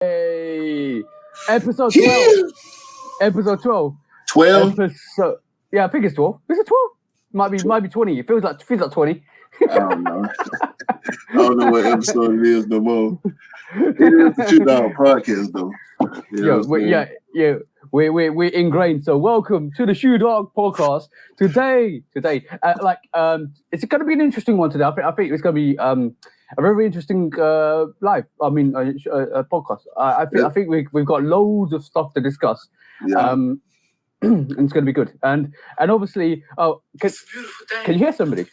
Hey, episode 12. Episode 12. 12? Yeah, I think it's 12. Is it 12? Might be 20. It feels like 20. I don't know. I don't know what episode it is no more. It is the Shoot Dog podcast though. We're ingrained. So welcome to the Shoe Dog podcast. Today, it's going to be an interesting one today. I think it's going to be a very interesting podcast. I think we've got loads of stuff to discuss. Yeah. And it's going to be good. And obviously, can you hear somebody?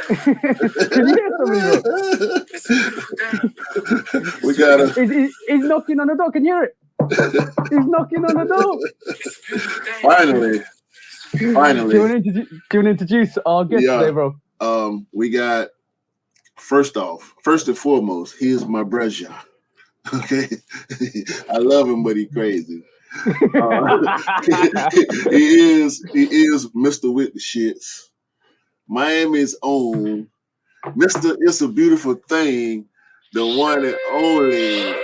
Can you hear somebody? We got it. He's knocking on the door. Can you hear it? He's knocking on the door. Finally. Do you want to introduce our guest today, bro? We got first and foremost, he is my brother. Okay, I love him, but he's crazy. He is Mr. with the shits. Miami's own Mr. It's a Beautiful Thing, the one and only.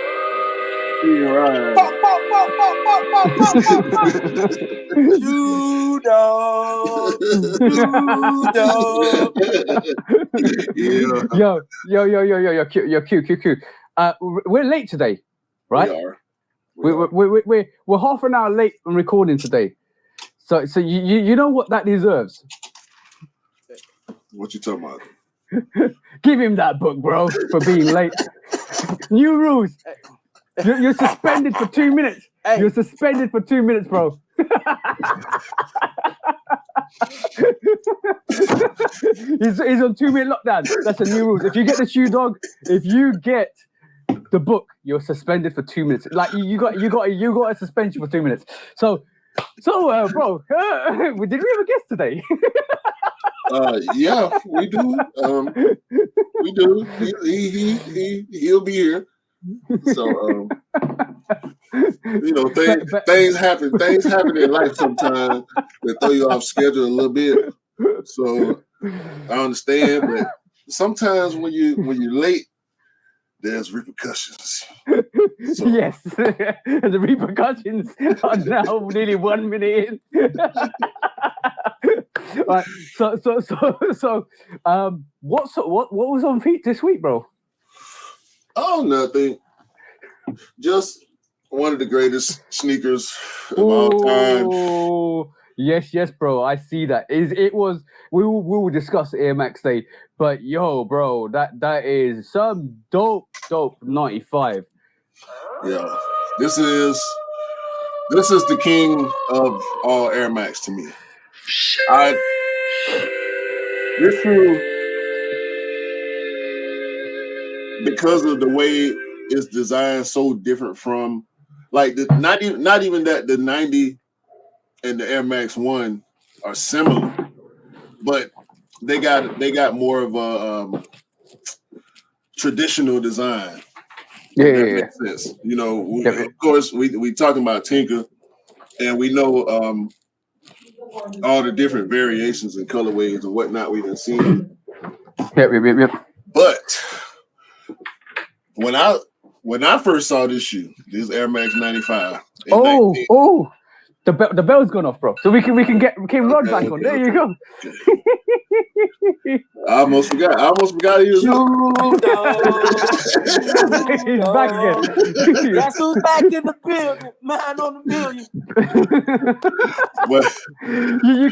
Shoe Dog. Yo, Q. We're late today, right? We are. We're half an hour late on recording today. So you know what that deserves? What you talking about? Give him that book, bro, for being late. New rules. You're suspended for 2 minutes. Hey. You're suspended for 2 minutes, bro. He's on 2-minute lockdown. That's the new rules. If you get the Shoe Dog, if you get the book, you're suspended for 2 minutes. Like you got a suspension for 2 minutes. So, bro, did we have a guest today? Yeah, we do. We do. He'll be here. So, things happen. Things happen in life sometimes that throw you off schedule a little bit. So I understand, but sometimes when you're late, there's repercussions. So. Yes, the repercussions are now nearly 1 minute in. Right. So, what was on feet this week, bro? Oh, nothing. Just one of the greatest sneakers of all time. Yes, bro. I see that. We will discuss Air Max Day, but yo, bro, that is some dope 95. Yeah, this is the king of all Air Max to me. This shoe, because of the way it's designed, so different from not even that the 90 and the Air Max 1 are similar, but they got more of a traditional design. Yeah. Makes sense. You know, of course, we talking about Tinker, and we know all the different variations and colorways and whatnot we done seen. Yep. But when I first saw this shoe, this Air Max 95. The bell's gone off, bro. So we can get Rod back on. There you go. I almost forgot he was He's back again. Guess who's back in the building? Man on the million. You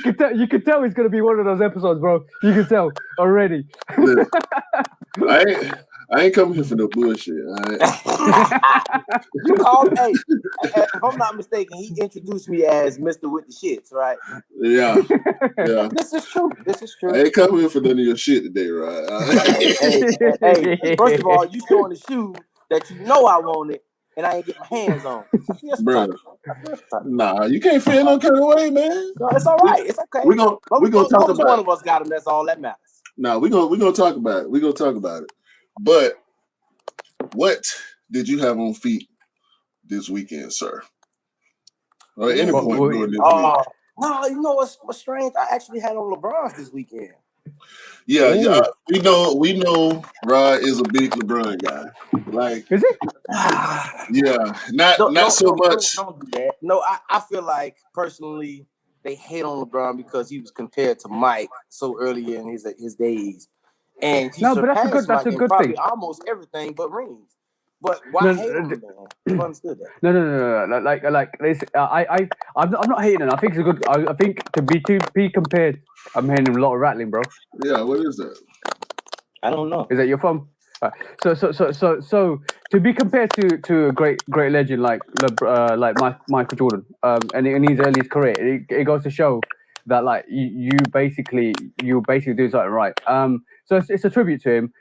can tell it's gonna be one of those episodes, bro. You can tell already. I ain't coming here for no bullshit. Right? You called, hey, if I'm not mistaken, he introduced me as Mr. with the shits, right? Yeah. This is true. I ain't coming here for none of your shit today, right? Hey, first of all, you showing the shoe that you know I wanted and I ain't get my hands on. Bro, nah, you can't feel no kind of way, man. No, it's all right. It's okay. We're gonna talk about one of us got them. That's all that matters. Nah, we're gonna talk about it. We're gonna talk about it. But what did you have on feet this weekend, sir? Or at any point during this week? No, you know what's strange? I actually had on LeBron's this weekend. Yeah, yeah. Ooh. We know Rod is a big LeBron guy. Like, Is it? yeah, not so much. Don't do that. No, I feel like personally they hate on LeBron because he was compared to Mike so early in his days, and he No, but surpassed that's Mike a in good thing. probably almost everything but rings. But why No, hate on the man? I've understood that. no. Like this, I'm not hating. I think it's a good. I think to be compared. I'm hearing a lot of rattling, bro. Yeah, what is that? I don't know. Is that your phone? So to be compared to a great legend like Michael Jordan, and in his earliest career, it goes to show that like you basically do something right. So it's a tribute to him.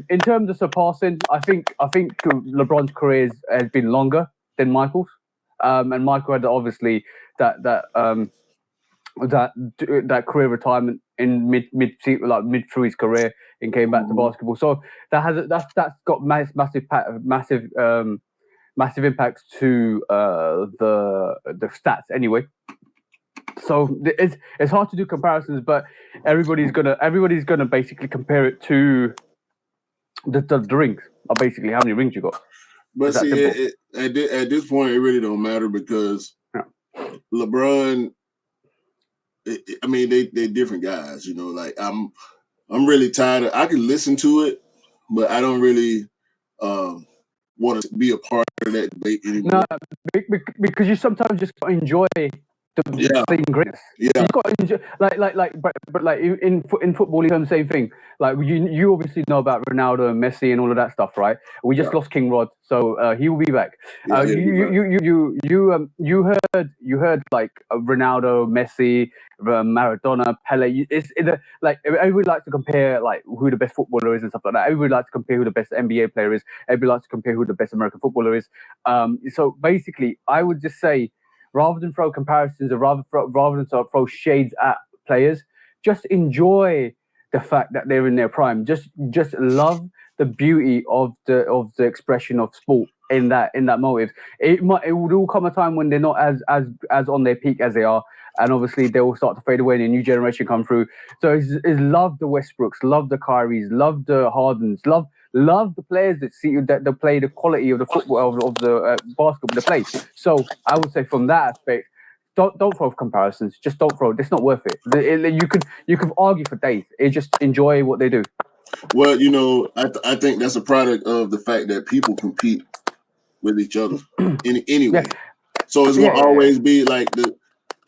In terms of surpassing, I think LeBron's career has been longer than Michael's, and Michael had obviously that career retirement in mid through his career and came back to basketball. So that's got massive impacts to the stats anyway. So it's hard to do comparisons, but everybody's gonna basically compare it to the rings, or basically how many rings you got. But It's that see, simple. at this point, it really don't matter because LeBron. I mean, they're different guys. You know, like I'm really tired of. I can listen to it, but I don't really want to be a part of that debate anymore. No, because you sometimes just enjoy the same greatness. Yeah. You got to enjoy, but like in football, it's the same thing. Like you obviously know about Ronaldo and Messi and all of that stuff, right? We just lost King Rod, so he will be back. Yeah, you heard like Ronaldo, Messi, Maradona, Pele. Like everybody likes to compare like who the best footballer is and stuff like that. Everybody likes to compare who the best NBA player is. Everybody likes to compare who the best American footballer is. So basically, I would just say, rather than throw comparisons or rather than sort of throw shades at players, just enjoy the fact that they're in their prime. Just love the beauty of the expression of sport in that motive. It would all come a time when they're not as on their peak as they are, and obviously they will start to fade away and a new generation come through. So it's love the Westbrooks, love the Kyries, love the Hardens, love the players that play the quality of the football of the basketball they play. So I would say from that aspect, don't throw comparisons. Just don't throw. It's not worth it. You can argue for days. Just enjoy what they do. Well, you know, I think that's a product of the fact that people compete with each other anyway. Yeah. So it's gonna always be like the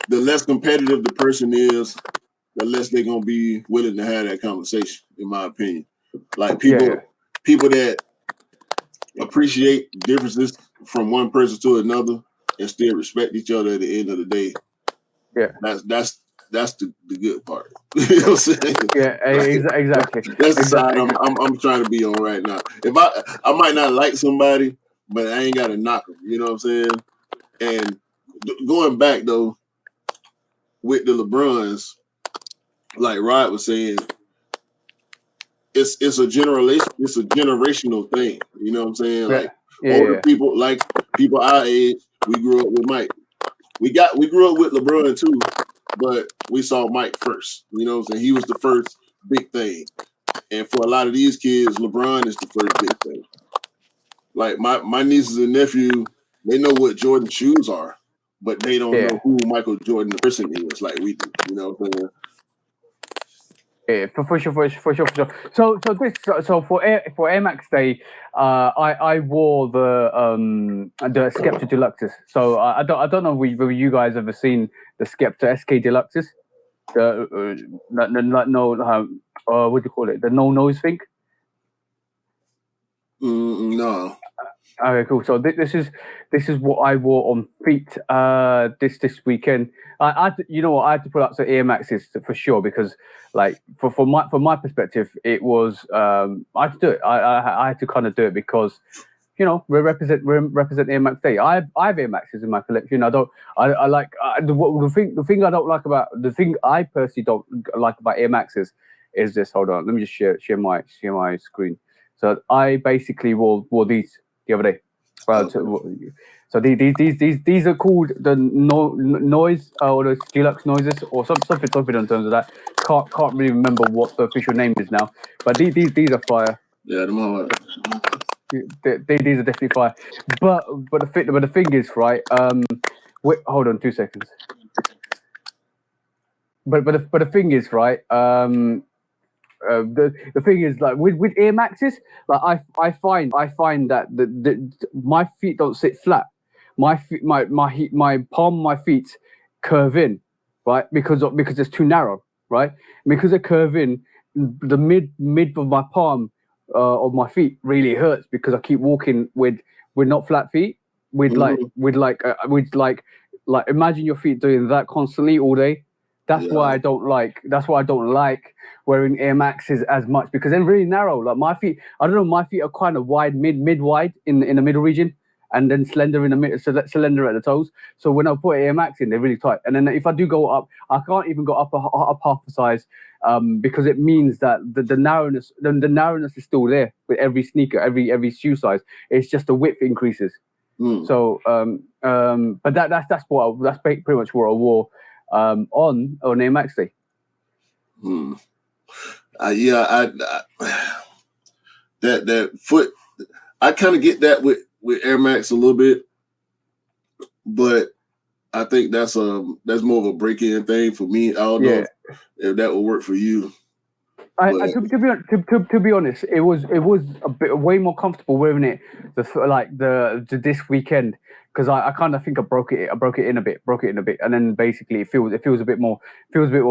less competitive the person is, the less they're gonna be willing to have that conversation, in my opinion. Like people that appreciate differences from one person to another and still respect each other at the end of the day. Yeah. That's the good part. You know what I'm saying? Yeah, exactly. That's the side I'm trying to be on right now. If I might not like somebody, but I ain't got to knock them. You know what I'm saying? And going back though, with the LeBrons, like Rod was saying, it's a generational thing. You know what I'm saying? Like older people, like people our age, we grew up with Mike. We grew up with LeBron too, but we saw Mike first. You know what I'm saying? He was the first big thing. And for a lot of these kids, LeBron is the first big thing. Like my nieces and nephew, they know what Jordan shoes are, but they don't know who Michael Jordan the person is like we do. You know what I'm saying? Yeah, for sure. So for Air Max Day, I wore the Skepta Deluxes. So I don't know whether you guys ever seen the Skepta SK Deluxes. What do you call it? The no nose thing. No. Okay, cool. So this is what I wore on feet this weekend. I you know what, I had to put up some Air Maxes for sure, because like from my perspective, it was I had to do it. I had to kind of do it because, you know, we represent Air Max Day. I have Air Maxes in my collection. I like the thing I don't like about the thing I personally don't like about Air Maxes is this. Hold on, let me just share my screen. So I basically wore these the other day. Well, so these are called the noise or the deluxe noises or something in terms of that. Can't really remember what the official name is now, but these are fire. Yeah, them all. These are definitely fire. But the thing is, right? Wait, hold on 2 seconds. But the thing is, right? The thing is, like with Air Maxes, like I find that the my feet don't sit flat. My palm of my feet curve in, right? Because it's too narrow, right? Because they curve in, the mid of my palm of my feet really hurts because I keep walking with not flat feet, with imagine your feet doing that constantly all day. That's why I don't like wearing Air Maxes as much, because they're really narrow. Like my feet, I don't know, my feet are kind of wide, mid wide in the middle region, and then slender in the middle, slender at the toes. So when I put Air Max in, they're really tight. And then if I do go up, I can't even go up half a size, because it means that the narrowness is still there with every sneaker, every shoe size. It's just the width increases. So but that's pretty much what I wore on Air Max Day. That foot, I kind of get that with Air Max a little bit, but I think that's more of a break-in thing for me. I don't know if that will work for you. To be honest, it was a bit way more comfortable wearing it this weekend, because I kind of think I broke it in a bit, and then basically it feels a bit more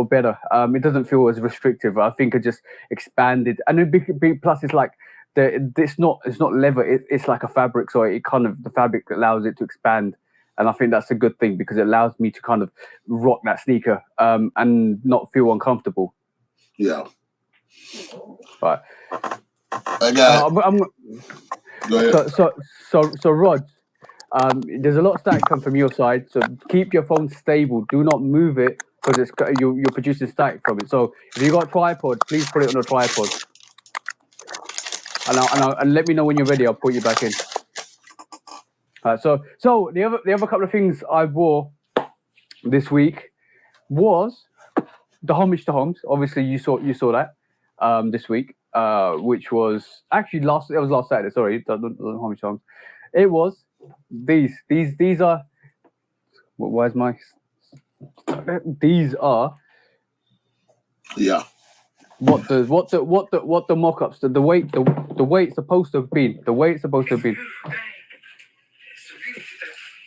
better. It doesn't feel as restrictive. I think it just expanded, and plus it's like it's not leather. It's like a fabric, so it kind of, the fabric allows it to expand. And I think that's a good thing, because it allows me to kind of rock that sneaker and not feel uncomfortable. Yeah. Right. I got. Go ahead. So Rod, there's a lot of static come from your side. So keep your phone stable. Do not move it, because you're producing static from it. So if you got a tripod, please put it on a tripod. And let me know when you're ready. I'll put you back in. So the other couple of things I wore this week was the homage to Homs. Obviously, you saw that this week, which was actually last Saturday. Sorry, the homage to Homs. It was these are. Where's my? These are. Yeah. What the mock-ups, the way it's supposed to have been,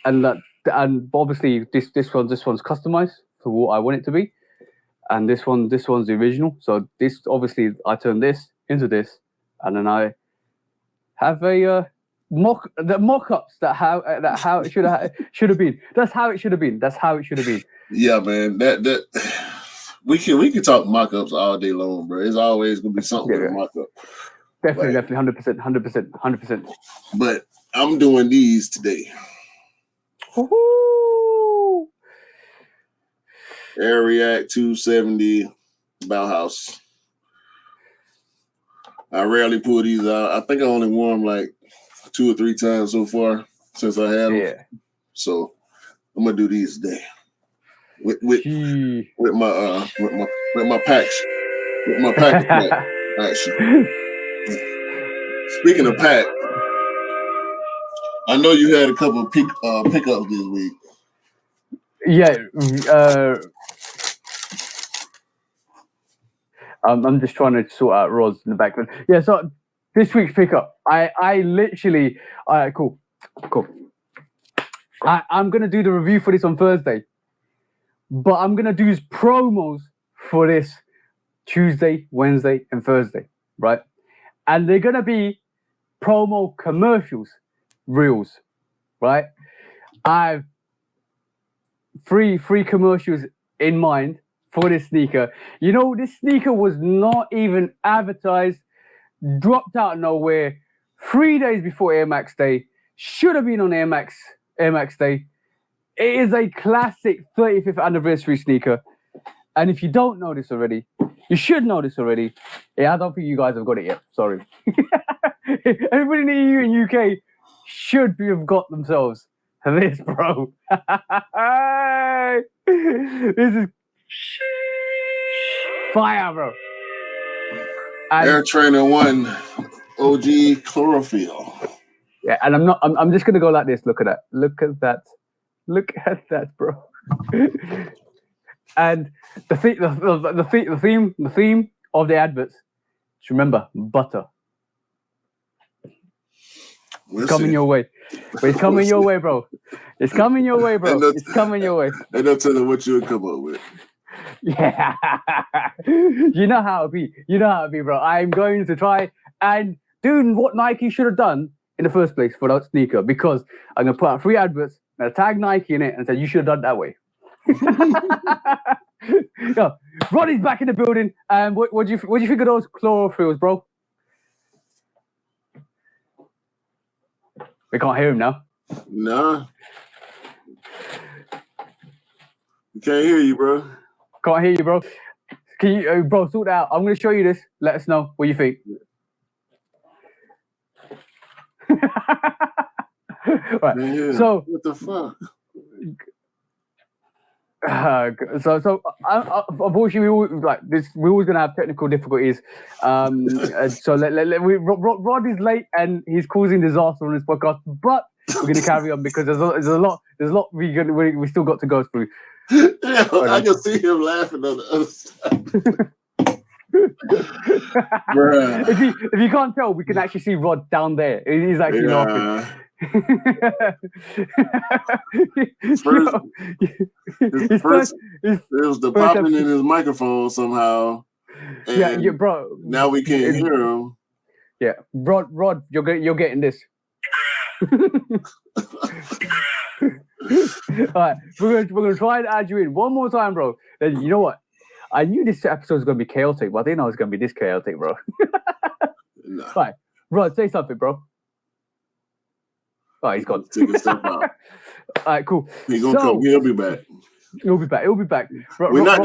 and obviously this one's customized for what I want it to be, and this one's the original. So this, obviously, I turn this into this, and then I have a mock-ups that how it should have been. That's how it should have been. Yeah, man. That we can talk mock-ups all day long, bro. It's always gonna be something with a mock-up. Definitely, 100%. But I'm doing these today. Woo-hoo! Air React 270 Bauhaus. I rarely pull these out. I think I only wore them like 2 or 3 times so far since I had them. Yeah. So I'm gonna do these today with my packs, with my pack pack. Actually, speaking of pack, I know you had a couple of pickups this week. Yeah. I'm just trying to sort out Roz in the background. Yeah, so this week's pickup, I literally, all right, cool. I'm going to do the review for this on Thursday, but I'm going to do promos for this Tuesday, Wednesday, and Thursday, right? And they're going to be promo commercials, reels, right? I've three commercials in mind for this sneaker. You know, this sneaker was not even advertised, dropped out of nowhere 3 days before Air Max Day. Should have been on Air Max Day. It is a classic 35th anniversary sneaker. And if you don't know this already, you should know this already. Yeah, I don't think you guys have got it yet. Sorry. Everybody in the EU and UK should have got themselves this, bro. This is fire, bro. And, Air Trainer 1 OG chlorophyll. yeah, and I'm just gonna go like this. Look at that. Look at that. Look at that, bro. And the theme of the adverts. Just remember, butter. It's coming your way. But it's coming your way, bro. It's coming your way, bro. It's coming your way. And they'll tell them what you would come up with. Yeah. You know how it be. You know how it be, bro. I'm going to try and do what Nike should have done in the first place for that sneaker, because I'm going to put out 3 adverts and tag Nike in it and say, you should have done it that way. Yo, Roddy's back in the building. What do you think of those chlorophylls, bro? We can't hear him now. Nah. We can't hear you, bro. Can't hear you, bro. Can you, bro, sort it out. I'm going to show you this. Let us know what you think. Right. Man, so what the fuck? So unfortunately, we're always gonna have technical difficulties. So Rod is late and he's causing disaster on this podcast, but we're gonna carry on because there's a lot we still got to go through. Yeah, I can see him laughing on the other side. If you can't tell, we can actually see Rod down there. He's actually laughing. It was the popping in his microphone somehow. And yeah, bro. Now we can't hear him. Yeah, Rod, you're getting this. All right, we're gonna try and add you in one more time, bro. And you know what? I knew this episode was gonna be chaotic, but I didn't know it was gonna be this chaotic, bro. Nah. Right, Rod, say something, bro. Oh, he's gone. Taking stuff out. All right, cool. He's gonna come. He'll be back. He'll be back. He'll be back. We're not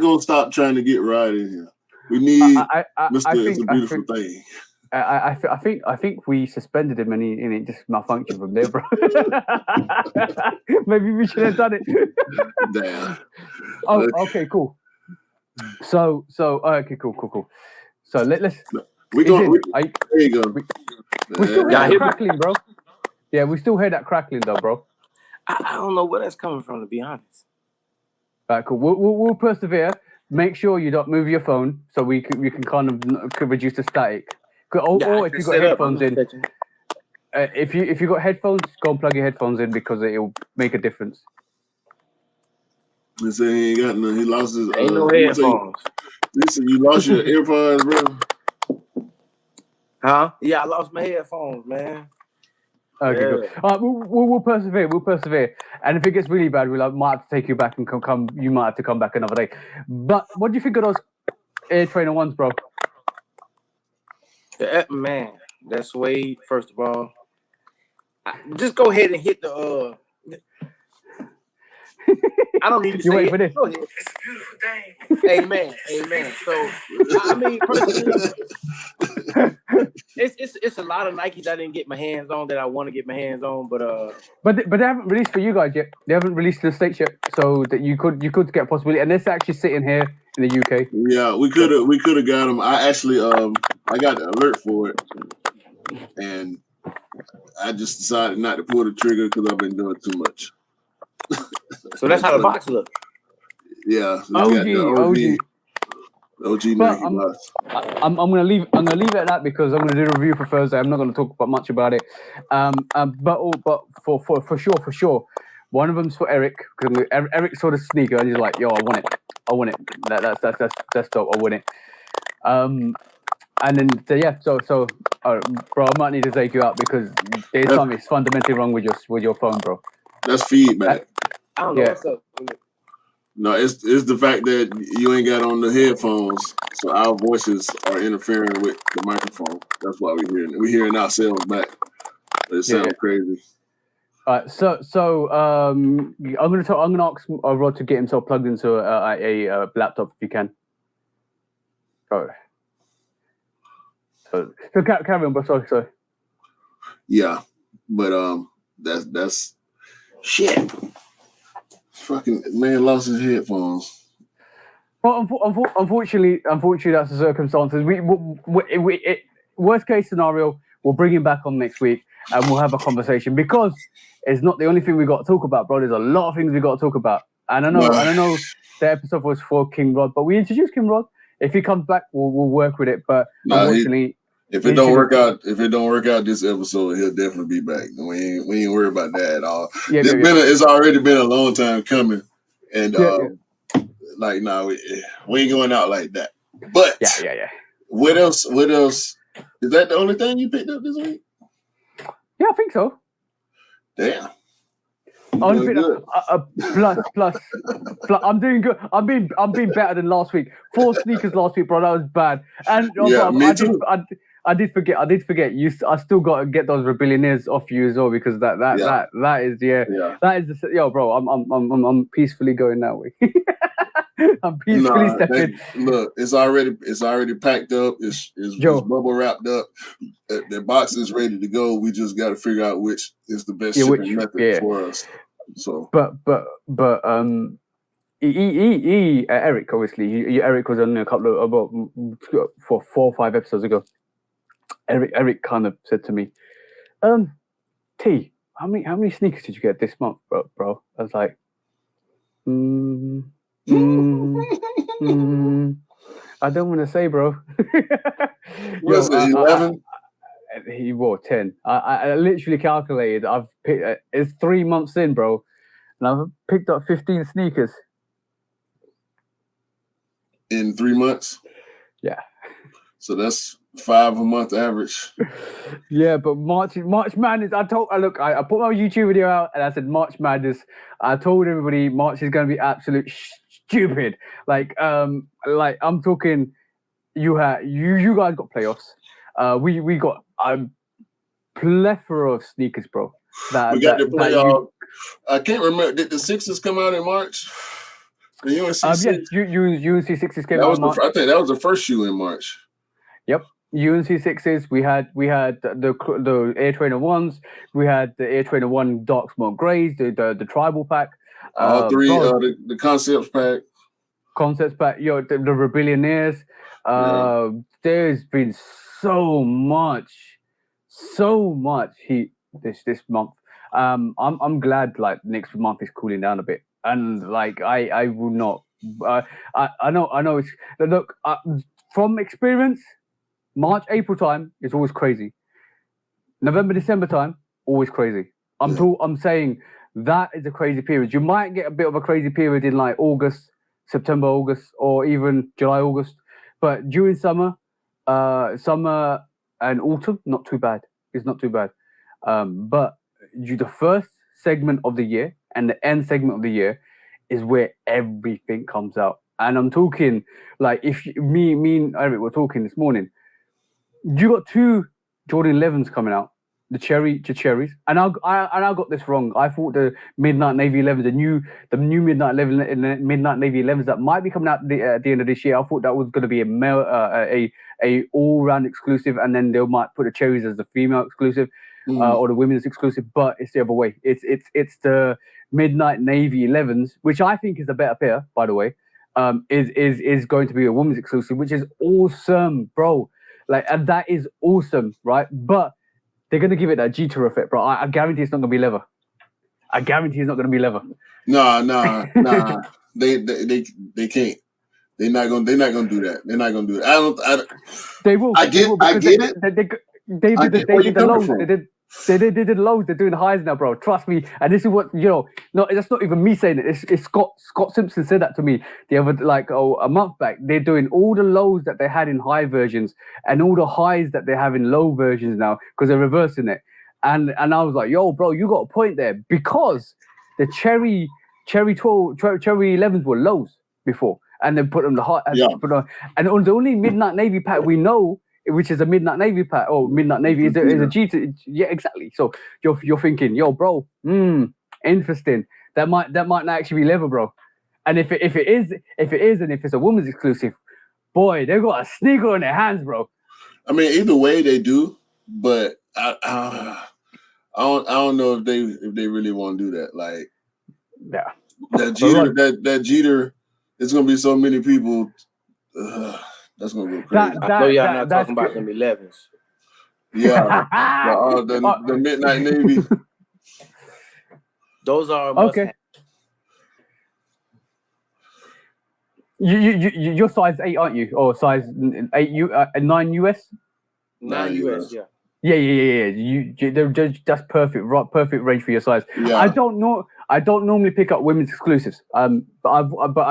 gonna stop trying to get Rod in here. We need Mr. It's a beautiful thing. I think we suspended him and it just malfunctioned from there, bro. Maybe we should have done it. Damn. Oh, okay, cool. So okay, cool. So let's. There you go. We still hear that crackling, bro. Yeah, we still hear that crackling, though, bro. I don't know where that's coming from, to be honest. All right, cool. We'll persevere. Make sure you don't move your phone, so you can kind of reduce the static. Or if you've got headphones in, if you got headphones, go and plug your headphones in because it'll make a difference. He said he ain't got none. He lost his. Ain't no headphones. Listen, you lost your AirPods, bro. Huh? Yeah, I lost my headphones, man. Okay, good. All right, we'll persevere. We'll persevere. And if it gets really bad, we might have to take you back and come. You might have to come back another day. But what do you think of those Air Trainer 1s, bro? Man, that's Wade. First of all, just go ahead and hit the. I don't need to say for this. Go ahead. It's a beautiful thing. Amen. So I mean, personally, it's a lot of Nikes I didn't get my hands on that I want to get my hands on, but they haven't released for you guys yet. They haven't released to the States yet, so that you could get a possibility. And it's actually sitting here in the UK. Yeah, we could have got them. I actually I got the alert for it, and I just decided not to pull the trigger because I've been doing too much. So that's how the box looks. Yeah, so OG Nike box. I'm gonna leave it at that because I'm gonna do the review for Thursday. I'm not gonna talk much about it. But for sure, one of them's for Eric because Eric saw the sneaker and he's like, "Yo, I want it. That's dope. I want it." And then so bro, I might need to take you out because there's something fundamentally wrong with your phone, bro. That's feedback. I don't know what's up. No, it's the fact that you ain't got on the headphones, so our voices are interfering with the microphone. That's why we're hearing ourselves back. It sounds crazy. All right, so I'm gonna ask Rod to get himself plugged into a laptop if you can. Oh. So carry on, bro. Sorry. Yeah. But that's shit. Fucking man lost his headphones. Well, unfortunately, that's the circumstances. Worst case scenario, we'll bring him back on next week and we'll have a conversation because it's not the only thing we got to talk about, bro. There's a lot of things we got to talk about, and I know the episode was for King Rod, but we introduced King Rod. If he comes back, we'll work with it. But unfortunately, if it don't work out this episode, he'll definitely be back. We ain't worried about that at all. It's already been a long time coming, and we ain't going out like that. But yeah. What else? Is that the only thing you picked up this week? Yeah, I think so. Damn. Plus, I'm doing good. I'm being better than last week. 4 sneakers last week, bro. That was bad. And me too. I did forget. I still got to get those Rebellionaires off you as well because that is bro. I'm peacefully going that way. I'm peacefully stepping. Look, it's already packed up. It's bubble wrapped up. The box is ready to go. We just got to figure out which is the best shipping method for us. So, but Eric, obviously, Eric was on a couple of about 4 or 5 episodes ago. Eric kind of said to me, T, how many sneakers did you get this month, bro? I was like, I don't want to say, bro. Was it 11? He wore 10. I literally calculated. I've picked. It's 3 months in, bro, and I've picked up 15 sneakers in 3 months. Yeah. So that's 5 a month average. Yeah, but March Madness. I put my YouTube video out and I said March Madness. I told everybody March is going to be absolute stupid. Like I'm talking. You guys got playoffs. We got a plethora of sneakers, bro. We got the playoff. I can't remember. Did the Sixers come out in March? The UNC UNC Sixers came out in March. I think that was the first shoe in March. Yep. UNC Sixes. We had the Air Trainer ones. We had the Air Trainer 1 Dark Smoke Greys. The tribal pack. All three. The concepts pack. Concepts pack. The Rebellionaires. There's been so much heat this month. I'm glad like next month is cooling down a bit, and like I will not. I know it's look from experience. March, April time is always crazy. November, December time, always crazy. I'm saying that is a crazy period. You might get a bit of a crazy period in like September, August, or even July, August. But during summer and autumn, not too bad. It's not too bad. But the first segment of the year and the end segment of the year is where everything comes out. And I'm talking like if me and Eric were talking this morning. You got 2 Jordan 11s coming out, the cherries, and I got this wrong. I thought the Midnight Navy 11s, the new Midnight Navy 11s that might be coming out at the end of this year. I thought that was going to be a all round exclusive, and then they might put the cherries as the female exclusive or the women's exclusive. But it's the other way. It's the Midnight Navy 11s, which I think is a better pair, by the way. Is going to be a women's exclusive, which is awesome, bro. Like, and that is awesome, right? But they're gonna give it that Jeter effect, bro. I guarantee it's not gonna be leather. I guarantee it's not gonna be leather. Nah. They can't. They're not gonna do that. They're not gonna do it. They will. I get it. They did the lows. They did the lows. They're doing highs now, bro. Trust me. And this is what No, that's not even me saying it. It's Scott Simpson said that to me the other a month back. They're doing all the lows that they had in high versions and all the highs that they have in low versions now because they're reversing it. And I was like, yo, bro, you got a point there because the cherry 11s were lows before, and they put them the high. And on the only Midnight Navy pack we know, which is a Midnight Navy pack, or Midnight Navy is a G2. Yeah, exactly. So you're thinking, yo, bro, interesting. That might not actually be leather, bro. And if it is, and if it's a woman's exclusive, boy, they've got a sneaker on their hands, bro. I mean, either way they do, but I I don't know if they really want to do that. Like, yeah, that Jeter, it's gonna be so many people. That's gonna go crazy. I know y'all not talking about them 11s. Yeah, the Midnight Navy. Those are okay. You're size 8, aren't you? Or size 8 9 US? 9 US, yeah. Yeah. That's perfect. Right, perfect range for your size. Yeah. I don't normally pick up women's exclusives. But I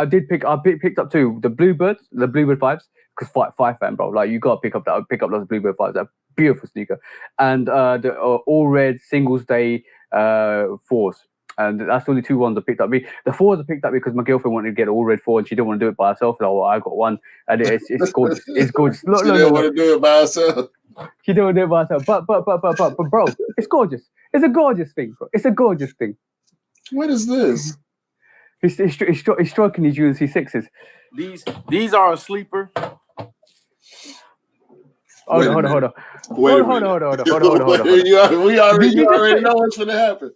picked up 2. The Bluebird 5s, because five fan, bro. Like, you gotta pick up those Bluebird 5s. They're beautiful sneaker. And the all red singles day 4s. And that's the only 2 ones I picked up. The 4s I picked up because my girlfriend wanted to get an all red 4 and she didn't want to do it by herself. So I got one, and it's gorgeous. It's gorgeous. She didn't want to do it by herself. She didn't want to do it by herself. But bro, it's gorgeous. It's a gorgeous thing, bro. It's a gorgeous thing. What is this? It's stroking these UNC 6s. These are a sleeper. Hold on. We already know what's gonna happen.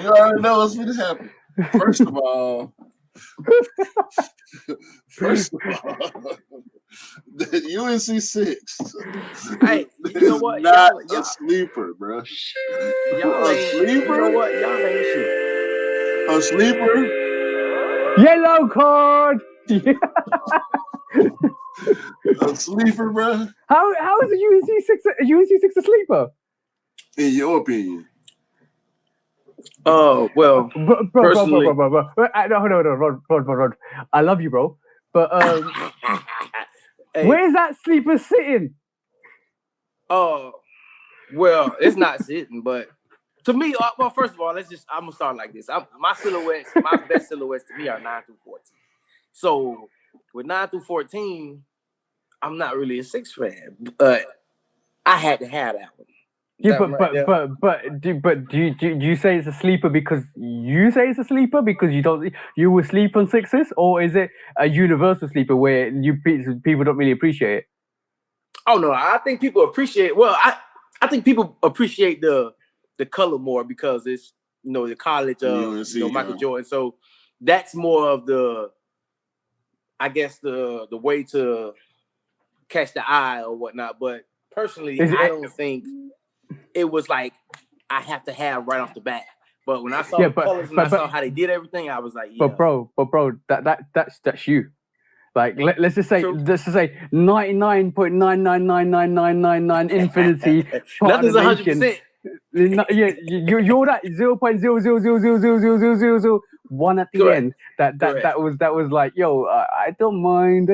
You already know what's gonna happen. First of all, the UNC 6. Hey, you know what? Not a sleeper, bro. Y'all ain't, sleeper? You know what? Y'all ain't shit. A sleeper? Yellow card. A sleeper, bro. How is a UNC 6 a sleeper? In your opinion? Oh, well, personally, bro. Hold on, Rod. I love you, bro. But hey. Where's that sleeper sitting? Oh, well, it's not sitting, but to me, well, first of all, I'm gonna start like this. My best silhouettes to me are 9 through 14. So with 9 through 14, I'm not really a 6 fan, but I had to have that one. Yeah, but do you say it's a sleeper because you say it's a sleeper because you will sleep on 6s, or is it a universal sleeper where people don't really appreciate it? Oh no, I think people appreciate. Well, I think people appreciate the color more because it's the college of Michael Jordan. So that's more of the, I guess the way to catch the eye or whatnot. But personally, I don't think it was like I have to have right off the bat. But when I saw the colors and I saw how they did everything, I was like, yeah. But bro, that's you. Like let's just say 99.99999999 infinity. Nothing's 100%. Yeah, you're that 0.000000001 at the Correct. end. That was like, yo, I don't mind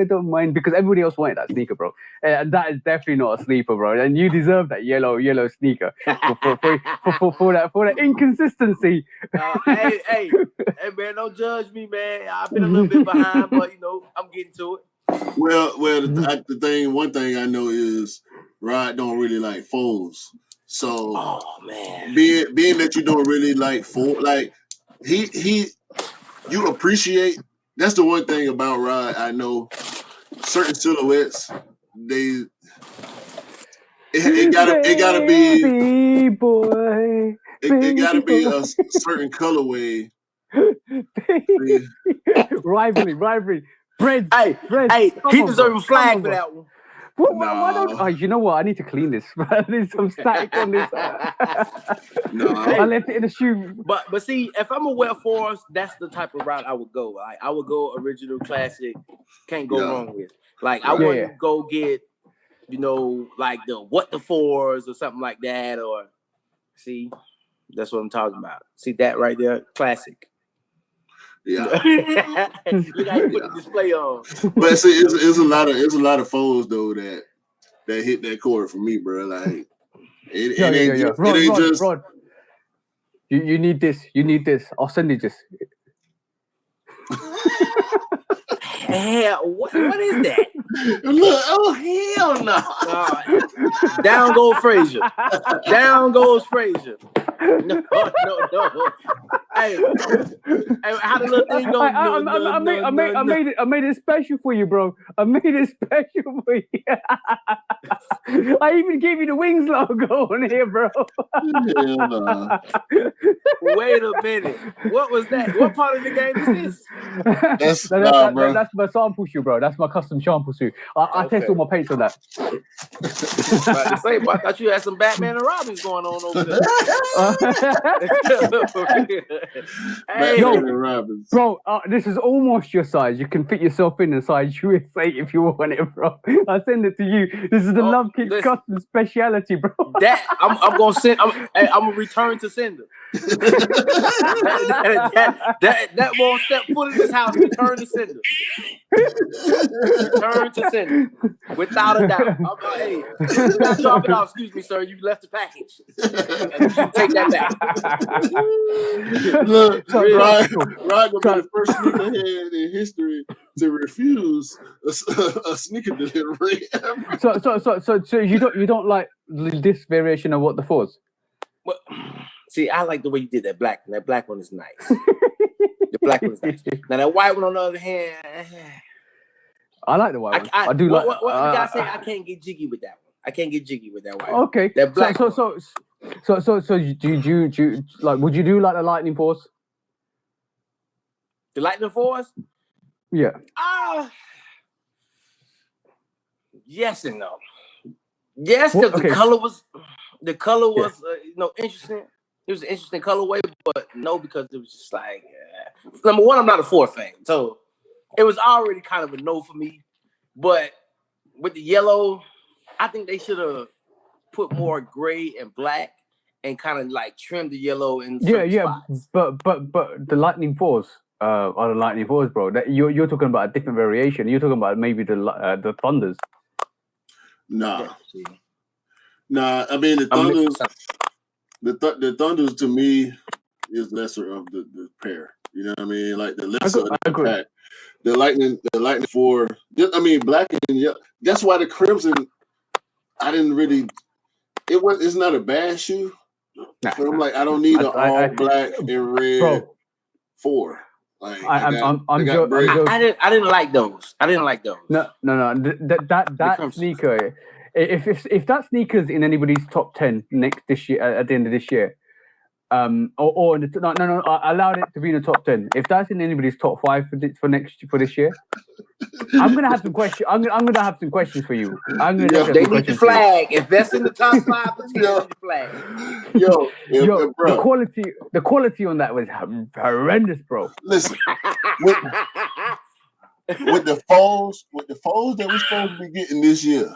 because everybody else wanted that sneaker, bro. And that is definitely not a sleeper, bro. And you deserve that yellow sneaker for that inconsistency. Hey, man, don't judge me, man. I've been a little bit behind, but I'm getting to it. Well, one thing I know is Rod don't really like foes. So, oh man, being that you don't really like like you appreciate. That's the one thing about Rod. I know certain silhouettes. It gotta be boy. It gotta be a certain colorway. rivalry. Bread. Hey, he deserves a flag for that one. Why don't? Oh, you know what? I need to clean this. I need some static on this. No, I left it in the shoe. But see, if I'm a wear Force, that's the type of route I would go. Like I would go original classic. Can't go wrong with. Like I wouldn't go get, like the fours or something like that. Or see, that's what I'm talking about. See that right there, classic. Yeah. Look how you put the display on. But see, it's a lot of foes though that hit that chord for me, bro. Like it ain't just. Rod. You need this. I'll send you this. Hell, what is that? Look, oh hell no! Down goes Frazier. No. Hey, how the little thing go? I made it special for you, bro. I made it special for you. I even gave you the Wings logo on here, bro. Wait a minute. What was that? What part of the game is this? That's my sample shoe, bro. That's my custom sample shoe. I test all my paints on that. About to say, but I thought you had some Batman and Robins going on over there. Hey, yo, bro, this is almost your size. You can fit yourself in a size USA if you want it, bro. I'll send it to you. This is the Love Kicks custom speciality, bro. That I'm gonna send. I'm gonna return to sender. that won't step foot in this house. Return to sender. Return to sender. Without a doubt. Hey, drop it off. Excuse me, sir. You left the package. You take that back. Look, Ryan gonna be the first sneakerhead in history to refuse a sneaker delivery. So you don't like this variation of what the fours? Well, see, I like the way you did that black one. That black one is nice. The black one is nice. Now that white one, on the other hand, I like the white one. I do what, like. What you gotta say? I can't get jiggy with that one. I can't get jiggy with that white. Okay. One. That black. So do you like? Would you do like the Lightning Force? The Lightning Force? Yeah. Yes and no. Yes, because the color was interesting. It was an interesting colorway, but no, because it was just like number one, I'm not a Force fan, so it was already kind of a no for me. But with the yellow, I think they should have put more gray and black and kind of like trim the yellow in spots. But the Lightning Force are the Lightning Force, bro. That you're talking about a different variation. You're talking about maybe the Thunders. Nah. I mean the Thunders. The Thunders to me is lesser of the pair. You know what I mean? Like the lesser of the pack. The Lightning 4. I mean black and yellow. That's why the Crimson. I didn't really. It's not a bad shoe. But I'm like I don't need an all black and red 4. Like I didn't like those. I didn't like those. No. That sneaker. If that sneaker's in anybody's top 10 this year at the end of this year, I allowed it to be in the top 10. If that's in anybody's top 5 for this year, I'm gonna have some questions. I'm gonna have some questions for you. They need the flag. If that's in the top 5, let's get the flag. Bro. The quality on that was horrendous, bro. Listen, with the foes that we're supposed to be getting this year.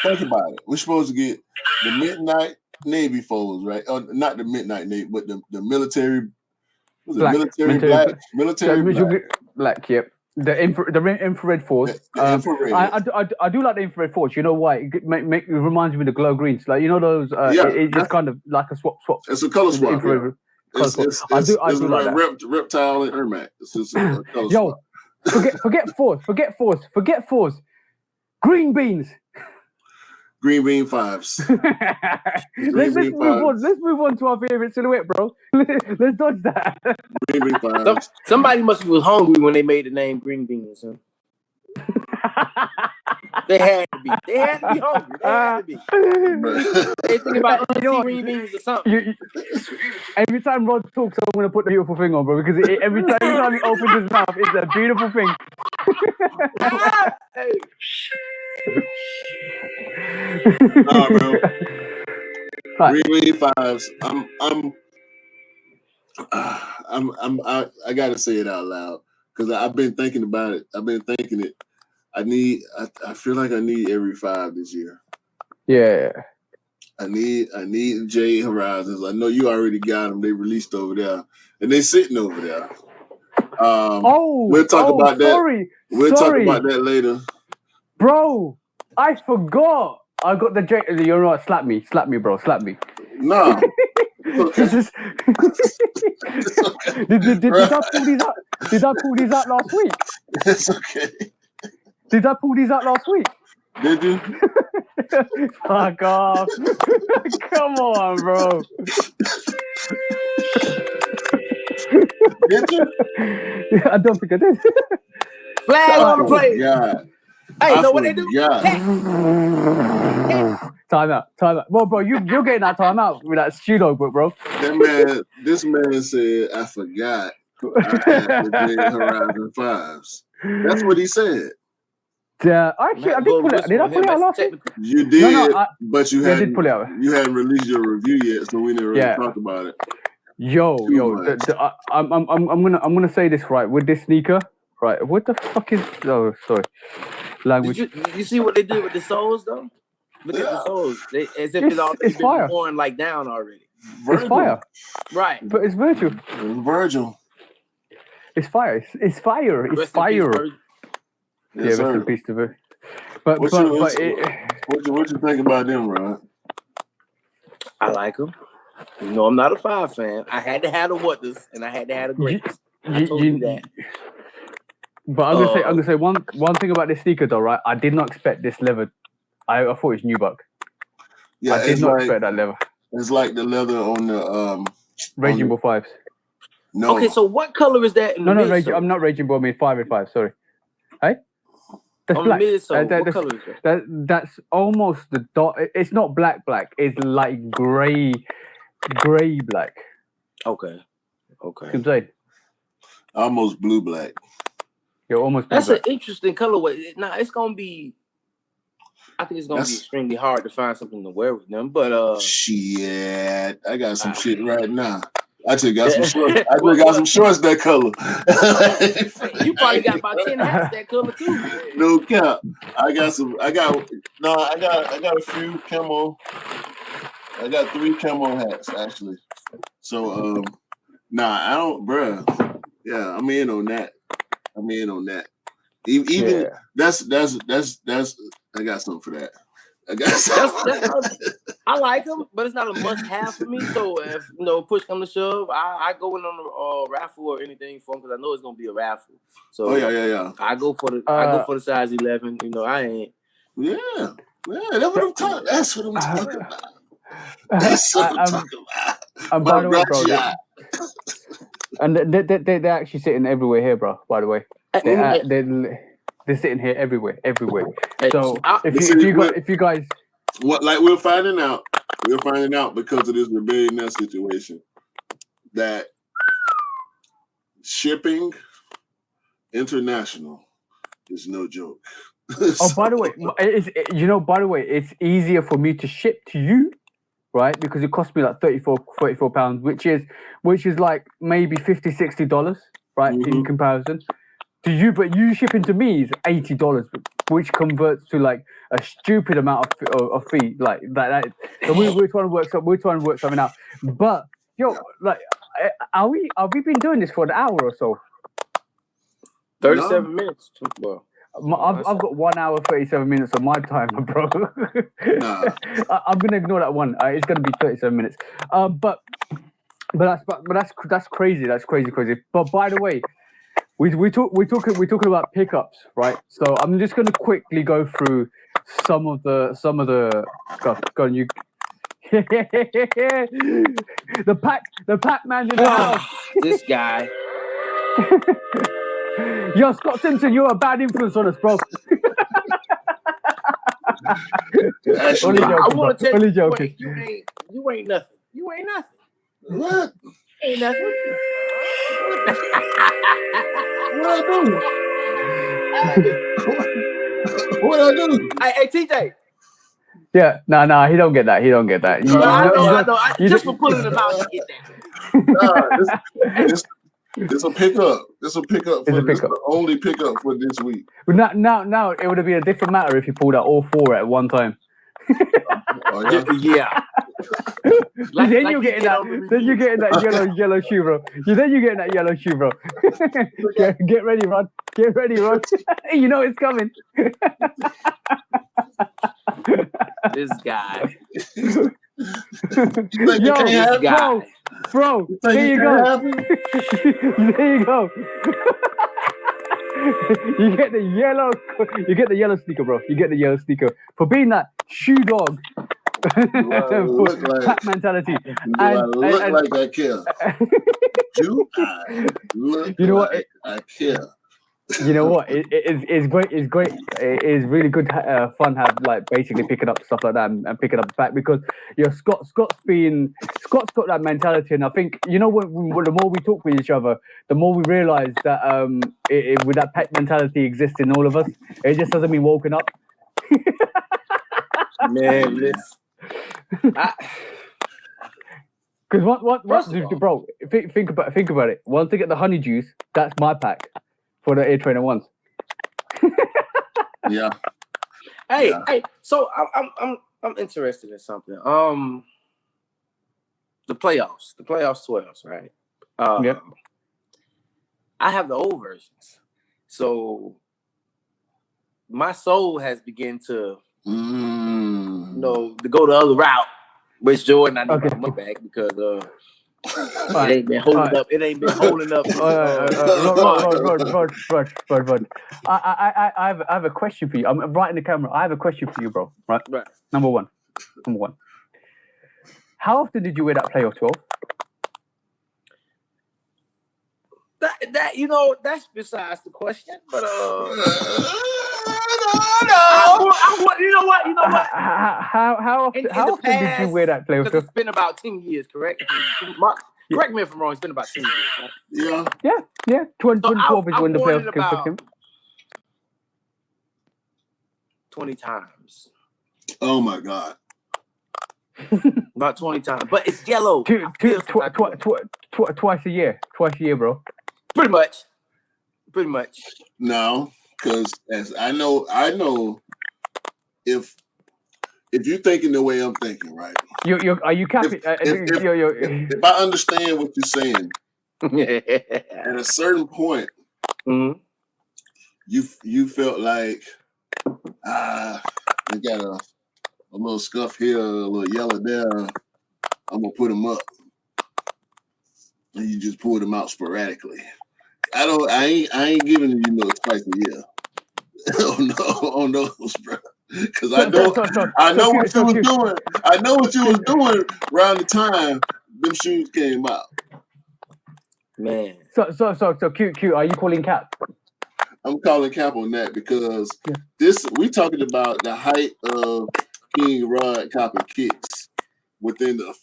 Think about it. We're supposed to get the midnight Navy foes, right? Not the midnight Navy, but the military. Military black. Yep. The infrared force. Infrared. I do like the infrared force. You know why? It reminds me of the glow greens. Like those. It's just kind of like a swap. It's a color swap. It's I do like that. Reptile and Ermac. It's just a color swap. Forget force. Green beans. Green bean 5s. Let's move on to our favorite silhouette, bro. Let's dodge that. Green bean 5s. Somebody must have was hungry when they made the name Green Beans. Huh? They had to be. They had to be hungry. They had to be. They think about green beans or something. Every time Rod talks, I'm gonna put the beautiful thing on, bro, because every time he opens his mouth, it's a beautiful thing. Nah, bro. Green bean 5s. I gotta say it out loud because I've been thinking about it. I feel like I need every 5 this year. Yeah. I need J Horizons. I know you already got them. They released over there, and they sitting over there. We'll talk about that. We'll talk about that later. Bro, I forgot. I got the J. You're right. Slap me, bro. Slap me. No. Okay. Did I pull these out? Did I pull these out last week? It's okay. Did I pull these out last week? Did you? Fuck off. Come on, bro. Did you? Yeah, I don't think I did. Flag on the play. God. Hey, you know what they do? Time out. Well, bro, you're getting that time out with that pseudo book, bro. This man said, I forgot I had to play Horizon 5s. That's what he said. Actually, I did pull it. Did I pull it out last week? You did, but you did pull it out. You hadn't released your review yet, so we never really talked about it. I'm gonna say this right with this sneaker. Right, what the fuck is? Oh, sorry, language. Did you see what they did with the soles though? Look at the soles. As if it's fire. worn like down already. It's fire, right? But it's Virgil. It's fire. It's fire. It's fire. Yes, rest in peace to Virgil. What you think about them, Rod? I like them. You know, I'm not a 5 fan. I had to have the Wonders and I had to have the Greats. I told you that. But I'm gonna say one thing about this sneaker though, right? I did not expect this leather. I thought it was nubuck. Yeah, I did not expect that leather. It's like the leather on the Raging Bull 5s. No. Okay, so what color is that? No, I'm not Raging Bull. I mean 5 and 5. Sorry. Hey, that's black. What color is that? That's almost the dot. It's not black. It's like gray black. Okay. You know what I'm saying? Almost blue black. You're almost. That's an interesting colorway. Now it's gonna be. I think it's gonna be extremely hard to find something to wear with them. But shit, I got some shit right now. I just got some shorts. I just got some shorts that color. You probably got about 10 hats that color too. No cap. I got a few camo. I got 3 camo hats actually. So I don't, bruh. Yeah, I'm in on that. Even that's I got something for that. I like them, but it's not a must-have for me. So if push come to shove, I go in on a raffle or anything for them because I know it's gonna be a raffle. So yeah. I go for the size 11. I ain't. Yeah, that's what I'm talking. That's what I'm talking about. That's what I'm talking about. And by the way, bro, and they're actually sitting everywhere here, bro. By the way, they're sitting here everywhere. So if you guys, what we're finding out because of this rebellion now situation that shipping international is no joke. By the way, it's easier for me to ship to you, right? Because it cost me like 34 pounds, which is like maybe $50-$60, right? Mm-hmm. In comparison to you, but you shipping to me is $80, which converts to like a stupid amount of fee, like that. So we're trying to work something out. But like, are we been doing this for an hour or so? 37 minutes. Well, I've got 1 hour 37 minutes of my time, bro. Nah. I'm gonna ignore that one. It's gonna be 37 minutes. But that's crazy. That's crazy. But by the way, we're talking about pickups, right? So I'm just gonna quickly go through some of the stuff. Go on, you. the Pac-Man's in the house. This guy. Yo, Scott Simpson, you're a bad influence on us, bro. Actually, I want to tell you, wait, you ain't nothing. You ain't nothing. What? Ain't nothing. What I do? Hey, TJ. Yeah, no, he don't get that. I know. Just for pulling him out, you get that. It's a pickup. It's the only pickup for this week. Now, it would have been a different matter if you pulled out all 4 at one time. Yeah. Then you're getting that yellow shoe, bro. Then you're getting that yellow shoe, bro. Get ready, Rod. You know it's coming. This guy. Yo, this guy. Bro, there you go. There you go. You get the yellow sneaker, bro. You get the yellow sneaker for being that shoe dog. Pack mentality. I look like I care. Do I look You know like what? I care? You know what? It's great. It's great. It is really good fun have like basically picking up stuff like that and picking up back because Scott's got that mentality, and I think when the more we talk with each other, the more we realise that with that pet mentality exists in all of us. It just doesn't mean woken up. Man, because what bro? Think about it. Once I get the honey juice, that's my pack for the Air Trainer ones. Yeah. Hey. So I'm interested in something. The playoffs 12s, right? Yep. I have the old versions, so my soul has begun to, to go the other route. Which Jordan, I need my money back because it ain't been holding up. It ain't been holding up. Rod. I have a question for you. I'm right in the camera. I have a question for you, bro. Right. Number one. How often did you wear that playoff 12? That's besides the question. But No. You know what? How often did you wear that playoff 12? It's been about 10 years, correct? Correct me if I'm wrong. It's been about 10 years, right? Yeah. 2012 is when the playoffs came. 20 times. Oh my God. About 20 times, but it's yellow. Twice a year, bro. Pretty much. No, because as I know, if you're thinking the way I'm thinking, right? Are you capping? If I understand what you're saying, at a certain point, you felt like we got a little scuff here, a little yellow there. I'm gonna put them up, and you just pull them out sporadically. I ain't giving you twice a year. on those, bro. Because I know what you was doing. I know what you was doing around the time them shoes came out. Man. So Q. Are you calling cap? I'm calling cap on that because we talking about the height of King Rod copping kicks within the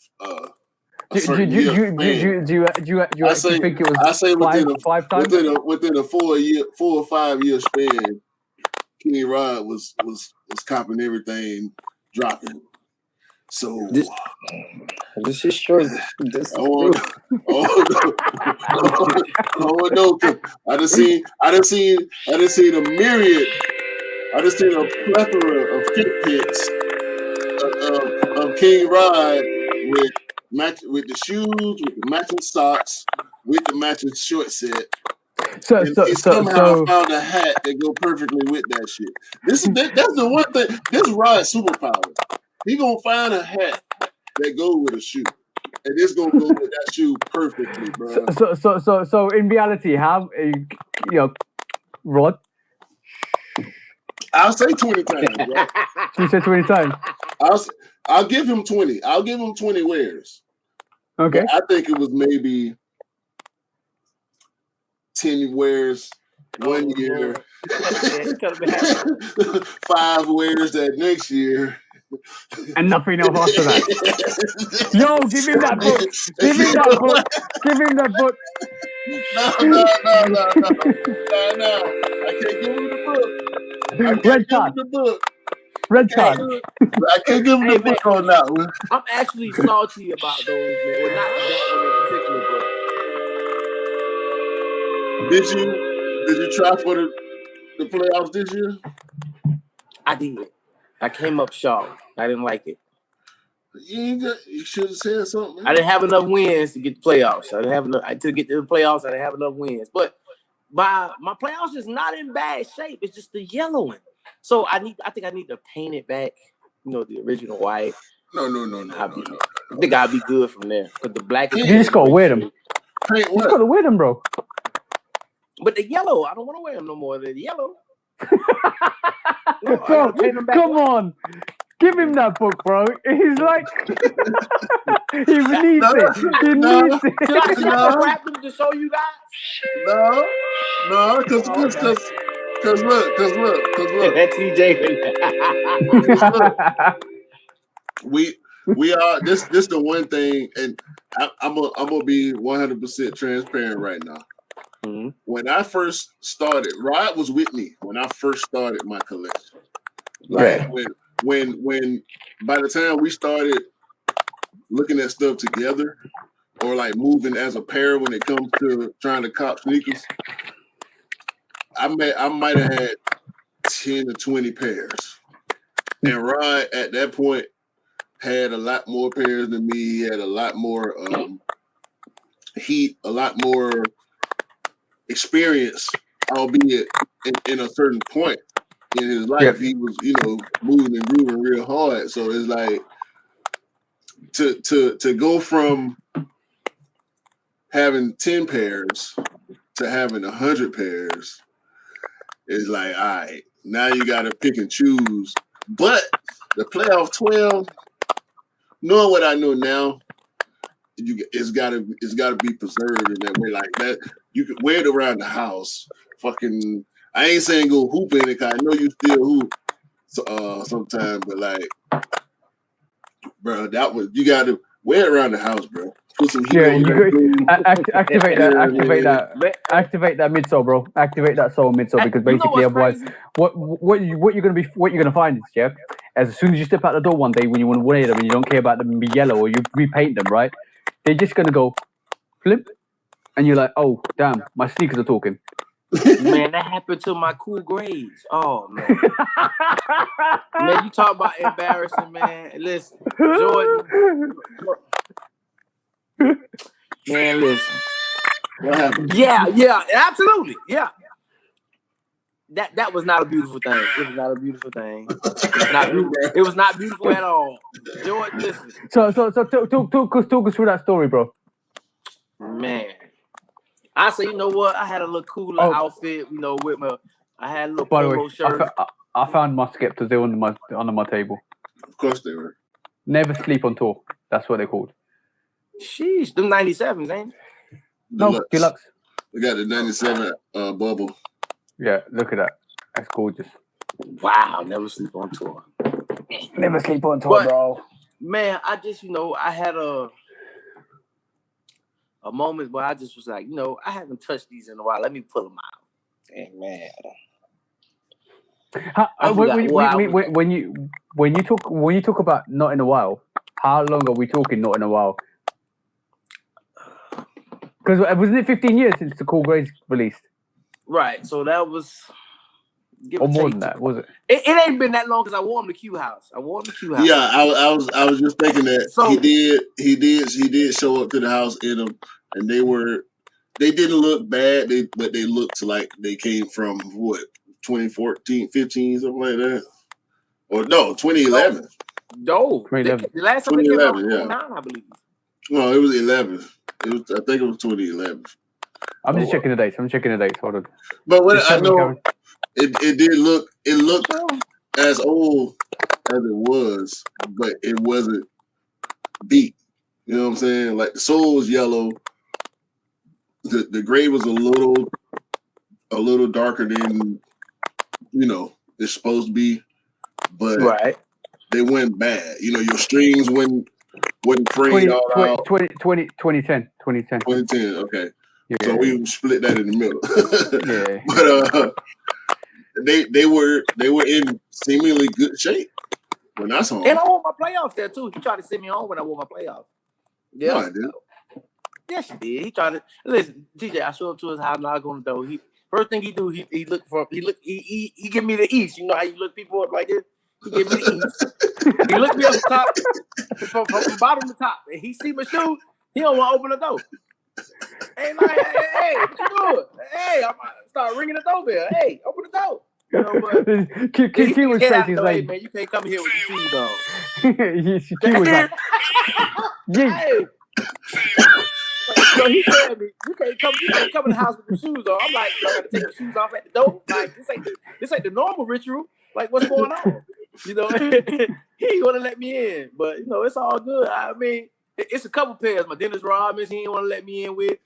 a certain year span. Do you actually think it was five times? Within a 4 or 5 year span, King Rod was copping everything, dropping. So this is true. I done seen a myriad. I done seen a plethora of kick picks of King Rod with the shoes, with the matching socks, with the matching short set. He somehow found a hat that go perfectly with that shit. That's the one thing. This Rod's superpower. He gonna find a hat that go with a shoe, and it's gonna go with that shoe perfectly, bro. So in reality, how Rod? I'll say 20 times, bro. You said 20 times. I'll give him 20. I'll give him 20 wears. Okay. But I think it was maybe 10 wears 1 year, 5 wears that next year, and nothing else after that. Yo, give him that book. Give him that book. Give him that book. No. I can't give him the book. Red card. I can't give him the book on that one. I'm actually salty about those, man. Well, not that one in particular, but Did you try for the playoffs this year? I did. I came up short. I didn't like it. You should have said something. I didn't have enough wins to get the playoffs. I didn't have enough to get to the playoffs. I didn't have enough wins. But my playoffs is not in bad shape. It's just the yellowing. So I think I need to paint it back. The original white. No. I think I'll be good from there. But the black is. You just gotta wear them. Paint what? You gotta wear them, bro. But the yellow, I don't want to wear them no more. The yellow. Bro, come on. Give him that book, bro. He's like, he needs it. He needs it. Should I grab him to show you guys? No, because look. That TJ. We are this the one thing, and I'm gonna be 100% transparent right now. Mm-hmm. When I first started, Rod was with me when I first started my collection. Like when by the time we started looking at stuff together, or like moving as a pair when it comes to trying to cop sneakers, I might have had 10 to 20 pairs, and Rod at that point had a lot more pairs than me. He had a lot more heat, a lot more experience, albeit in a certain point in his life. He was, moving and grooving real hard. So it's like to go from having 10 pairs to having 100 pairs is like, all right, now you got to pick and choose. But the playoff 12, knowing what I know now, it's gotta be preserved in that way. Like that, you could wear it around the house. Fucking, I ain't saying go hoop in it, cause I know you still hoop sometimes, but like, bro, you gotta wear it around the house, bro. Put some heat on activate that midsole, bro. Activate that sole midsole, because basically, otherwise, what you're gonna find is, as soon as you step out the door one day when you want to wear them and you don't care about them and be yellow, or you repaint them, right? They're just gonna go flip, and you're like, oh damn, my sneakers are talking. Man, that happened to my cool grades. Oh man, man, you talk about embarrassing, man. Listen, Jordan. Man, listen. What happened? Yeah, absolutely, yeah. That was not a beautiful thing. It was not a beautiful thing. It was not beautiful at all. Jordan, listen. So talk us through that story, bro. Man, I say, you know what? I had a little cooler outfit, with I had a little polo shirt. I found my Skeptors. They were on my table. Of course they were. Never sleep on tour. That's what they're called. Sheesh, them 97s, ain't it? No, deluxe. We got the 97 bubble. Yeah, look at that. That's gorgeous. Wow, never sleep on tour. Never sleep on tour, bro. Man, I just, I had a moment where I just was like, I haven't touched these in a while. Let me pull them out. And man, when you talk about not in a while, how long are we talking? Not in a while. Because wasn't it 15 years since the Cool Grades released? Right. So that was. Or more than that, was it? It ain't been that long because I wore them to Q House. Yeah, I was just thinking that he did show up to the house in them, and they didn't look bad, but they looked like they came from 2014, 15, something like that, or no, 2011. No, 2011. The last time they came out was 2009, I believe. No, it was 11. I think it was 2011. I'm just checking the dates. Hold on. But what I know. It looked as old as it was, but it wasn't beat. You know what I'm saying? Like the sole was yellow. The gray was a little darker than it's supposed to be, but they went bad. Your strings wasn't frayed all out. 2010. 2010, okay. Yeah. So we split that in the middle. Yeah. But they were in seemingly good shape when I saw them. And I wore my playoffs there too. He tried to send me on when I wore my playoffs. Yeah, no, I did. Yes, you did. He tried to listen. TJ, I showed up to his house, knock on the door. First thing he do, he give me the east. You know how you look people up like this? He give me the east. He looked me up the top from bottom to top, and he see my shoes. He don't want to open the door. Hey, what you doing? Hey, I'm start ringing the doorbell. Hey, open the door. But Q was shaking like, hey, man, you can't come here with your shoes on. Q was like, hey. So he told me, you can't come in the house with your shoes on. I'm like, I gotta take your shoes off at the door. Like this ain't the normal ritual. Like, what's going on? You know, he ain't want to let me in, but you know, it's all good. I mean, it's a couple pairs. My Dennis Rodmans, he didn't want to let me in with.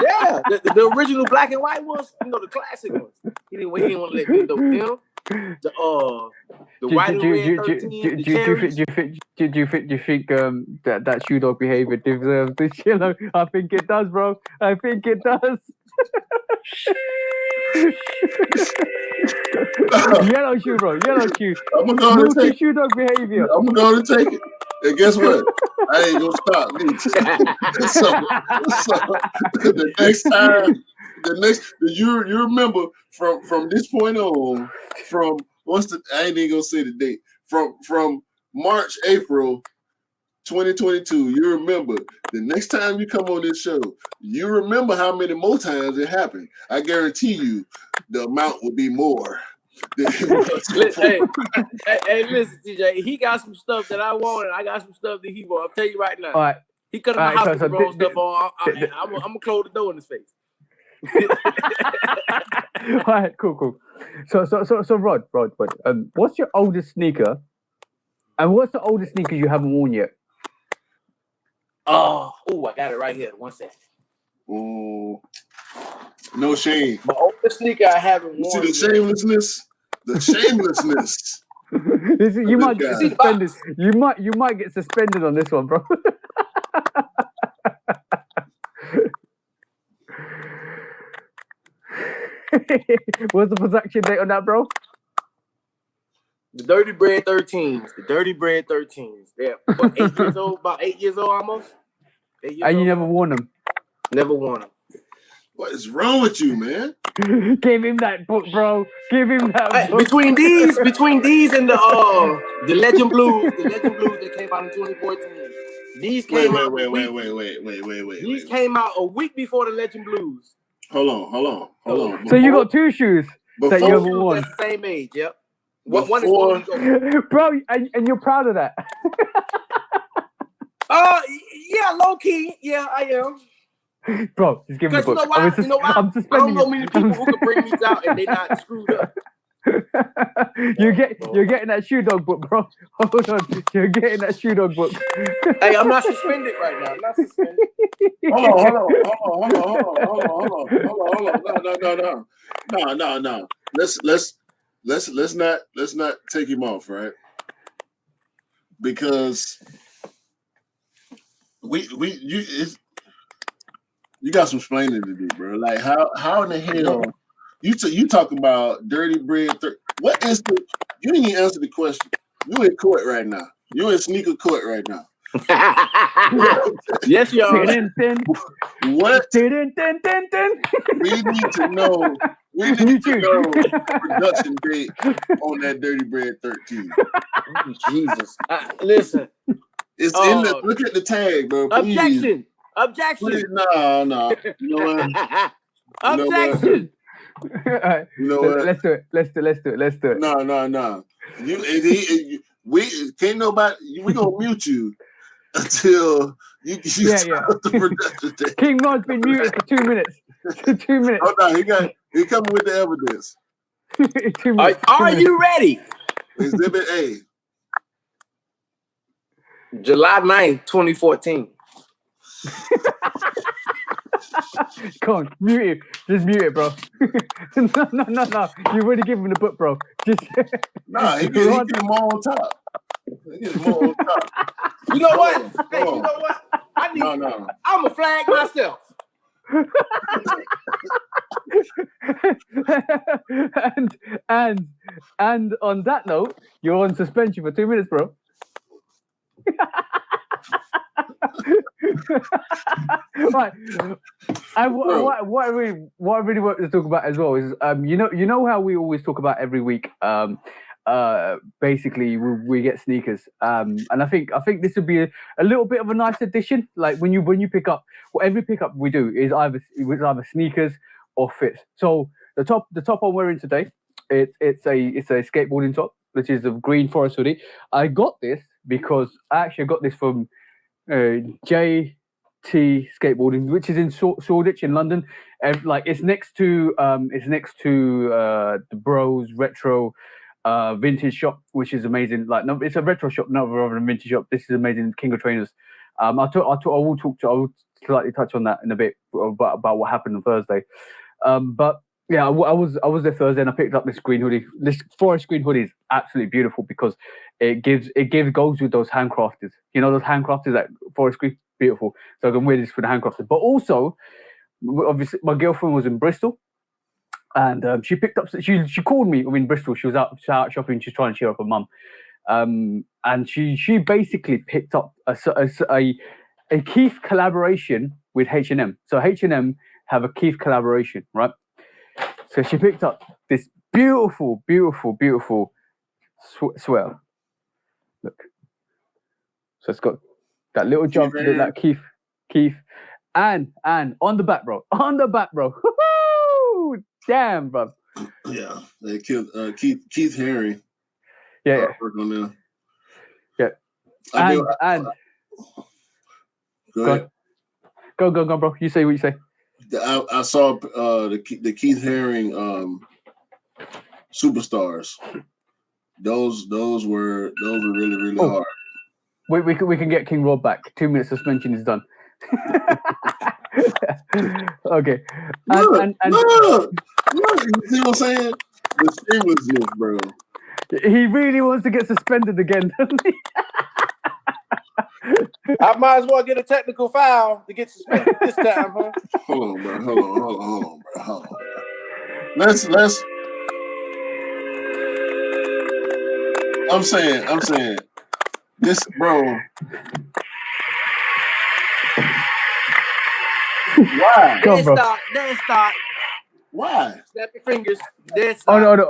Yeah, the original black and white ones, you know, the classic ones. He didn't want to let me in with them. The white and red 13, do you think that shoe dog behavior deserves this yellow? I think it does, bro. I think it does. Yellow shoe, bro. Yellow shoe. I'm gonna go and take shoe dog behavior. I'm gonna go and take it. And guess what? I ain't gonna stop. so the next time, you remember from this point on, from I ain't even gonna say the date. From March, April 2022, you remember the next time you come on this show, you remember how many more times it happened. I guarantee you the amount will be more. Hey, listen, TJ, he got some stuff that I want, and I got some stuff that he want. I'll tell you right now. All right. He cut in my house with the wrong stuff on. I'm gonna close the door in his face. All right, cool. So, Rod, what's your oldest sneaker, and what's the oldest sneaker you haven't worn yet? Oh, I got it right here. One second. Oh, no shame. My oldest sneaker I haven't worn. See the shamelessness. The shamelessness. You might get suspended. You might get suspended on this one, bro. What's the production date on that, bro? The Dirty Bread 13s. The Dirty Bread 13s. They're about 8 years old. About 8 years old almost. 8 years and you old. never worn them. Never worn them. What is wrong with you, man? Give him that book, bro. Give him that book. Between these and the Legend Blues, that came out in 2014. These came out. Wait. These came out a week before the Legend Blues. Hold on. So you got two shoes that you haven't worn. That's the same age, yep. One is bro, and you're proud of that. Yeah, low key. Yeah, I am. Bro, just give me the book. You know why? I'm suspending I don't know many people who can bring these out and they not screwed up. You're getting that shoe dog book, bro. Hold on. You're getting that shoe dog book. Hey, I'm not suspended right now. I'm not suspended. Hold on. No. Let's not take him off, right? Because you got some explaining to do, bro. Like how in the hell you talking about Dirty Bread? What is the? You didn't even answer the question. You in court right now. You in sneaker court right now. Yes, y'all. What? We need to know. We need to know production date on that Dirty Bread 13. Jesus. Listen. It's in the. Look at the tag, bro. Please. Objection. Please, no. You know what? Objection. You know what? Let's do it. No. We can't nobody. We gonna mute you until you start the production day. King Rod's been muted for 2 minutes. 2 minutes. Oh no, he coming with the evidence. 2 minutes. Are you ready? Exhibit A. July 9th, 2014. Come on, mute it. Just mute it, bro. No. You've already given him the book, bro. Just he get more on top. You know what? Hey, you know what? No. I'm a flag myself. and on that note, you're on suspension for 2 minutes, bro. Right. And what I really want to talk about as well is you know how we always talk about every week basically we get sneakers and I think this would be a little bit of a nice addition. Like when you pick up, every pickup we do is either sneakers or fits. So the top I'm wearing today, it's a skateboarding top, which is a green forest hoodie. I got this because I got this from JT Skateboarding, which is in Shoreditch in London, and like it's next to the Bros Retro vintage shop, which is amazing. Like, no, it's a retro shop, not rather than vintage shop. This is amazing. King of Trainers. I will slightly touch on that in a bit about what happened on Thursday. But yeah, I was there Thursday and I picked up this green hoodie. This forest green hoodie is absolutely beautiful because it goes with those handcrafters. You know, those handcrafters that forest green, beautiful. So I can wear this for the handcrafters. But also, obviously, my girlfriend was in Bristol. And she picked up. She called me in Bristol. She was out shopping. She's trying to cheer up her mum. And she basically picked up a Keith collaboration with H&M. So H&M have a Keith collaboration, right? So she picked up this beautiful sweater. Look. So it's got that little jump to that Keith, and on the back, bro. Woo-hoo! Damn, bro. Yeah, they killed Keith Haring. Yeah. On there. Yeah. And go ahead. Go, bro. You say what you say. I saw the Keith Haring superstars. Those were really hard. We can get King Rob back. 2 minutes suspension is done. Okay. Look, you see what I'm saying? The shamelessness, bro. He really wants to get suspended again, doesn't he? I might as well get a technical foul to get suspended this time, huh? Hold on, bro. Hold on. Let's. I'm saying this, bro. Why? Then stop. Why? Snap your fingers. Then Oh stop. no.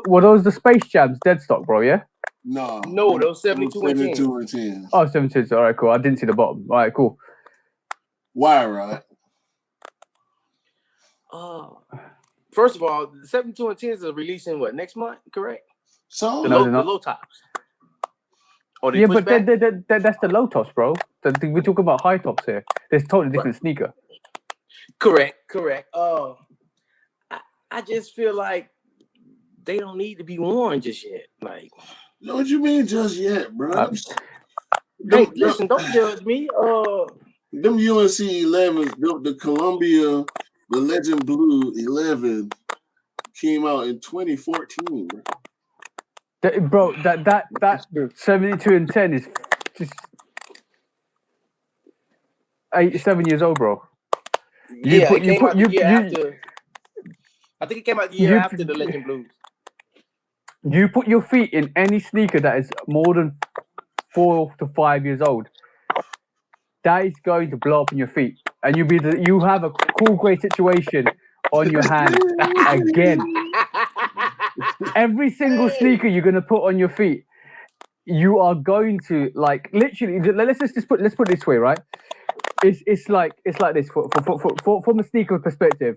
Were those the Space Jams dead stock, bro? Yeah. No, those 72 and 10s. Oh, 72. All right, cool. I didn't see the bottom. All right, cool. Why, right? First of all, the 72 and 10s are releasing next month, correct? So the low tops. Yeah, but that's the low tops, bro. We're talking about high tops here. There's totally different sneaker. Correct. I just feel like they don't need to be worn just yet. Like, know what you mean just yet, bro? Hey, listen, don't judge me. Them UNC 11s, the Columbia, the Legend Blue 11 came out in 2014, bro. That 72 and 10 is just 7 years old, bro. I think it came out the year after the Legend Blues. You put your feet in any sneaker that is more than 4 to 5 years old, that is going to blow up in your feet, and you have a cool great situation on your hand again. Every single sneaker you're gonna put on your feet, you are going to literally. Let's put it this way, right? It's like this from a sneaker perspective.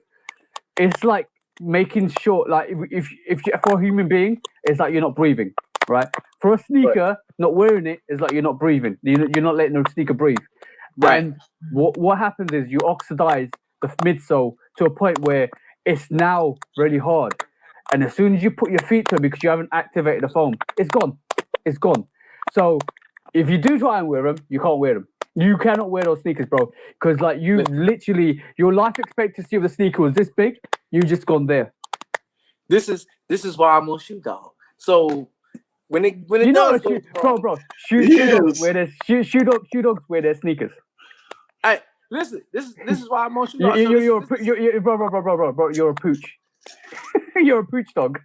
It's like making sure, if for a human being, it's like you're not breathing, right? For a sneaker, not wearing it is like you're not breathing. You're not letting the sneaker breathe. Right. And what happens is you oxidize the midsole to a point where it's now really hard. And as soon as you put your feet to it because you haven't activated the foam, it's gone. It's gone. So if you do try and wear them, you can't wear them. You cannot wear those sneakers, bro. Because literally, your life expectancy of the sneaker was this big. You just gone there. This is why I'm on Shoe Dog. So when it does go, bro, shoe dogs wear their sneakers. Hey, listen, this is why I'm on Shoe Dog. Bro, you're a pooch. You're a pooch dog.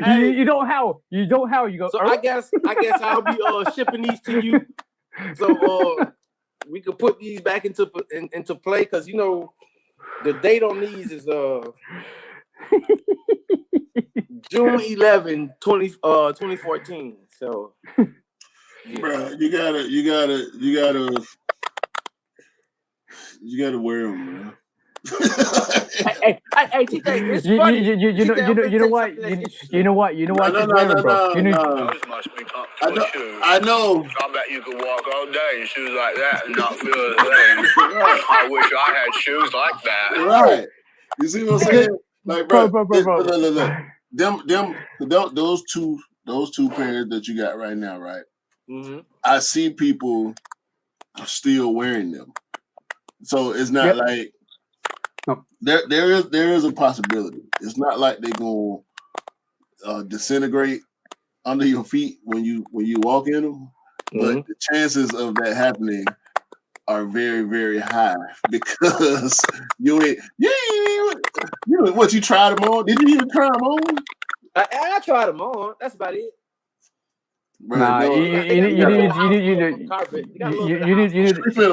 You don't howl. You go. So I guess I'll be shipping these to you. So we could put these back into play because the date on these is June 11, 2014. So bro, you gotta wear them, man. Hey, TJ, it's funny. You know what? You know what? No. I know. I bet you could walk all day in shoes like that and not feel a thing. I wish I had shoes like that. Right. You see what I'm saying? Like, bro. Bro. Those two pairs that you got right now, right? Mm-hmm. I see people still wearing them, so it's not like there is a possibility. It's not like they're gonna disintegrate under your feet when you walk in them, but the chances of that happening are very, very high because you tried them on? Did you even try them on? I tried them on. That's about it. Bro, nah, you need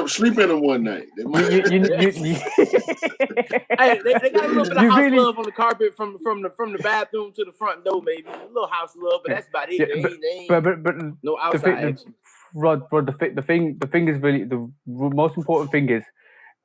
sleep in them one night. Hey, they got a little bit of house love on the carpet from the bathroom to the front door, maybe a little house love, but that's about it. But no outside. Rod, the thing is really the most important thing is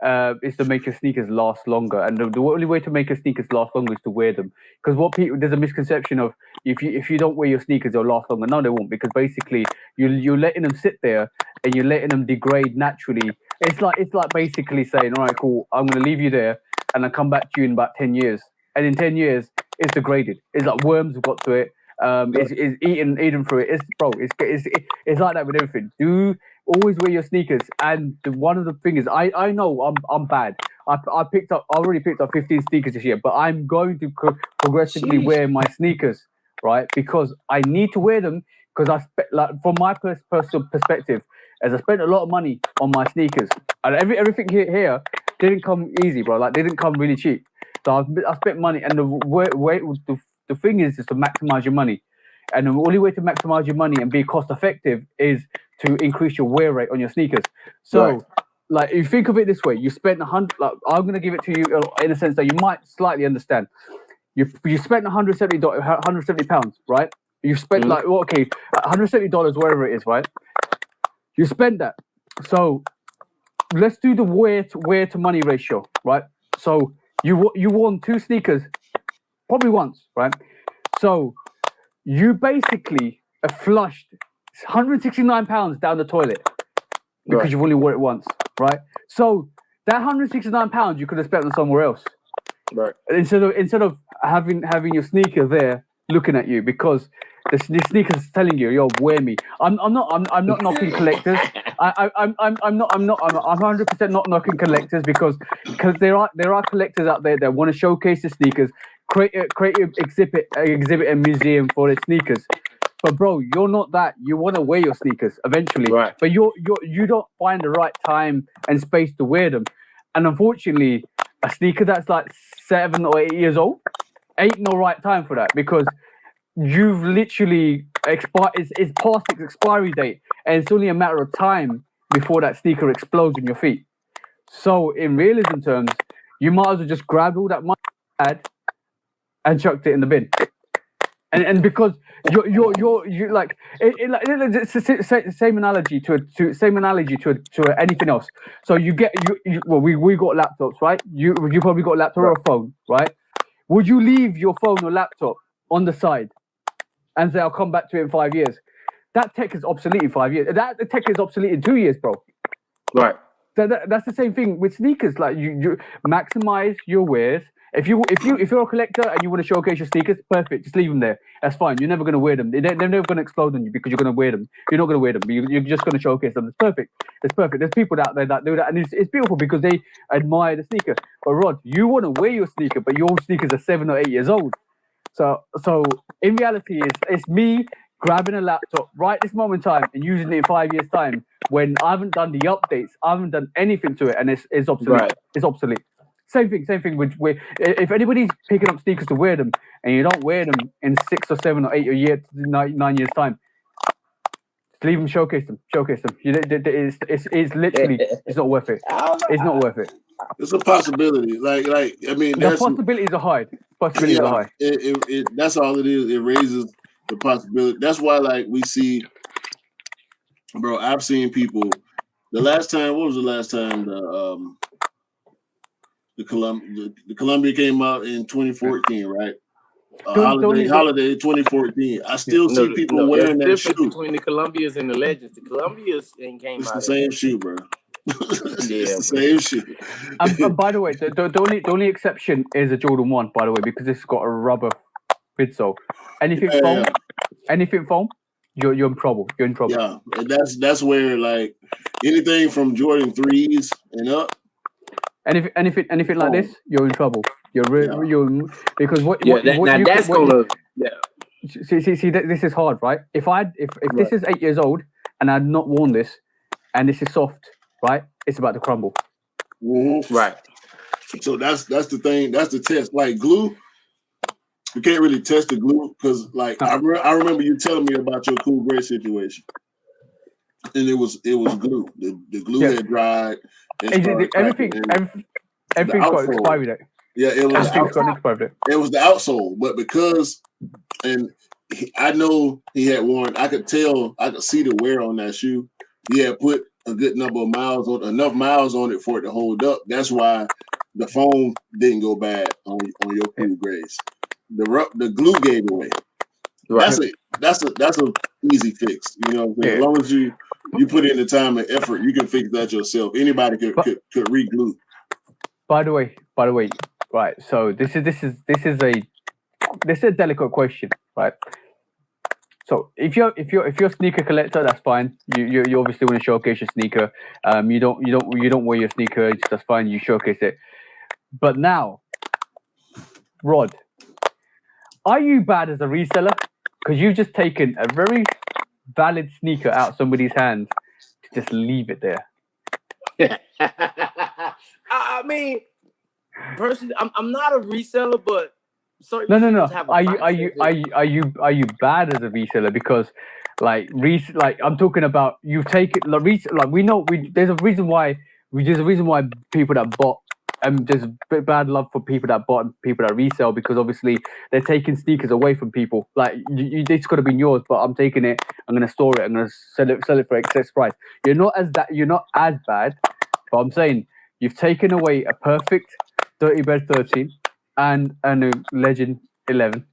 to make your sneakers last longer, and the only way to make your sneakers last longer is to wear them. Because there's a misconception of if you don't wear your sneakers, they'll last longer. No, they won't, because basically you're letting them sit there and you're letting them degrade naturally. It's like basically saying, all right, cool, I'm gonna leave you there and I'll come back to you in about 10 years, and in 10 years it's degraded. It's like worms have got to it. Is eating through it. It's like that with everything. Do always wear your sneakers. And one of the things is, I know I'm bad. I already picked up 15 sneakers this year, but I'm going to progressively wear my sneakers, right? Because I need to wear them, because from my personal perspective, as I spent a lot of money on my sneakers, and everything here didn't come easy, bro. Like, they didn't come really cheap. So I spent money, and the thing is to maximize your money. And the only way to maximize your money and be cost effective is to increase your wear rate on your sneakers. So, like, if you think of it this way, you spent $100. Like, I'm gonna give it to you in a sense that you might slightly understand. You spent £170, right? You spent $170, wherever it is, right? You spend that. So let's do the wear to money ratio, right? So you worn 2 sneakers probably once, right? So you basically have flushed £169 down the toilet because you've only worn it once, right? So that £169 you could have spent on somewhere else, right? Instead of having your sneaker there looking at you, because the sneaker is telling you, "Yo, wear me." I'm not knocking collectors. I'm 100% not knocking collectors, because there are collectors out there that want to showcase the sneakers, create an exhibit and museum for their sneakers. But bro, you're not that. You want to wear your sneakers eventually, right? But you don't find the right time and space to wear them, and unfortunately, a sneaker that's like 7 or 8 years old ain't no right time for that, because you've literally expired. It's past its expiry date, and it's only a matter of time before that sneaker explodes in your feet. So, in realism terms, you might as well just grab all that money you had and chucked it in the bin. And because you're like, it's the same analogy to anything else. So we got laptops, right? You probably got a laptop or a phone, right? Would you leave your phone or laptop on the side and say, I'll come back to it in 5 years? That tech is obsolete in 5 years. That tech is obsolete in 2 years, bro. Right. That's the same thing with sneakers. Like, you maximize your wears. If you're a collector and you want to showcase your sneakers, perfect. Just leave them there. That's fine. You're never going to wear them. They're never going to explode on you because you're going to wear them. You're not going to wear them. You're just going to showcase them. It's perfect. It's perfect. There's people out there that do that, and it's beautiful because they admire the sneaker. But Rod, you want to wear your sneaker, but your sneakers are 7 or 8 years old. So in reality, it's me grabbing a laptop right this moment in time and using it in 5 years' time when I haven't done the updates, I haven't done anything to it, and it's obsolete. Right. It's obsolete. Same thing with if anybody's picking up sneakers to wear them and you don't wear them in 6 or 7 or 8 or 9 years' time, just leave them, showcase them. It's literally, it's not worth it. It's not worth it. It's a possibility. Like I mean, the possibilities are high. Possibilities are high. That's all it is. It raises the possibility. That's why, like, we see, bro. I've seen people. What was the last time The Columbia came out in 2014, right? Holiday 2014. I still see people wearing that shoe. Between the Columbias and the Legends. The Columbias ain't came it's out. It's the same shoe, bro. Yeah, it's the same shoe. And by the way, the only exception is a Jordan 1, by the way, because it's got a rubber midsole. Anything foam, you're in trouble. You're in trouble. Yeah, and that's where like anything from Jordan 3s and up. Anything like this, you're in trouble. You're because See, this is hard, right? If this is 8 years old and I'd not worn this, and this is soft, right? It's about to crumble. Mm-hmm. Right. So that's the thing. That's the test. Like glue, you can't really test the glue because, like, I remember you telling me about your Cool Gray situation, and it was glue. The glue had dried. Everything's got expiry date. Yeah, it was. It was the outsole, but because I know he had worn. I could see the wear on that shoe. He had put a good number of enough miles on it for it to hold up. That's why the foam didn't go bad on your Cool Grays. The glue gave away. Right. That's a easy fix. You know, as long as you put in the time and effort, you can fix that yourself. Anybody could re-glue. By the way, right? So this is a delicate question, right? So if you're a sneaker collector, that's fine. You obviously want to showcase your sneaker. You don't wear your sneaker. That's fine. You showcase it. But now, Rod, are you bad as a reseller? Because you've just taken a very valid sneaker out somebody's hands to just leave it there. I mean, personally, I'm not a reseller, but no. Are you bad as a reseller? Because like I'm talking about you've taken there's a reason why people that bought there's bad love for people that bought and people that resell, because obviously they're taking sneakers away from people. Like it's could have been yours, but I'm taking it. I'm going to store it. I'm going to sell it for excess price. You're not as bad, but I'm saying you've taken away a perfect Dirty Bird 13 and a Legend 11,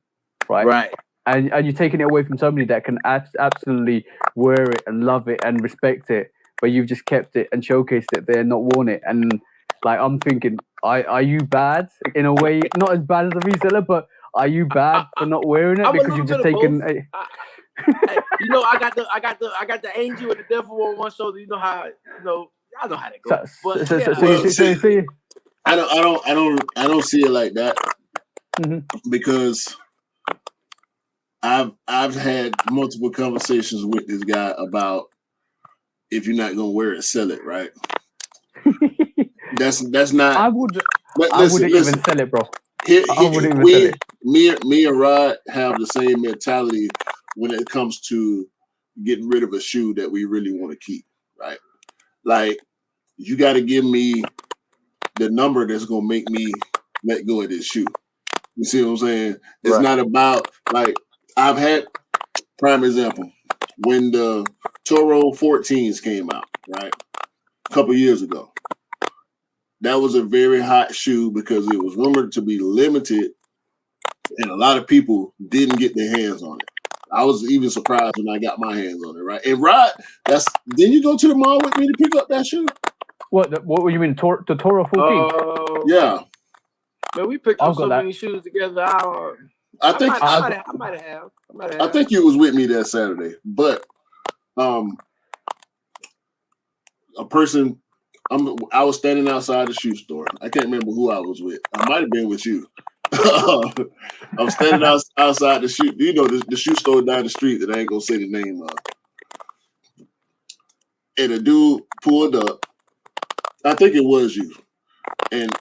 right? Right. And you're taking it away from somebody that can absolutely wear it and love it and respect it, but you've just kept it and showcased it. They're not worn it. And like, I'm thinking, are you bad in a way? Not as bad as a reseller, but are you bad for not wearing it because you've just taken? You know, I got the angel and the devil on one shoulder. You know how I know how that goes. I don't see it like that, because I've had multiple conversations with this guy about if you're not gonna wear it, sell it, right? That's not. I wouldn't even sell it, bro. I wouldn't even sell it. Me and Rod have the same mentality when it comes to getting rid of a shoe that we really want to keep, right? Like, you got to give me the number that's gonna make me let go of this shoe. You see what I'm saying? It's not about, like, I've had, prime example, when the Toro 14s came out, right? A couple years ago. That was a very hot shoe because it was rumored to be limited, and a lot of people didn't get their hands on it. I was even surprised when I got my hands on it, right? And Rod, didn't you go to the mall with me to pick up that shoe? What you mean, the Toro 14? Yeah. Man, we picked up so many shoes together. I might have. I think you was with me that Saturday, but a person. I was standing outside the shoe store. I can't remember who I was with. I might have been with you. I'm standing outside the shoe. You know, the shoe store down the street that I ain't gonna say the name of. And a dude pulled up. I think it was you, and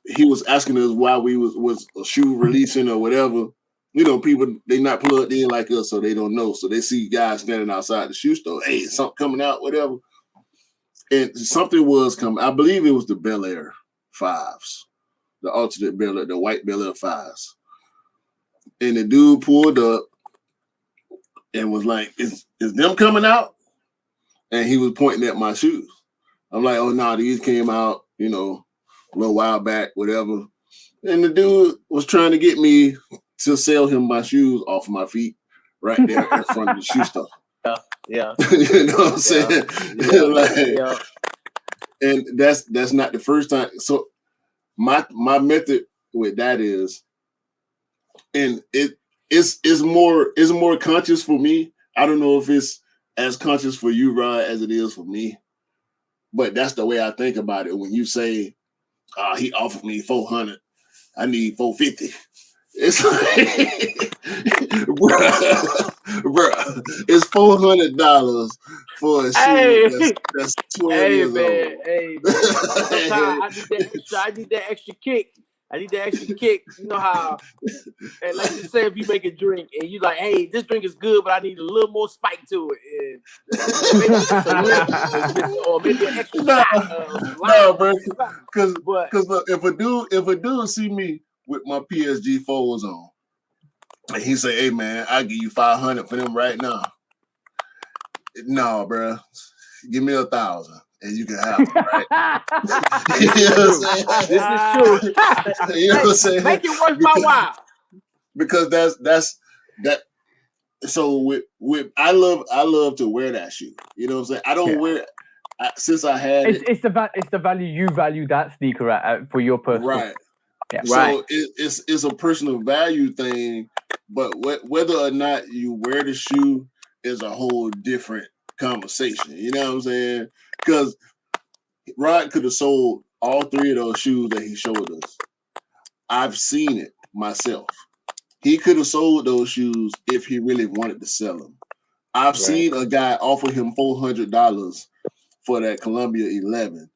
he was asking us why we was a shoe releasing or whatever. You know, people, they not plugged in like us, so they don't know. So they see guys standing outside the shoe store. Hey, something coming out, whatever. And something was coming. I believe it was the Bel Air 5s, the alternate Bel Air, the white Bel Air 5s. And the dude pulled up and was like, "Is them coming out?" And he was pointing at my shoes. I'm like, "Oh no, these came out, you know, a little while back, whatever. And the dude was trying to get me to sell him my shoes off my feet right there in front of the shoe store. Yeah. You know what I'm saying? Yeah. Like, and that's not the first time. So my method with that is, and it's more conscious for me. I don't know if it's as conscious for you, Rod, as it is for me. But that's the way I think about it. When you say, he offered me $400, I need $450. It's like, bruh, it's $400 for a shoe that's 12 years old. Hey, man. Sometimes I need that extra kick. You know how, and like you say, if you make a drink and you like, hey, this drink is good, but I need a little more spike to it, or maybe an extra shot. No, bro, because if a dude see me with my PSG 4s on, and he say, "Hey, man, I'll give you $500 for them right now." No, bro, give me $1,000. And you can have them, right? You know what I'm saying? This is true. You know what I'm saying? Make it worth my while. Because that's that. So with I love to wear that shoe. You know what I'm saying? I don't wear since I had it. It's the value you value that sneaker at for your personal. Right. Yeah. So it's a personal value thing, but whether or not you wear the shoe is a whole different conversation. You know what I'm saying? Because Rod could have sold all 3 of those shoes that he showed us. I've seen it myself. He could have sold those shoes if he really wanted to sell them. I've seen a guy offer him $400 for that Columbia 11,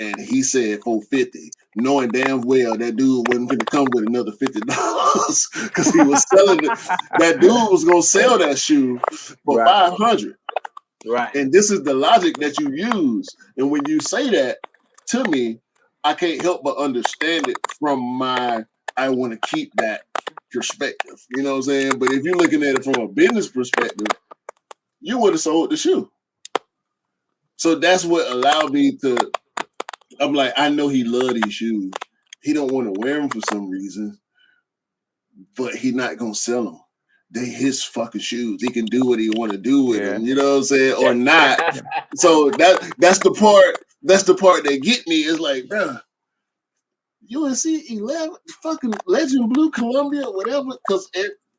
and he said $450, knowing damn well that dude wasn't going to come with another $50 because he was selling it. That dude was going to sell that shoe for $500. Right. And this is the logic that you use. And when you say that to me, I can't help but understand it from my, I want to keep that perspective. You know what I'm saying? But if you're looking at it from a business perspective, you would have sold the shoe. So that's what allowed me to, I'm like, I know he love these shoes. He don't want to wear them for some reason, but he not going to sell them. They his fucking shoes. He can do what he want to do with them. You know what I'm saying? Or not. So that's the part that get me. Is like, bro, UNC 11, fucking Legend Blue Columbia, whatever. Because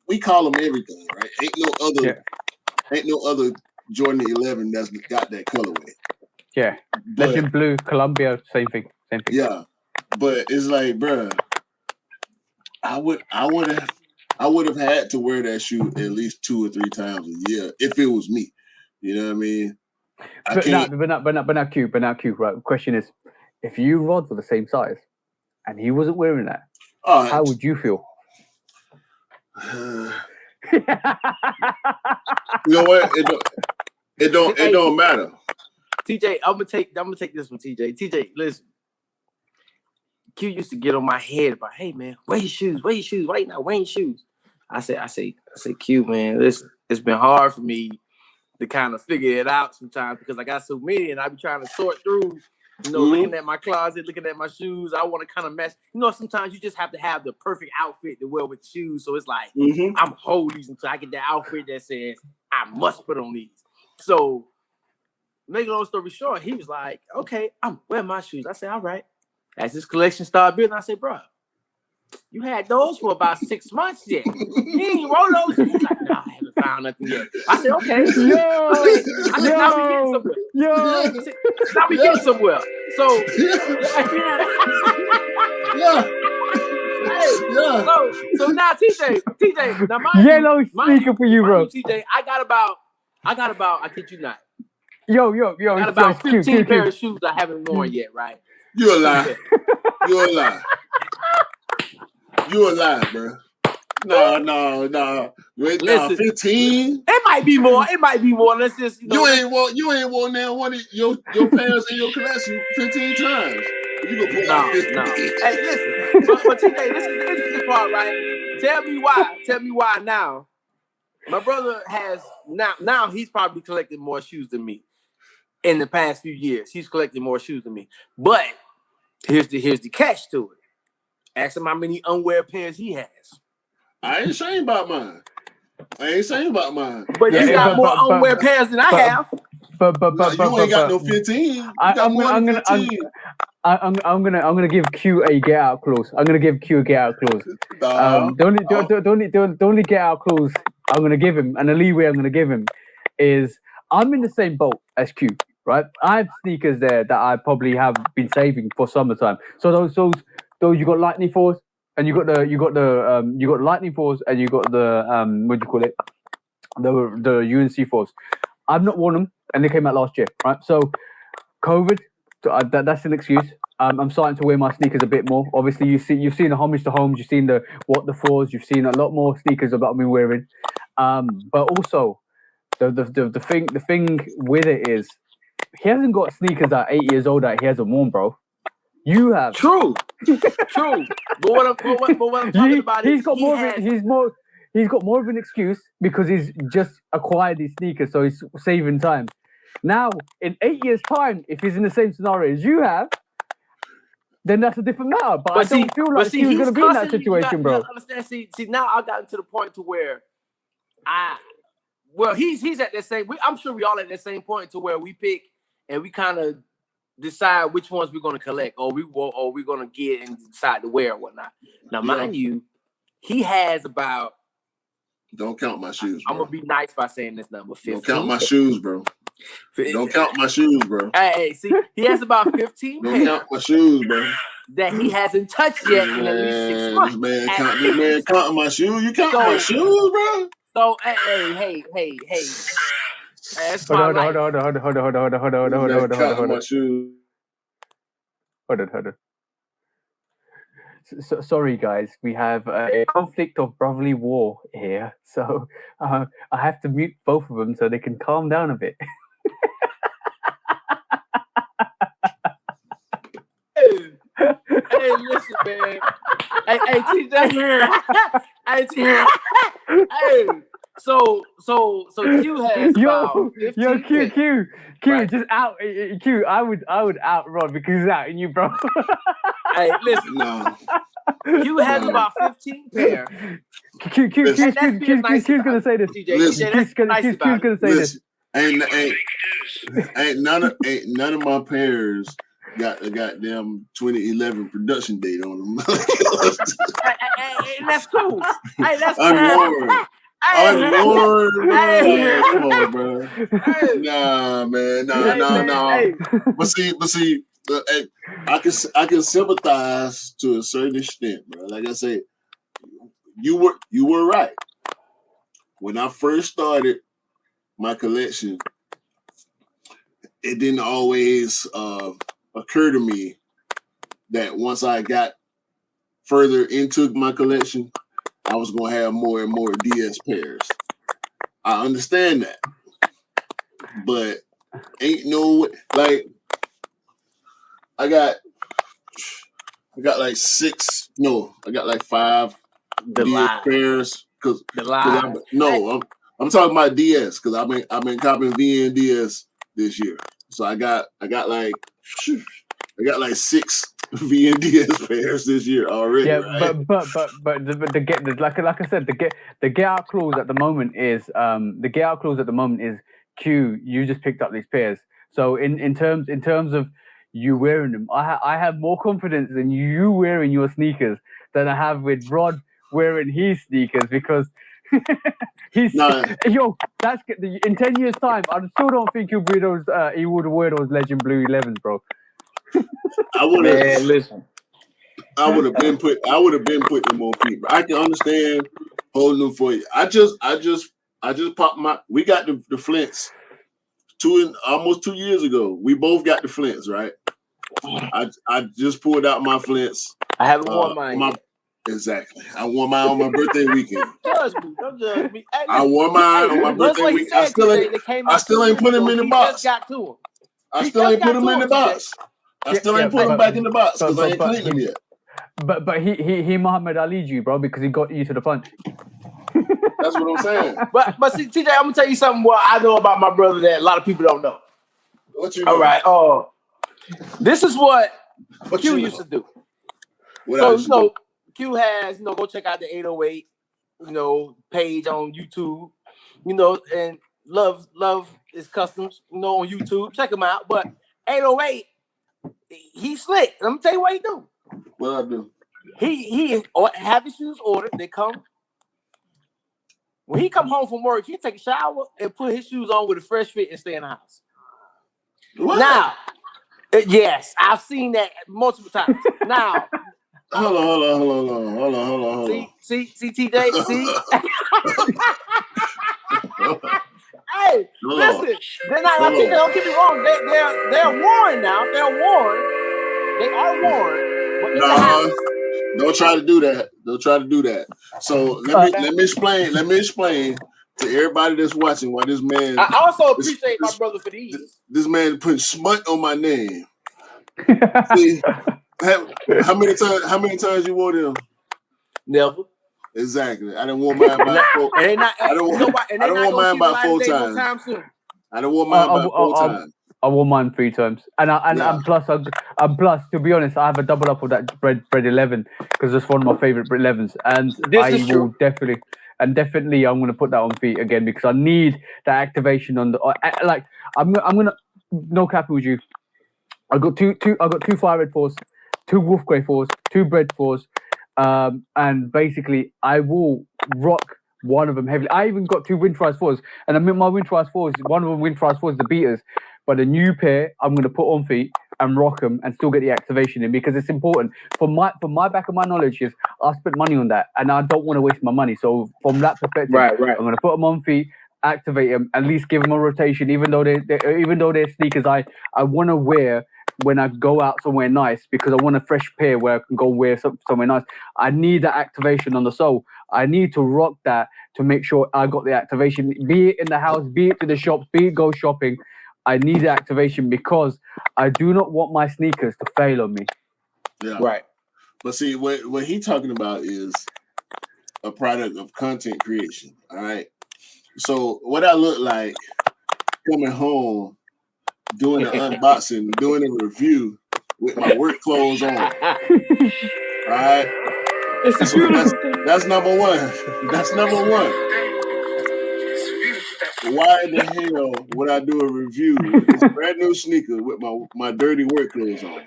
we call them everything, right? Ain't no other Jordan 11 that's got that colorway. Yeah, Legend Blue Columbia, same thing. Yeah, but it's like, bro, I would have had to wear that shoe at least 2 or 3 times a year if it was me. You know what I mean? But now, Q, right? The question is, if you Rod were the same size and he wasn't wearing that, how would you feel? You know what? It don't matter. TJ, I'm gonna take this from TJ. TJ, listen. Q used to get on my head about, hey man, wear your shoes. Why you not wearing shoes? I say, Q, man, listen, it's been hard for me to kind of figure it out sometimes because I got so many and I be trying to sort through, looking at my closet, looking at my shoes. I want to kind of match. Sometimes you just have to have the perfect outfit to wear with shoes. So it's like, I'm holding these until I get the outfit that says I must put on these. So, make a long story short, he was like, okay, I'm wearing my shoes. I said, all right. As this collection started building, I said, bro, you had those for about 6 months yet. You ain't roll those. He's like, no, I haven't found nothing yet. I said, okay. I said, now we getting somewhere. Now we getting somewhere. So, So now TJ, now mind yellow sneaker for you, bro. TJ, I got about, I kid you not. Yo. I got about 15 pair of shoes I haven't worn yet, right? You're a lie. You're a lie. You're a lie, bro. No. Listen, 15. It might be more. Let's just you ain't worn now one of your pants in your collection 15 times. You gonna put out 15. No. Hey, listen. But TJ, this is the interesting part, right? Tell me why now. My brother has now he's probably collected more shoes than me. In the past few years, he's collected more shoes than me. But here's the catch to it. Ask him how many unwear pairs he has. I ain't saying about mine. But you got more unwear pairs than I have. But you ain't got no 15. You got more than 15. I'm gonna give Q a get out clause. I'm gonna give Q a get out clause. The only get out clause I'm gonna give him, and the leeway I'm gonna give him, is I'm in the same boat as Q, right? I have sneakers there that I probably have been saving for summertime. So those you got Lightning 4s, and you got the Lightning 4s, and you got the what do you call it? The UNC 4s. I've not worn them, and they came out last year, right? So COVID. That's an excuse. I'm starting to wear my sneakers a bit more. Obviously, you've seen the homage to homes. You've seen the 4s. You've seen a lot more sneakers that I've been wearing. But also, the thing with it is, he hasn't got sneakers at 8 years old that he hasn't worn, bro. You have. True. But what I'm talking about he's is got he's got more of an excuse because he's just acquired these sneakers, so he's saving time. Now, in 8 years' time, if he's in the same scenario as you have, then that's a different matter. But I don't feel like he was going to be in that situation, bro. Understand? See, now I got to the point to where he's at that same. I'm sure we all at that same point to where we pick and we kind of decide which ones we're going to collect, or we're going to get and decide to wear or whatnot. Now, mind you, he has about. Don't count my shoes, bro. I'm gonna be nice by saying this number 15. Don't count my shoes, bro. Don't count my shoes, bro. Hey, see, he has about 15 Don't count my shoes, bro. That he hasn't touched yet in at least 6 months. This man counting my shoes. You count my shoes, bro? So, hey. That's hold on. Sorry, guys. We have a conflict of brotherly war here, so I have to mute both of them so they can calm down a bit. Hey, listen, man. Hey, TJ. Hey, so Q has about 15 Q, right? Just out. Q, I would out Rod because he's outing you, bro. Hey, listen. No. Q has about 15 pair. Q's gonna say this. Q's gonna say this. Ain't none of my pairs got the goddamn 2011 production date on them. Hey, that's cool. Hey, that's cool. Unworn, come on, bro. Nah, man, no. But see, I can sympathize to a certain extent, bro. Like I said, you were right. When I first started my collection, it didn't always occur to me that once I got further into my collection, I was going to have more and more DS pairs. I understand that. But ain't no, like, I got like 5 DS pairs. I'm talking about DS because I've been copying VNDS this year. So I got like 6 VNDS pairs this year already. Yeah, right? but like I said, the get out clause at the moment is Q. You just picked up these pairs. So in terms of you wearing them, I have more confidence in you wearing your sneakers than I have with Rod wearing his sneakers because he's that's in 10 years time. I still don't think he would wear those Legend Blue 11s, bro. I would have been putting them on feet, but I can understand holding them for you. I just popped we got the Flints almost 2 years ago. We both got the Flints, right? I just pulled out my Flints. I haven't worn mine. Exactly. I wore mine on my birthday weekend. Don't judge me. Hey, I wore mine on my birthday weekend. I still ain't put them in the box. I still ain't put them in the box. I still ain't put them back in the box because I ain't cleaned them yet. But he Muhammad Ali'd you, bro, because he got you to the punch. That's what I'm saying. But see, TJ, I'm gonna tell you something. What I know about my brother that a lot of people don't know. What you know? All right. This is what Q used to do. So Q has go check out the 808 page on YouTube, and love his customs on YouTube. Check him out. But 808, he's slick. Let me tell you what he do. What I do? He have his shoes ordered. They come. When he come home from work, he take a shower and put his shoes on with a fresh fit and stay in the house. What? Now, yes, I've seen that multiple times. Now, hold on. See, TJ, see. Hey, listen. They're not. Don't get me wrong. They're warned now. They're warned. They are warned. But in the house. Don't try to do that. So let me explain to everybody that's watching why this man. I also appreciate my brother for these. This man putting smut on my name. See, how many times you wore them? Never. Exactly. I didn't wear mine about 4. I don't want mine about 4 times. I don't want mine about 4 times. I wore mine 3 times, and plus, to be honest, I have a double up of that bread 11 because it's one of my favorite bread 11s, and definitely I'm gonna put that on feet again because I need that activation on the I'm gonna no capping with you. I got two fire red 4s, 2 wolf grey 4s, 2 bread 4s, and basically I will rock one of them heavily. I even got 2 winterized 4s, and I mean my winterized 4s. One of them winterized 4s, the beaters. But a new pair, I'm going to put on feet and rock them and still get the activation in because it's important. From my back of my knowledge is I spent money on that and I don't want to waste my money. So from that perspective, right. I'm going to put them on feet, activate them, at least give them a rotation. Even though they're sneakers, I want to wear when I go out somewhere nice because I want a fresh pair where I can go wear somewhere nice. I need that activation on the sole. I need to rock that to make sure I got the activation. Be it in the house, be it to the shops, be it go shopping. I need the activation because I do not want my sneakers to fail on me. Yeah. Right. But see, what he talking about is a product of content creation. All right. So what I look like coming home, doing an unboxing, doing a review with my work clothes on. All right. That's number one. That's number one. Why the hell would I do a review with this brand new sneaker with my dirty work clothes on?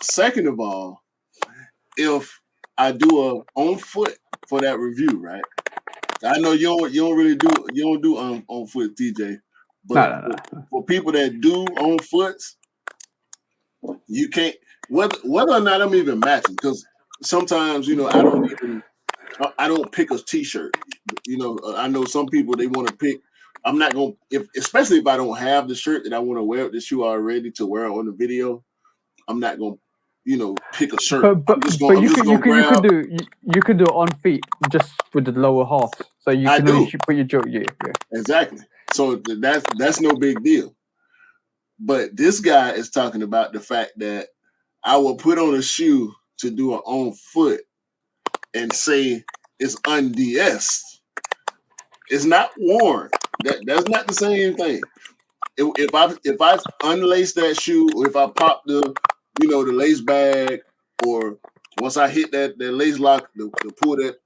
Second of all, if I do a on foot for that review, right? I know you don't do on foot, TJ, but for people that do on foots, you can't whether or not I'm even matching because sometimes I don't pick a t-shirt. I know some people they want to pick. I'm not gonna especially if I don't have the shirt that I want to wear with the shoe already to wear on the video. I'm not gonna, pick a shirt. But you can do it on feet just with the lower half, so you can only put your joke. Yeah. Exactly. So that's no big deal. But this guy is talking about the fact that I will put on a shoe to do an on foot and say it's undressed. It's not worn. That's not the same thing. If I unlace that shoe, or if I pop the lace bag, or once I hit that lace lock, to pull that,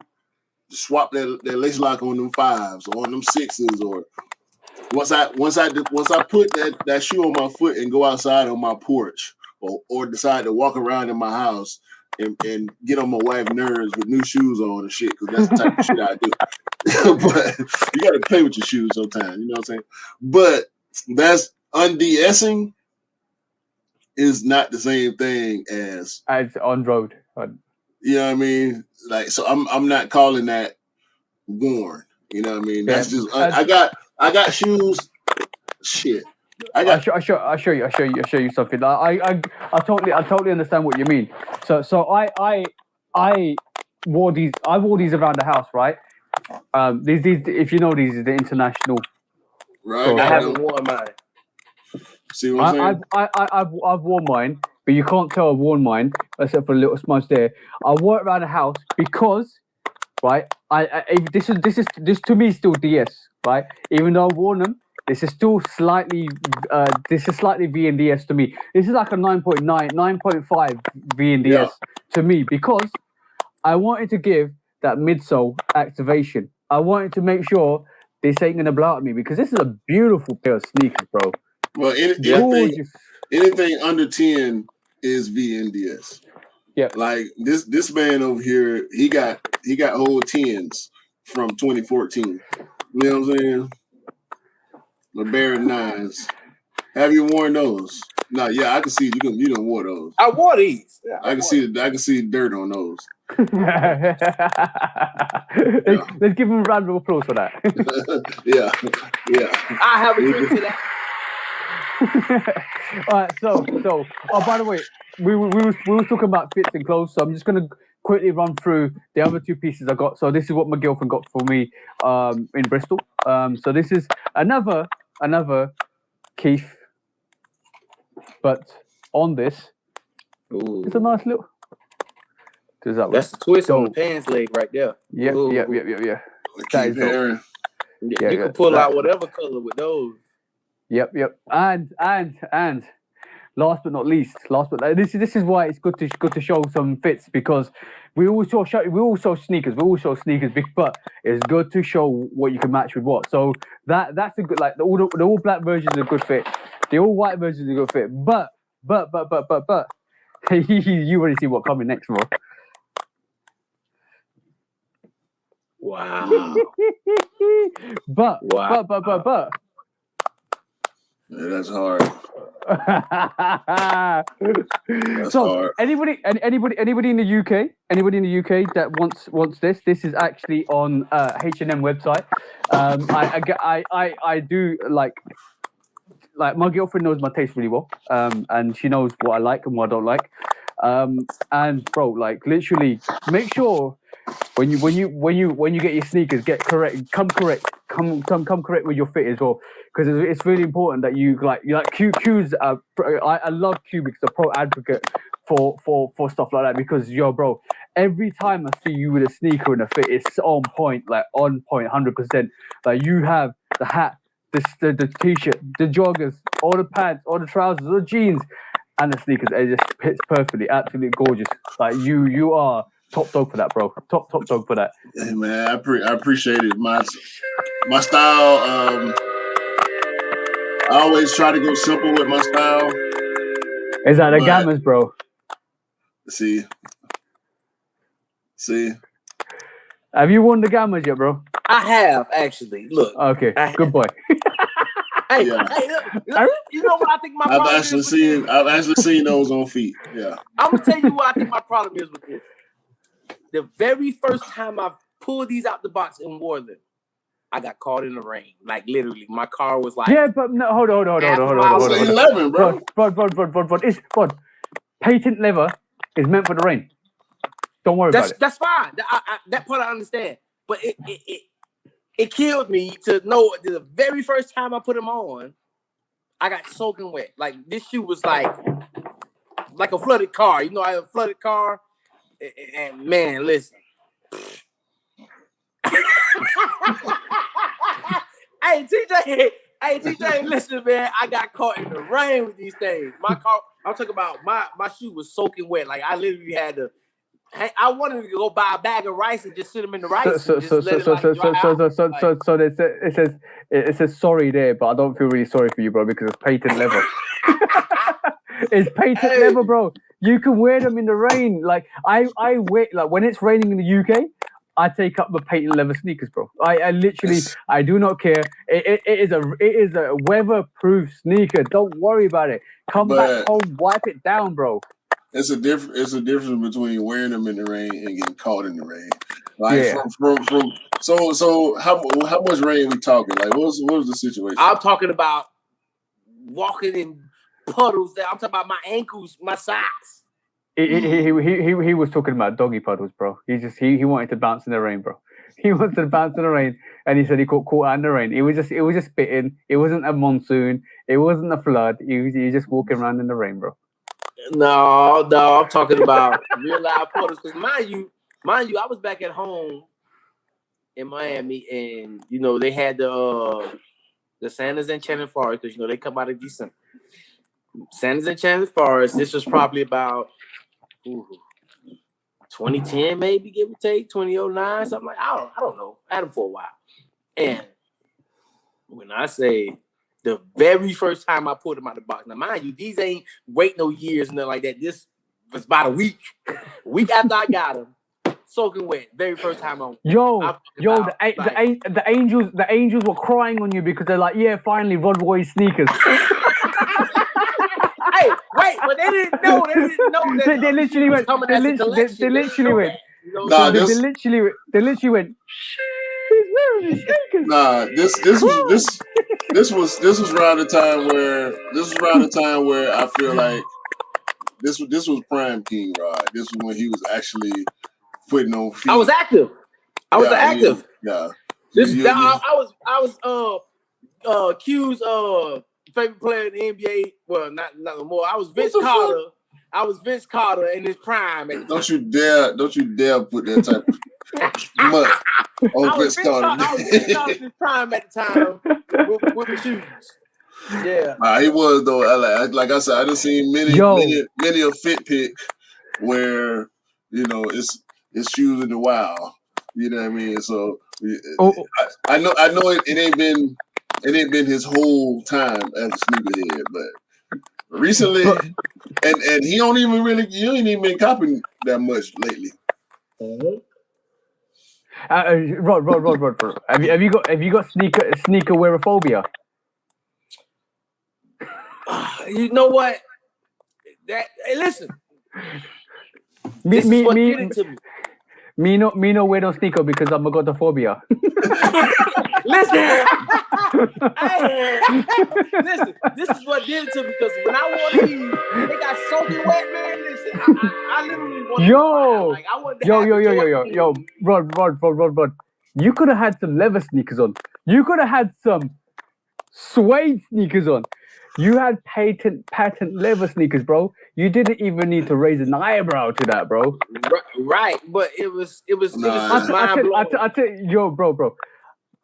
swap that lace lock on them 5s or on them 6s, or once I put that shoe on my foot and go outside on my porch, or decide to walk around in my house and get on my wife's nerves with new shoes on and shit, because that's the type of shit I do. But you got to play with your shoes sometimes, you know what I'm saying? But that's undressing is not the same thing as on road. You know what I mean? Like, so I'm not calling that worn. You know what I mean? That's just I got shoes. Shit. I'll show you something. I totally understand what you mean. So I wore these around the house, right? These if you know, these are the international. Right. I haven't worn mine. See what I'm saying? I've worn mine, but you can't tell I've worn mine except for a little smudge there. I wore it around the house because, right? This to me is still DS, right? Even though I've worn them, This is still slightly VNDS to me. This is like a 9.9, 9.5 VNDS to me because I wanted to give that midsole activation. I wanted to make sure this ain't gonna blow at me because this is a beautiful pair of sneakers, bro. Well, anything under 10 is VNDS. Yeah. Like this man over here, he got whole 10s from 2014. You know what I'm saying? LeBaron 9s. Have you worn those? No, yeah, I can see you done wore those. I wore these. Yeah, I can see dirt on those. Let's give him a round of applause for that. yeah. I have a drink to that. All right, so oh, by the way, we were talking about fits and clothes, so I'm just gonna quickly run through the other two pieces I got. So this is what my girlfriend got for me in Bristol. So this is another Keith, but on this, it's a nice little. That's the twist on the pants leg right there. Yeah. That is dope. You can pull out whatever color with those. Yep. And last but not least, this is why it's good to show some fits because we all show sneakers, but it's good to show what you can match with what. So that's a good, like the all black version is a good fit, the all white version is a good fit, but you already see what coming next, bro. Wow. but yeah, that's hard. That's so hard. anybody in the UK that wants this is actually on H&M website. I do like my girlfriend knows my taste really well, and she knows what I like and what I don't like, and bro, like literally make sure when you get your sneakers, come correct with your fit as well, because it's really important that you like Q's. I love Q because I'm a pro advocate for stuff like that, because bro, every time I see you with a sneaker and a fit, it's on point, 100%. Like you have the hat, the t-shirt, the joggers, all the pants, all the trousers, all the jeans, and the sneakers. It just fits perfectly, absolutely gorgeous. Like you are top dog for that, bro. Top dog for that. Hey man, I appreciate it. My style. I always try to go simple with my style. Is that the gammas, bro? See. Have you worn the gammas yet, bro? I have actually. Look. Okay, good boy. Hey, you know what I think my problem is? I've actually seen those on feet. Yeah. I'm gonna tell you what I think my problem is with this. The very first time I pulled these out the box and wore them, I got caught in the rain. Like literally, my car was like. Yeah, but no, hold on. 11, bro. Bro, patent leather is meant for the rain. Don't worry about it. That's fine. That part I understand. But it killed me to know the very first time I put them on, I got soaking wet. Like this shoe was like a flooded car. You know, I have a flooded car. And man, listen. Hey TJ, listen, man. I got caught in the rain with these things. My car, I'm talking about my shoe was soaking wet. Like I literally had to. I wanted to go buy a bag of rice and just sit them in the rice. So it says sorry there, but I don't feel really sorry for you, bro, because it's patent leather. It's patent leather, bro. You can wear them in the rain. Like I wear, like when it's raining in the UK, I take up the patent leather sneakers, bro. I literally, I do not care. It is a weatherproof sneaker. Don't worry about it. Come back home, wipe it down, bro. It's a difference between wearing them in the rain and getting caught in the rain. Like from so how much rain are we talking? Like what was the situation? I'm talking about walking in puddles. I'm talking about my ankles, my socks. He was talking about doggy puddles, bro. He wanted to bounce in the rain, bro. He wanted to bounce in the rain, and he said he got caught out in the rain. It was just spitting. It wasn't a monsoon. It wasn't a flood. He was just walking around in the rain, bro. No, I'm talking about real live puddles. Because mind you, I was back at home in Miami, and you know they had the the Santa's Enchanted Forest, because they come out in December. Santa's Enchanted Forest. This was probably about 2010, maybe, give or take, 2009, something like. I don't know. I had them for a while, and when I say the very first time I pulled them out of the box, now mind you, these ain't wait no years, nothing like that. This was about a week after I got them, soaking wet. Very first time on. The angels were crying on you because they're like, yeah, finally, Rod Roy's sneakers. Hey, wait, but they didn't know that. They literally went. They literally went. They literally went. He's wearing his sneakers. Nah, this was around the time where I feel like this was prime King Rod. This was when he was actually putting on feet. I was active. Yeah. I was Q's favorite player in the NBA. Well, not no more. I was Vince Carter. I was Vince Carter in his prime. Don't you dare put that type of mud on Vince Carter. I was Vince Carter in his prime at the time with the shoes. Yeah. He was though. Like I said, I just seen many a fit pick where it's shoes in the wild. You know what I mean? So I know it ain't been his whole time as a sneakerhead, but recently, and he ain't even been copying that much lately. Rod. Have you got sneaker wearophobia? You know what? Listen. This is what did it to me. Me no wear no sneaker because I'm a gotophobia. Listen, listen. This is what did it to me because when I wore these, they got soaking wet, man. Listen, I literally wanted to yo, Rod. You could have had some leather sneakers on. You could have had some suede sneakers on. You had patent leather sneakers, bro. You didn't even need to raise an eyebrow to that, bro. Right, but it was just mind blowing. I tell you, yo, bro.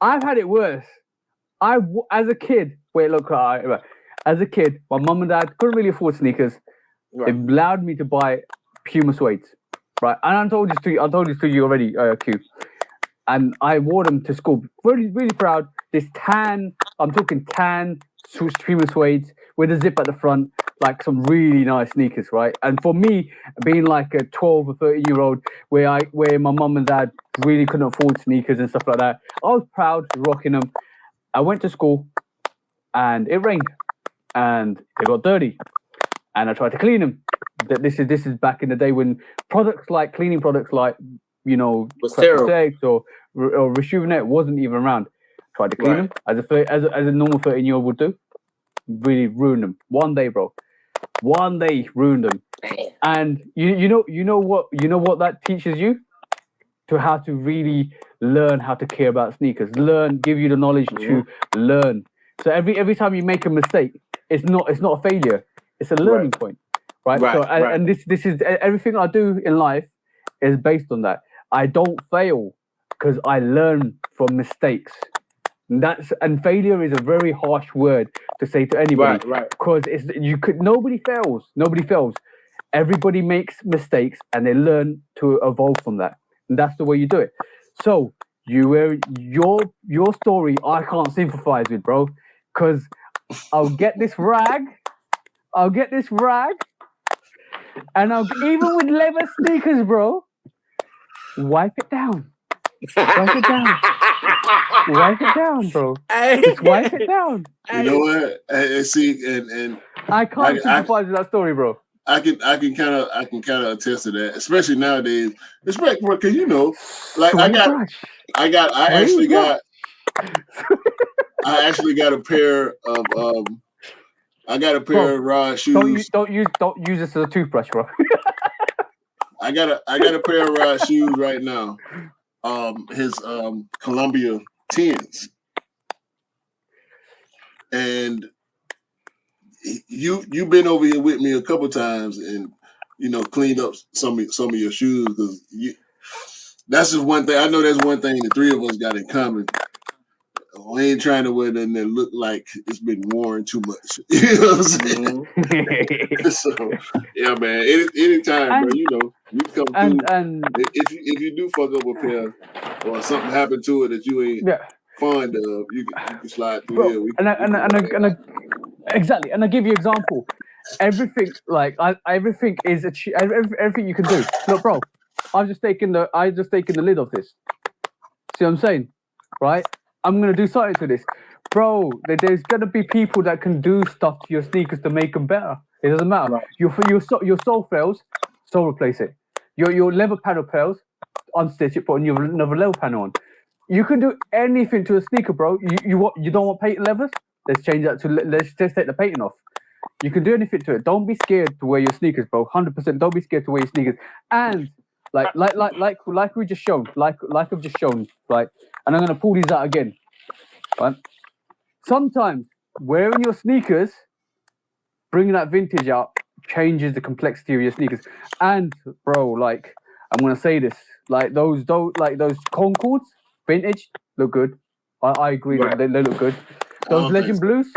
I've had it worse. As a kid, as a kid, my mum and dad couldn't really afford sneakers. Right. They allowed me to buy Puma suedes, right? And I told this to you already, Q. And I wore them to school. Really, really proud. This tan, I'm talking tan Puma suedes with a zip at the front, like some really nice sneakers, right? And for me, being like a 12 or 13-year-old, where my mum and dad really couldn't afford sneakers and stuff like that, I was proud rocking them. I went to school, and it rained, and they got dirty, and I tried to clean them. This is back in the day when cleaning products like Protect or Rejuvenate wasn't even around. Tried to clean them as a normal 13-year-old would do. Really ruined them. One day, bro. One day ruined them. And you know what that teaches you? To how to really learn how to care about sneakers. Give you the knowledge to learn. So every time you make a mistake, it's not a failure. It's a learning point. Right? And this is everything I do in life is based on that. I don't fail because I learn from mistakes. And failure is a very harsh word to say to anybody. Right. Because nobody fails. Everybody makes mistakes and they learn to evolve from that. And that's the way you do it. So your story I can't sympathize with, bro. Because I'll get this rag, and even with leather sneakers, bro, wipe it down. Wipe it down, bro. Just wipe it down. You know what? See, and I can't sympathize with that story, bro. I can kind of attest to that, especially nowadays. Especially because like I actually got a pair of of Rod shoes. Don't use this as a toothbrush, bro. I got a pair of Rod shoes right now. His Columbia 10s, and you've been over here with me a couple times, and cleaned up some of your shoes because that's just one thing. I know that's one thing the three of us got in common. We ain't trying to wear nothing that look like it's been worn too much. You know what I'm saying? Mm-hmm. So yeah, man. Anytime, bro. You know, you come through. And if you do fuck up a pair or something happened to it that you ain't fond of, you can slide through bro, here. Exactly. And I give you an example. Everything everything is everything you can do. Look, bro, I've just taken the lid off this. See what I'm saying? Right? I'm gonna do something to this. Bro, there's gonna be people that can do stuff to your sneakers to make them better. It doesn't matter. Right. Your sole fails, sole replace it. Your leather panel fails, unstitch it, put another leather panel on. You can do anything to a sneaker, bro. You don't want patent leathers? Let's change that to let's just take the patent off. You can do anything to it. Don't be scared to wear your sneakers, bro. 100%. Don't be scared to wear your sneakers. And like we just shown, like I've just shown, right? And I'm gonna pull these out again. Right? Sometimes wearing your sneakers, bringing that vintage out, changes the complexity of your sneakers. And bro, like I'm gonna say this, like those Concords, vintage, look good. I agree that they look good. Those Legend Blues,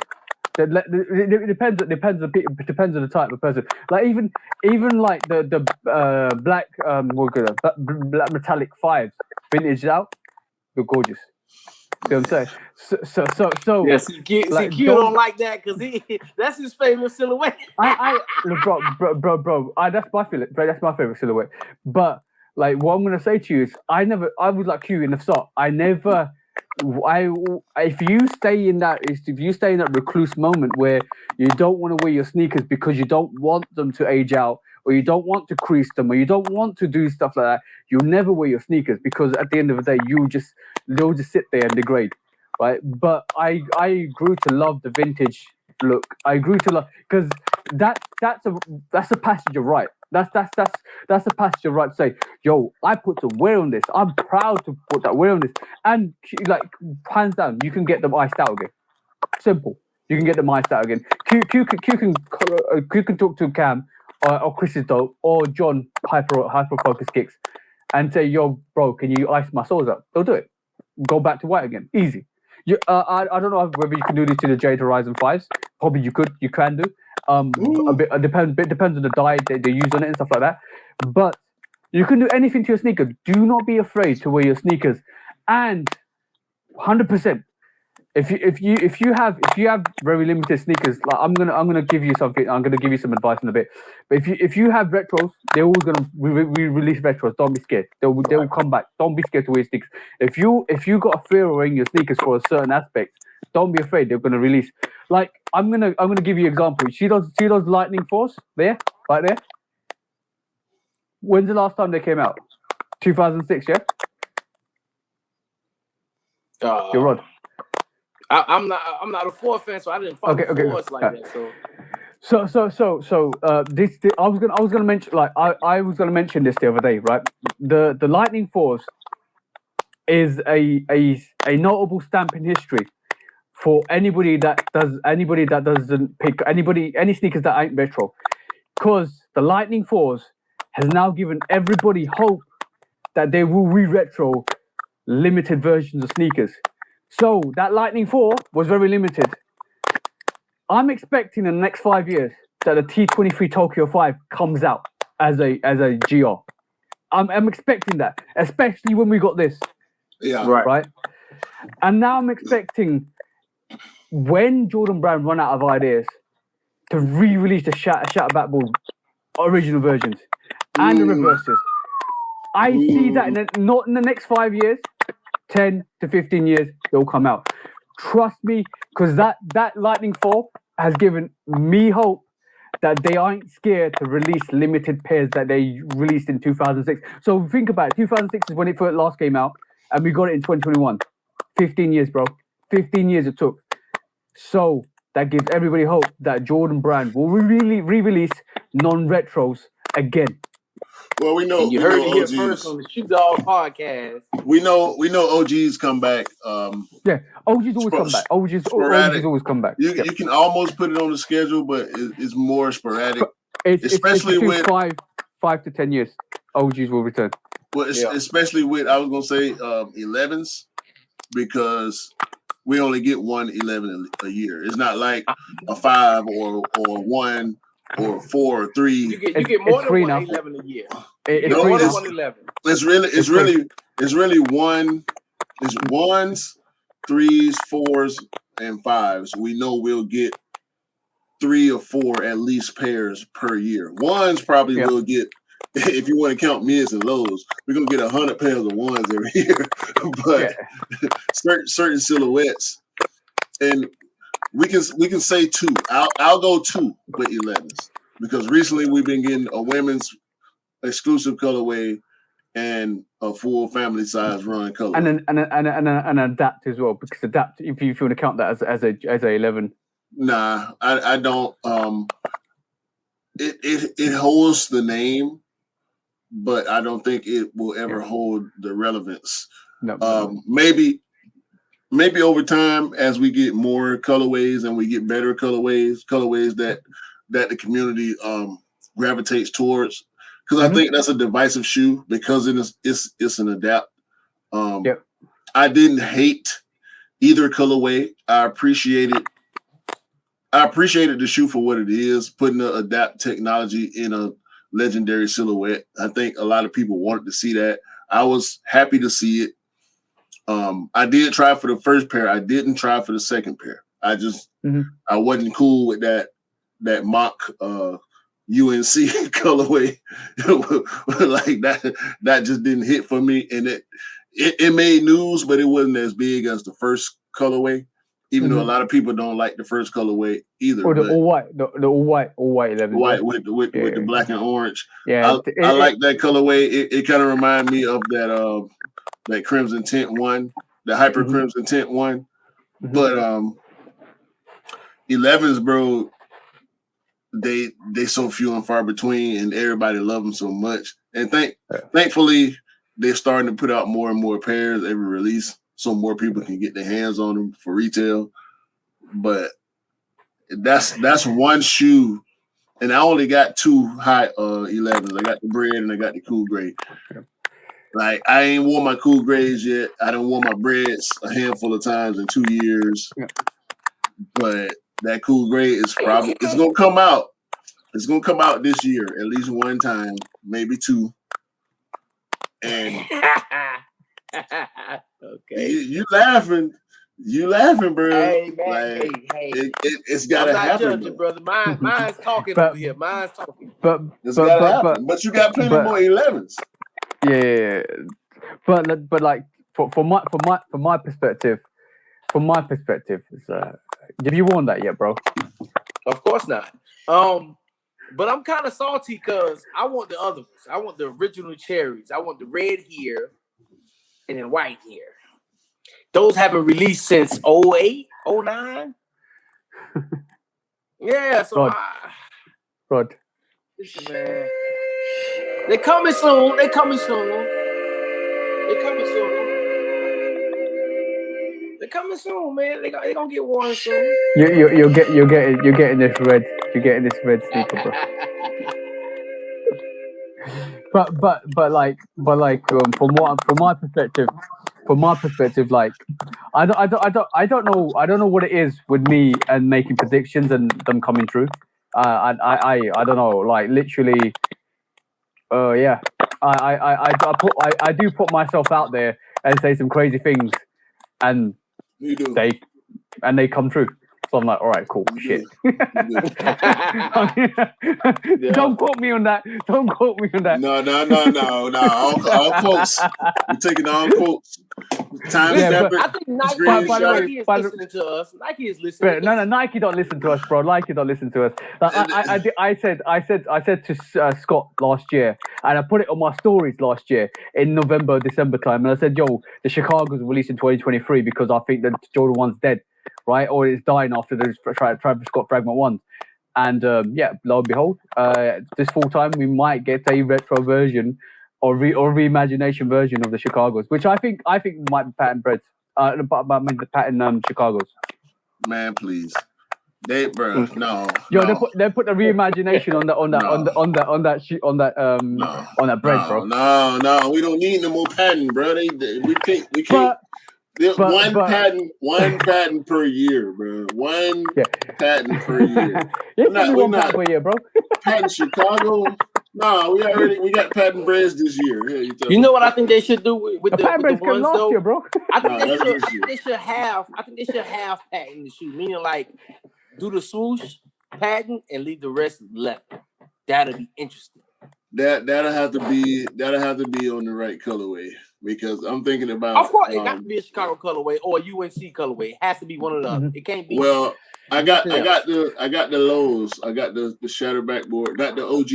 it depends on the type of person. Like even like the black black metallic 5s, vintage out, look gorgeous. You know what I'm saying? So yeah, Q don't like that because that's his favorite silhouette. Look, bro, that's my favorite. That's my favorite silhouette. But like, what I'm gonna say to you is, I was like Q in the start. If you stay in that recluse moment where you don't want to wear your sneakers because you don't want them to age out, or you don't want to crease them, or you don't want to do stuff like that, you'll never wear your sneakers because at the end of the day, they'll just sit there and degrade, right? But I grew to love the vintage look. I grew to love because that's a passage of right. That's a passage of right to say, yo, I put some wear on this. I'm proud to put that wear on this. And like hands down, you can get them iced out again. Simple. You can get them iced out again. Q can talk to Cam or Chris's dope or John hyper focus kicks and say, yo, bro, can you ice my soles up? They'll do it. Go back to white again. Easy. I don't know whether you can do this to the Jade Horizon 5s. Probably you can do. It depends on the dye they use on it and stuff like that. But you can do anything to your sneaker. Do not be afraid to wear your sneakers. And 100%. If you have very limited sneakers, like I'm gonna give you something. I'm gonna give you some advice in a bit. But if you have retros, they're always gonna release retros. Don't be scared. They will come back. Don't be scared to wear sneakers. If you got a fear of wearing your sneakers for a certain aspect, don't be afraid. They're gonna release. Like I'm gonna give you an example. See those Lightning Force there, right there. When's the last time they came out? 2006, yeah. You're Rod. I'm not a Force fan, so I didn't follow Force like that. So I was gonna mention, like I was gonna mention this the other day, right? The Lightning Force is a notable stamp in history for anybody that doesn't pick any sneakers that ain't retro, because the Lightning Force has now given everybody hope that they will re-retro limited versions of sneakers. So that Lightning 4 was very limited. I'm expecting in the next 5 years that the T23 Tokyo 5 comes out as a GR. I'm expecting that, especially when we got this. Yeah. Right. And now I'm expecting when Jordan Brand run out of ideas to re-release the Shatter Backball original versions and the reverses. I see that not in the next 5 years. 10 to 15 years, they'll come out. Trust me, because that Lightning 4 has given me hope that they aren't scared to release limited pairs that they released in 2006. So think about it. 2006 is when it first last came out, and we got it in 2021. 15 years, bro. 15 years it took. So that gives everybody hope that Jordan Brand will really re-release non-retros again. Well, we know you heard it here first on the Shoot Dog podcast. We know OGs come back. Yeah, OGs always come back. OGs always come back. You can almost put it on the schedule, but it's more sporadic. Especially it's with 5 to 10 years, OGs will return. Well, especially with I was gonna say 11s, because we only get 1 11 a year. It's not like a 5 or 1 or 4 or 3. You get more than 1 11 a year. It's more than 1 11. It's really one. It's 1s, 3s, 4s, and 5s. We know we'll get 3 or 4 at least pairs per year. 1s probably will get, if you want to count mids and lows, we're gonna get 100 pairs of 1s every year. But certain silhouettes, and we can say 2. I'll go 2 with 11s because recently we've been getting a women's exclusive colorway and a full family size run color, and adapt as well, because adapt, if you want to count that as a 11. Nah, I don't. It holds the name, but I don't think it will ever hold the relevance. No. Maybe over time, as we get more colorways and we get better colorways that the community gravitates towards. Because I think that's a divisive shoe because it's an adapt. I didn't hate either colorway. I appreciated the shoe for what it is, putting the adapt technology in a legendary silhouette. I think a lot of people wanted to see that. I was happy to see it. I did try for the first pair. I didn't try for the second pair. I just I wasn't cool with that mock UNC colorway. Like that just didn't hit for me, and it made news, but it wasn't as big as the first colorway. Even though a lot of people don't like the first colorway either. Or the all white 11. White with the black and orange. Yeah, I like that colorway. It kind of reminded me of that Crimson Tint one, the Hyper Crimson Tint one. But 11s, bro, they so few and far between, and everybody love them so much. And thankfully, they're starting to put out more and more pairs every release, so more people can get their hands on them for retail. But that's one shoe, and I only got 2 high 11s. I got the bread and I got the cool gray. Like, I ain't worn my cool grays yet. I done wore my breads a handful of times in 2 years. But that cool gray is probably it's gonna come out. It's gonna come out this year at least one time, maybe 2. And okay, you laughing, bro. Hey, man, like, hey. It's gotta happen, judging, brother. Mine's talking over here. Mine's talking. But you got plenty more 11s. Yeah, but like from my perspective, it's, have you worn that yet, bro? Of course not. But I'm kind of salty because I want the other ones. I want the original cherries. I want the red here and then white here. Those haven't released since 08, 09. Yeah, so Rod. Listen, man. They're coming soon. They're coming soon, man. They're gonna get worn soon. You're getting this red. You're getting this red sneaker, bro. But like from my perspective, like I don't know what it is with me and making predictions and them coming true. I don't know, like literally. Yeah, I do put myself out there and say some crazy things, and they come true. So I'm like, all right, cool, shit. Don't quote me on that. Don't quote me on that. No. All quotes. We're taking all quotes. I think Nike is listening to us. Nike is listening. No, Nike don't listen to us, bro. Nike don't listen to us. Like, I said to Scott last year, and I put it on my stories last year in November, December time, and I said, yo, the Chicago's released in 2023 because I think that Jordan 1's dead. Right, or it's dying after the Travis Scott Fragment 1, and lo and behold, this fall time we might get a retro version or reimagination version of the Chicago's, which I think might be patent breads, the patent Chicago's. Man, please, no. Yo, no. They put the reimagination on that bread, bro. No, we don't need no more patent, bro. We can't. One patent per year, bro. One patent per year. It's not one patent per year, bro. Patent Chicago. No, we got patent breads this year. Yeah, you know what I think they should do with the ones last though? year, bro. I think they should have patent in the shoe, meaning like do the swoosh patent and leave the rest left. That'll be interesting. That'll have to be on the right colorway because I'm thinking about. Of course, it got to be a Chicago colorway or a UNC colorway. It has to be one of them. It can't be. Well, I got the lows. I got the shatter backboard. Got the OG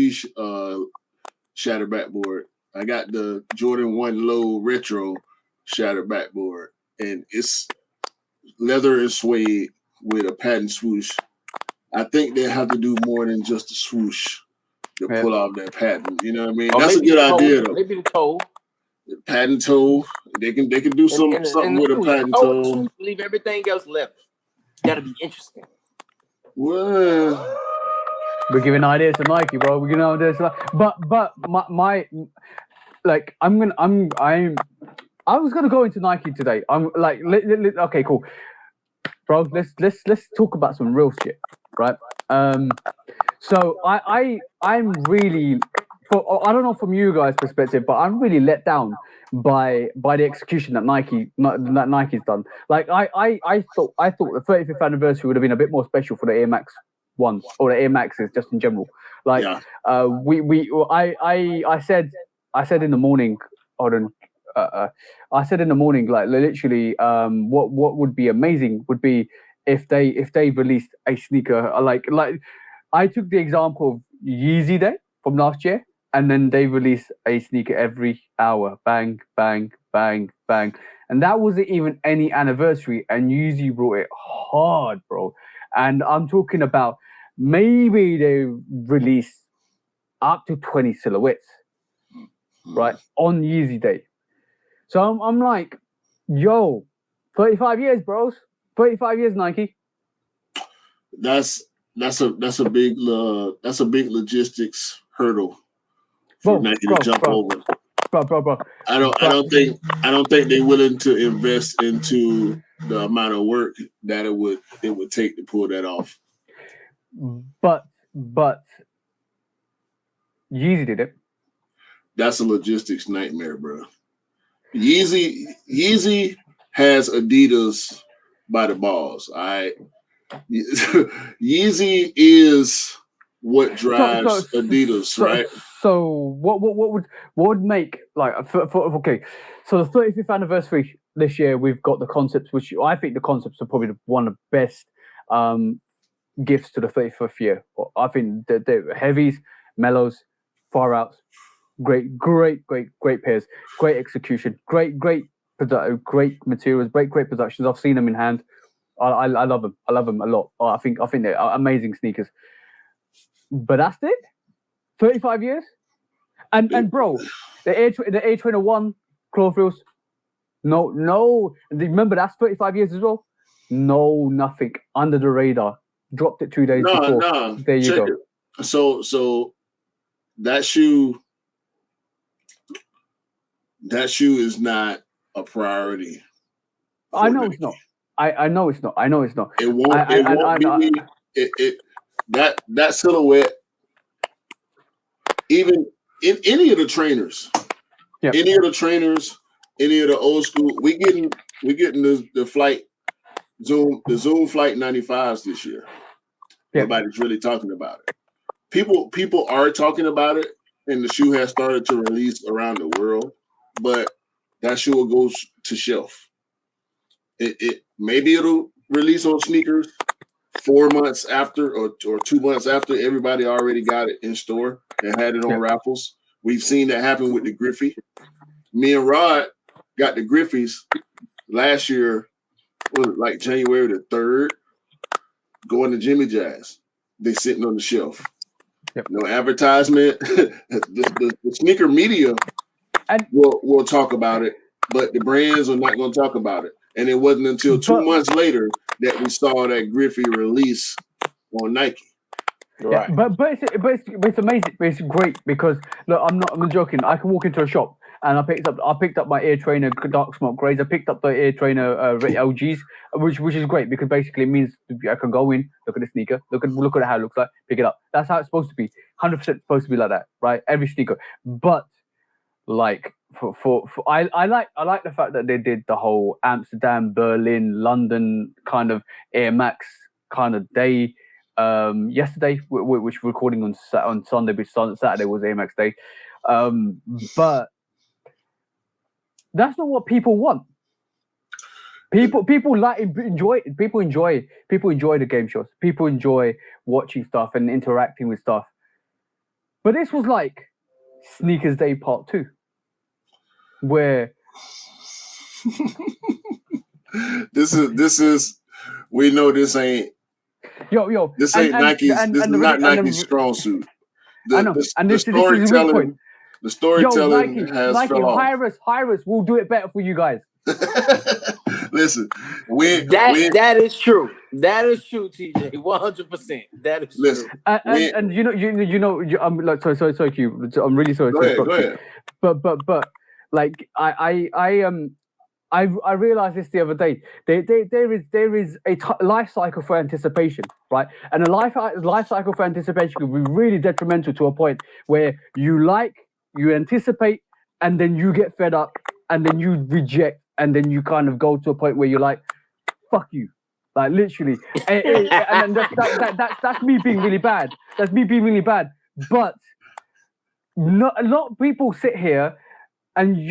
shatter backboard. I got the Jordan 1 low retro shatter backboard, and it's leather and suede with a patent swoosh. I think they have to do more than just a swoosh to pull off that patent. You know what I mean? That's a good idea, though. Maybe the toe. The patent toe. They can do something with a patent toe. Leave everything else left. That'll be interesting. Well, we're giving ideas to Nike, bro. We're giving ideas to but my like I was gonna go into Nike today. I'm like, okay, cool, bro. Let's talk about some real shit, right? So I'm really, I don't know from you guys' perspective, but I'm really let down by the execution that Nike's done. Like I thought the 35th anniversary would have been a bit more special for the Air Max ones or the Air Maxes just in general. Like I said in the morning. Hold on. I said in the morning, like literally, what would be amazing would be if they released a sneaker like I took the example of Yeezy Day from last year, and then they release a sneaker every hour, bang, bang, bang, bang, and that wasn't even any anniversary, and Yeezy brought it hard, bro. And I'm talking about maybe they release up to 20 silhouettes, right, on Yeezy Day. So I'm like, yo, 35 years, bros. 35 years, Nike. That's a big logistics hurdle for Nike to jump over. Bro. I don't think they're willing to invest into the amount of work that it would take to pull that off. But Yeezy did it. That's a logistics nightmare, bro. Yeezy has Adidas by the balls. All right. Yeezy is what drives Adidas, right? So what would make like okay? So the 35th anniversary this year, we've got the concepts, which I think the concepts are probably one of the best gifts to the 35th year. I think the heavies, mellows, far outs, great pairs, great execution, great materials, great productions. I've seen them in hand. I love them. I love them a lot. I think they're amazing sneakers. But that's it. 35 years, and bro, the Air 21 Clawfields. No. Remember that's 35 years as well. No, nothing under the radar. Dropped it 2 days before. No. There you go. So that shoe is not a priority. I know it's not. I know it's not. It won't be. That silhouette, even in any of the trainers, any of the old school, we getting the flight the Zoom Flight 95s this year. Nobody's really talking about it. People are talking about it, and the shoe has started to release around the world, but that shoe will go to shelf. It maybe it'll release on sneakers 4 months after or 2 months after everybody already got it in store and had it on raffles. We've seen that happen with the Griffey. Me and Rod got the Griffies last year, like January the 3rd, going to Jimmy Jazz. They sitting on the shelf. No advertisement. the sneaker media will talk about it, but the brands are not going to talk about it. And it wasn't until 2 months later that we saw that Griffey release on Nike. Right. But it's amazing. It's great because look, I'm not joking. I can walk into a shop and I picked up my Air Trainer Dark Smoke Greys. I picked up the Air Trainer LGs, which is great because basically it means I can go in, look at the sneaker, look at how it looks like, pick it up. That's how it's supposed to be. 100% supposed to be like that, right? Every sneaker, but like I like the fact that they did the whole Amsterdam, Berlin, London kind of Air Max kind of day. Yesterday, which we're recording on Sunday, but Saturday was Air Max day. But that's not what people want. People enjoy the game shows. People enjoy watching stuff and interacting with stuff. But this was like Sneakers Day Part 2, where this is we know this ain't this ain't Nike's. This is not Nike's strong suit. The storytelling. The storytelling has Nike, fell off. hire us. We'll do it better for you guys. Listen, that is true. That is true, TJ. 100%. That is true. And I'm like sorry, Q. I'm really sorry. Go ahead. But like I realized this the other day. There is a life cycle for anticipation, right? And a life cycle for anticipation can be really detrimental to a point where you anticipate, and then you get fed up, and then you reject, and then you kind of go to a point where you're like, "Fuck you," like literally. And that's me being really bad. That's me being really bad. But a lot of people sit here, and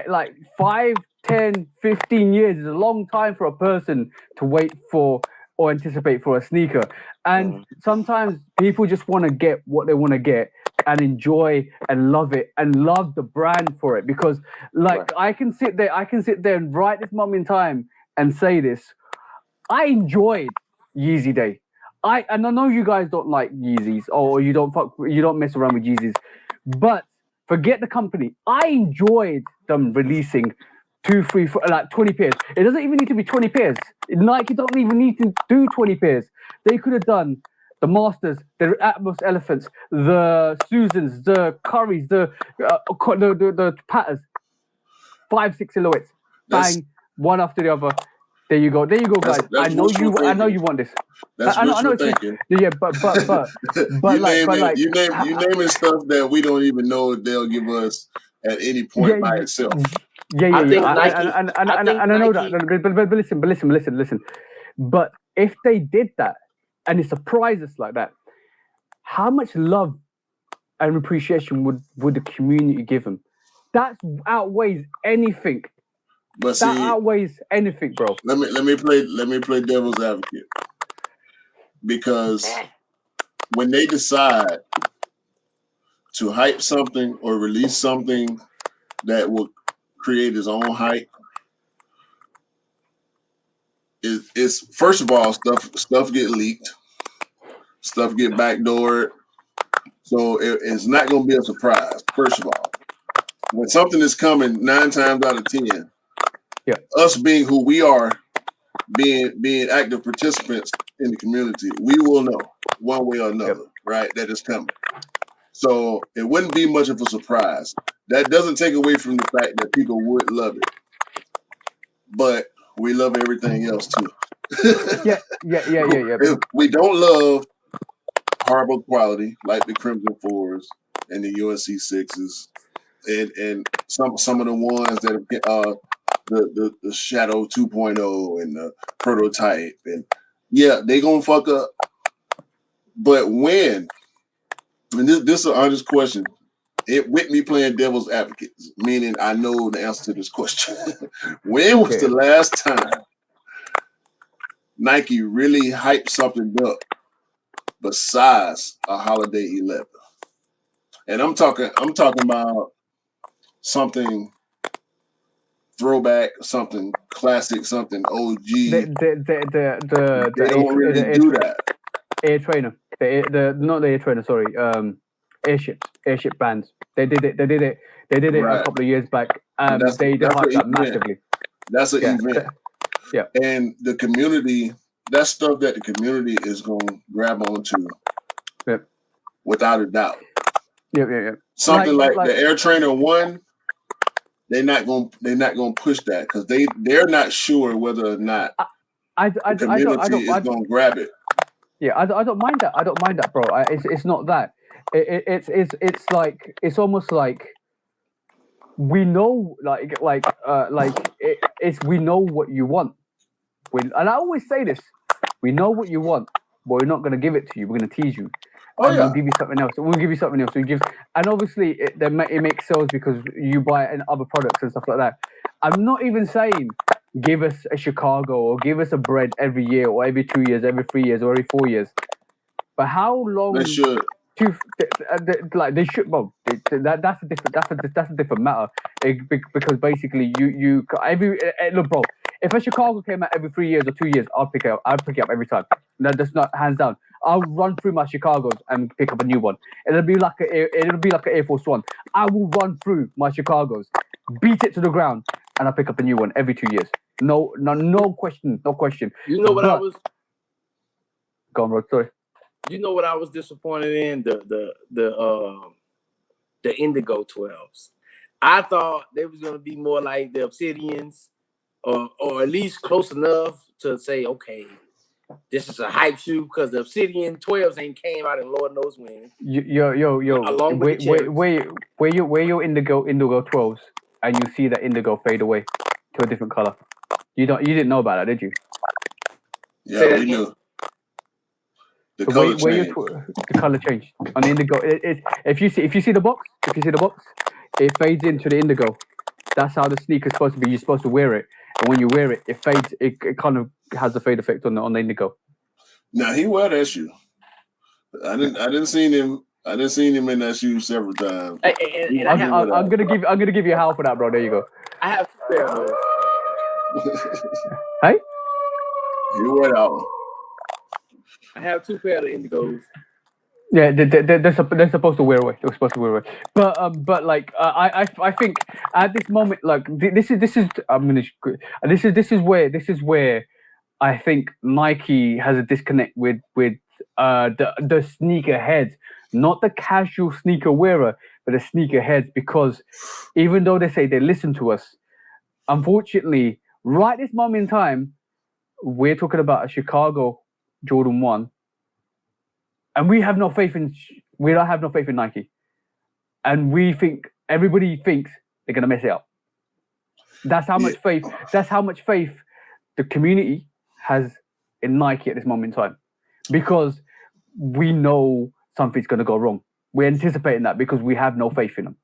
like 5, 10, 15 years is a long time for a person to wait for or anticipate for a sneaker. And sometimes people just want to get what they want to get and enjoy and love it and love the brand for it. Because like I can sit there and right this moment in time and say this. I enjoyed Yeezy Day. And I know you guys don't like Yeezys or you don't mess around with Yeezys, but forget the company. I enjoyed them releasing 2, 3, 4, like 20 pairs. It doesn't even need to be 20 pairs. Nike don't even need to do 20 pairs. They could have done the Masters, the Atmos Elephants, the Susans, the Currys, the Patters. 5, 6 silhouettes. Bang, one after the other. There you go, guys. I know you want this. That's wishful thinking. Yeah, but you naming stuff that we don't even know they'll give us at any point by itself. Yeah. I think I know that. But listen. But if they did that and it surprised us like that, how much love and appreciation would the community give them? That outweighs anything. But that outweighs anything, bro. Let me play devil's advocate. Because when they decide to hype something or release something that will create its own hype, it's first of all stuff get leaked, stuff get backdoored, so it's not going to be a surprise. First of all, when something is coming 9 times out of 10, us being who we are, being active participants in the community, we will know one way or another, right, that it's coming. So it wouldn't be much of a surprise. That doesn't take away from the fact that people would love it, but we love everything else too. Yeah. We don't love horrible quality like the Crimson 4s and the UNC 6s, and some of the ones that are the Shadow 2.0 and the Prototype, and they gonna fuck up. But when, and this is an honest question, with me playing devil's advocate, meaning I know the answer to this question. When was the last time Nike really hyped something up besides a Holiday 11? And I'm talking about something throwback, something classic, something OG. They don't really do that. Air Trainer, not the Air Trainer, sorry. Airship bands. They did it right. A couple of years back. They hyped that massively. That's an event. Yeah. And the community, that's stuff that the community is gonna grab onto. Yep. Without a doubt. Yeah. Something like the Air Trainer 1 they're not gonna push that because they're not sure whether or not the community is gonna grab it. Yeah, I don't mind that. I don't mind that, bro. It's not that. It's like it's almost like we know, it's we know what you want. And I always say this: we know what you want, but we're not gonna give it to you. We're gonna tease you. We'll give you something else. We'll give you something else. And obviously it makes sales because you buy it in other products and stuff like that. I'm not even saying give us a Chicago or give us a bread every year or every 2 years, every 3 years or every 4 years. But how long? They should. They should. Well, that's a different matter. Because basically you look, bro. If a Chicago came out every 3 years or 2 years, I'll pick it up. I'll pick it up every time. That's not hands down. I'll run through my Chicagos and pick up a new one. It'll be like an Air Force One. I will run through my Chicagos, beat it to the ground, and I'll pick up a new one every 2 years. No question. You know what I was? Go on, Rod. Sorry. You know what I was disappointed in? The Indigo 12s. I thought they was gonna be more like the Obsidians, or at least close enough to say, okay, this is a hype shoe because the Obsidian 12s ain't came out in Lord knows when. Along with where your Indigo 12s and you see that Indigo fade away to a different color. You didn't know about that, did you? Yeah, we knew. The color changed. The color changed on the Indigo. If you see the box, it fades into the Indigo. That's how the sneaker's supposed to be. You're supposed to wear it, and when you wear it, it fades. It kind of has a fade effect on the Indigo. Now he wear that shoe. I didn't see him in that shoe several times. I'm gonna give you a howl for that, bro. There you go. I have two pair of those. Hey, you wear that one. I have two pair of Indigos. Yeah, they're supposed to wear away. They're supposed to wear away. But like I think at this moment, like this is where I think Nike has a disconnect with the sneaker heads, not the casual sneaker wearer, but the sneaker heads, because even though they say they listen to us, unfortunately, right this moment in time, we're talking about a Chicago Jordan 1, and we don't have no faith in Nike, and everybody thinks they're gonna mess it up. That's how much faith the community has in Nike at this moment in time, because we know something's gonna go wrong. We're anticipating that because we have no faith in them.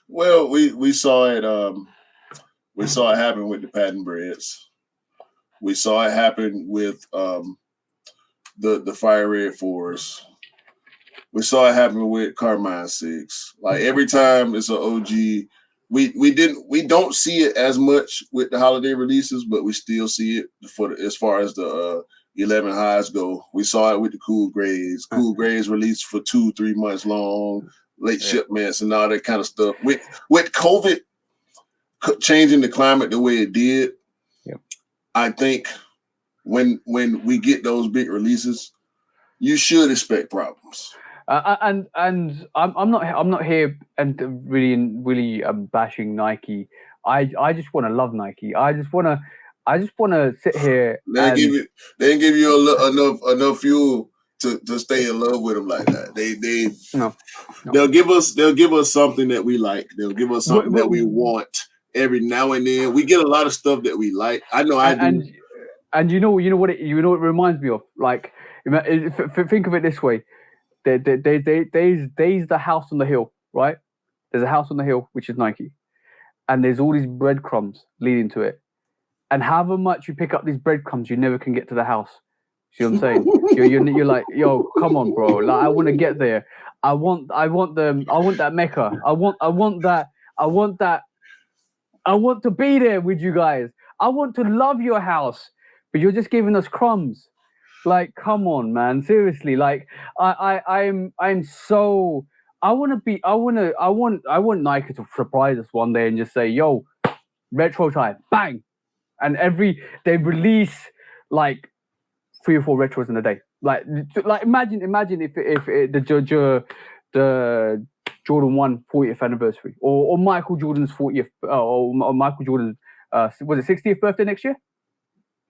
Well, we saw it. We saw it happen with the patent breads. We saw it happen with the Fire Red 4s. We saw it happen with Carmine 6. Like every time it's an OG, we don't see it as much with the holiday releases, but we still see it as far as the 11 highs go. We saw it with the Cool Grays. Cool Grays released for 2-3 months long, late shipments and all that kind of stuff. With COVID changing the climate the way it did, I think when we get those big releases, you should expect problems. And I'm not here and really bashing Nike. I just want to love Nike. I just want to sit here. They give you enough fuel to stay in love with them like that. They'll give us something that we like. They'll give us something that we want every now and then. We get a lot of stuff that we like. I know I do. And you know what it reminds me of? Like, think of it this way. There's the house on the hill, right? There's a house on the hill, which is Nike. And there's all these breadcrumbs leading to it. And however much you pick up these breadcrumbs, you never can get to the house. See what I'm saying? You're like, yo, come on, bro. Like, I want to get there. I want that Mecca. I want to be there with you guys. I want to love your house, but you're just giving us crumbs. Like, come on, man. Seriously. Like, I'm so. I want Nike to surprise us one day and just say, "Yo, retro time, bang!" And they release like 3 or 4 retros in a day. Like imagine if the Jordan 1 40th anniversary, or Michael Jordan's 40th, or Michael Jordan's was it 60th birthday next year?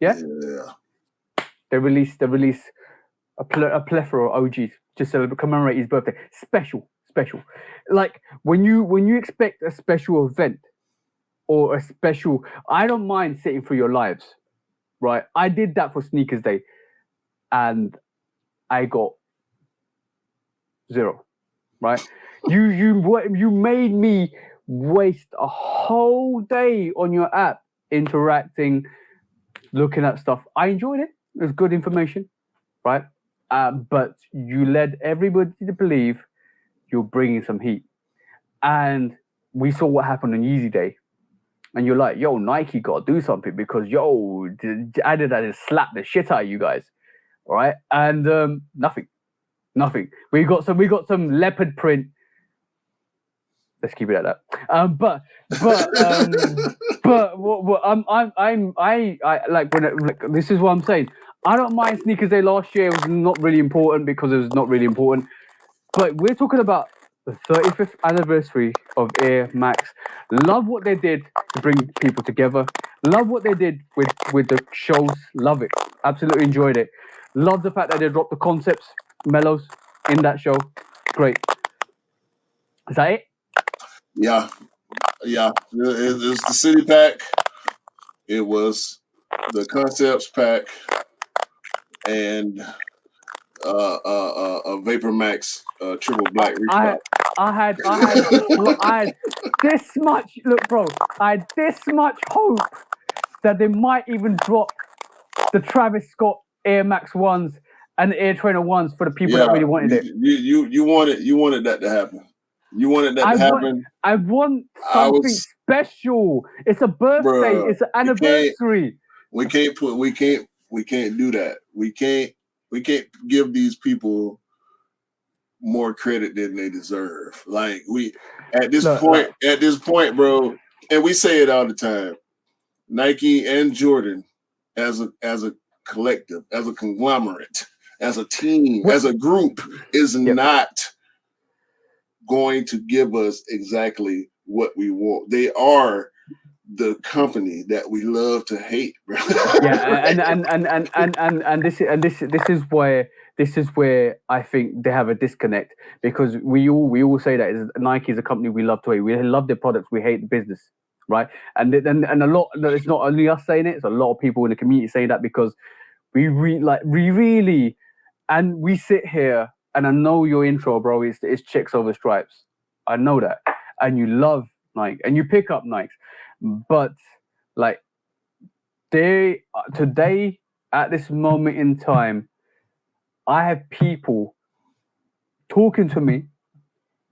Yeah. They released a plethora of OGs to celebrate, commemorate his birthday. Special. Like when you expect a special event or a special, I don't mind sitting through your lives, right? I did that for Sneakers Day, and I got 0, right? You made me waste a whole day on your app interacting, looking at stuff. I enjoyed it. It was good information, right? But you led everybody to believe you're bringing some heat. And we saw what happened on Yeezy Day. And you're like, yo, Nike got to do something because, yo, Adidas just slapped the shit out of you guys, all right? And nothing. We got some leopard print. Let's keep it at that. But I like when this is what I'm saying. I don't mind Sneakers Day last year. It was not really important because it was not really important. But we're talking about the 35th anniversary of Air Max. Love what they did to bring people together. Love what they did with the shows. Love it. Absolutely enjoyed it. Love the fact that they dropped the concepts, mellows in that show. Great. Is that it? Yeah. It was the city pack. It was the concepts pack, and a Vapor Max triple black. I had this much. Look, bro, I had this much hope that they might even drop the Travis Scott Air Max 1s and the Air Trainer 1s for the people that really wanted it. You wanted that to happen. You wanted that to happen. I want something special. It's a birthday. Bruh, it's an anniversary. We can't do that. We can't give these people more credit than they deserve. Like at this point, bro, and we say it all the time. Nike and Jordan as a collective, as a conglomerate, as a team, as a group is not going to give us exactly what we want. They are the company that we love to hate, bro. Yeah, and this is where I think they have a disconnect, because we all say that Nike is a company we love to hate. We love their products, we hate the business, right? And a lot. It's not only us saying it; it's a lot of people in the community saying that, because we really, and we sit here. And I know your intro, bro, is chicks over stripes. I know that. And you love Nike. And you pick up Nikes. But, like, today, at this moment in time, I have people talking to me,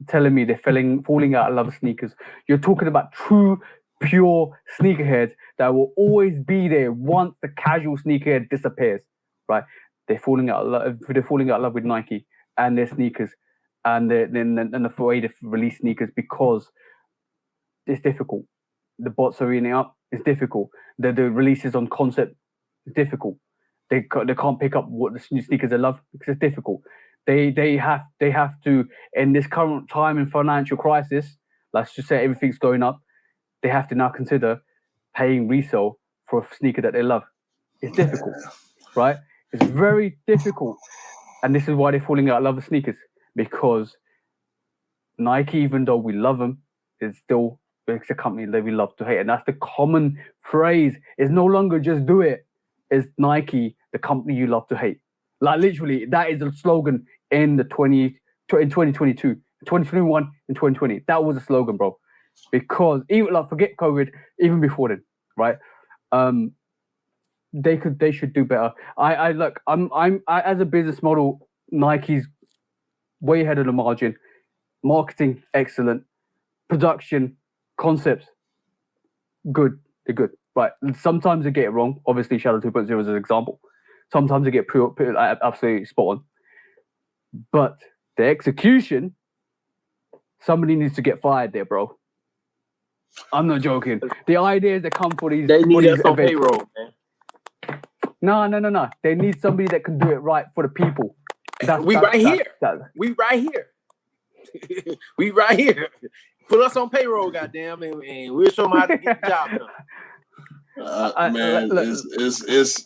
telling me they're falling out of love with sneakers. You're talking about true, pure sneakerheads that will always be there once the casual sneakerhead disappears, right? They're falling out of love with Nike and their sneakers, and the way to release sneakers, because it's difficult. The bots are eating it up. It's difficult. The releases on concept is difficult. They can't pick up what the new sneakers they love because it's difficult. They have to, in this current time in financial crisis, let's just say everything's going up, they have to now consider paying resale for a sneaker that they love. It's difficult, right? It's very difficult. And this is why they're falling out of love with sneakers, because Nike, even though we love them, it's a company that we love to hate. And that's the common phrase. It's no longer just do it. It's Nike, the company you love to hate. Like, literally, that is the slogan in 2022, 2021 and 2020. That was a slogan, bro. Because even, like, forget COVID, even before then, right? They should do better. I as a business model, Nike's way ahead of the margin. Marketing, excellent. Production, concepts, good. They're good. Right. Sometimes they get it wrong. Obviously, Shadow 2.0 is an example. Sometimes they get absolutely spot on. But the execution, somebody needs to get fired there, bro. I'm not joking. The ideas that come for these, they need us on payroll, man. No. They need somebody that can do it right for the people. We right here. We right here. Put us on payroll, goddamn, and we'll show them how to get the job done. Man, it's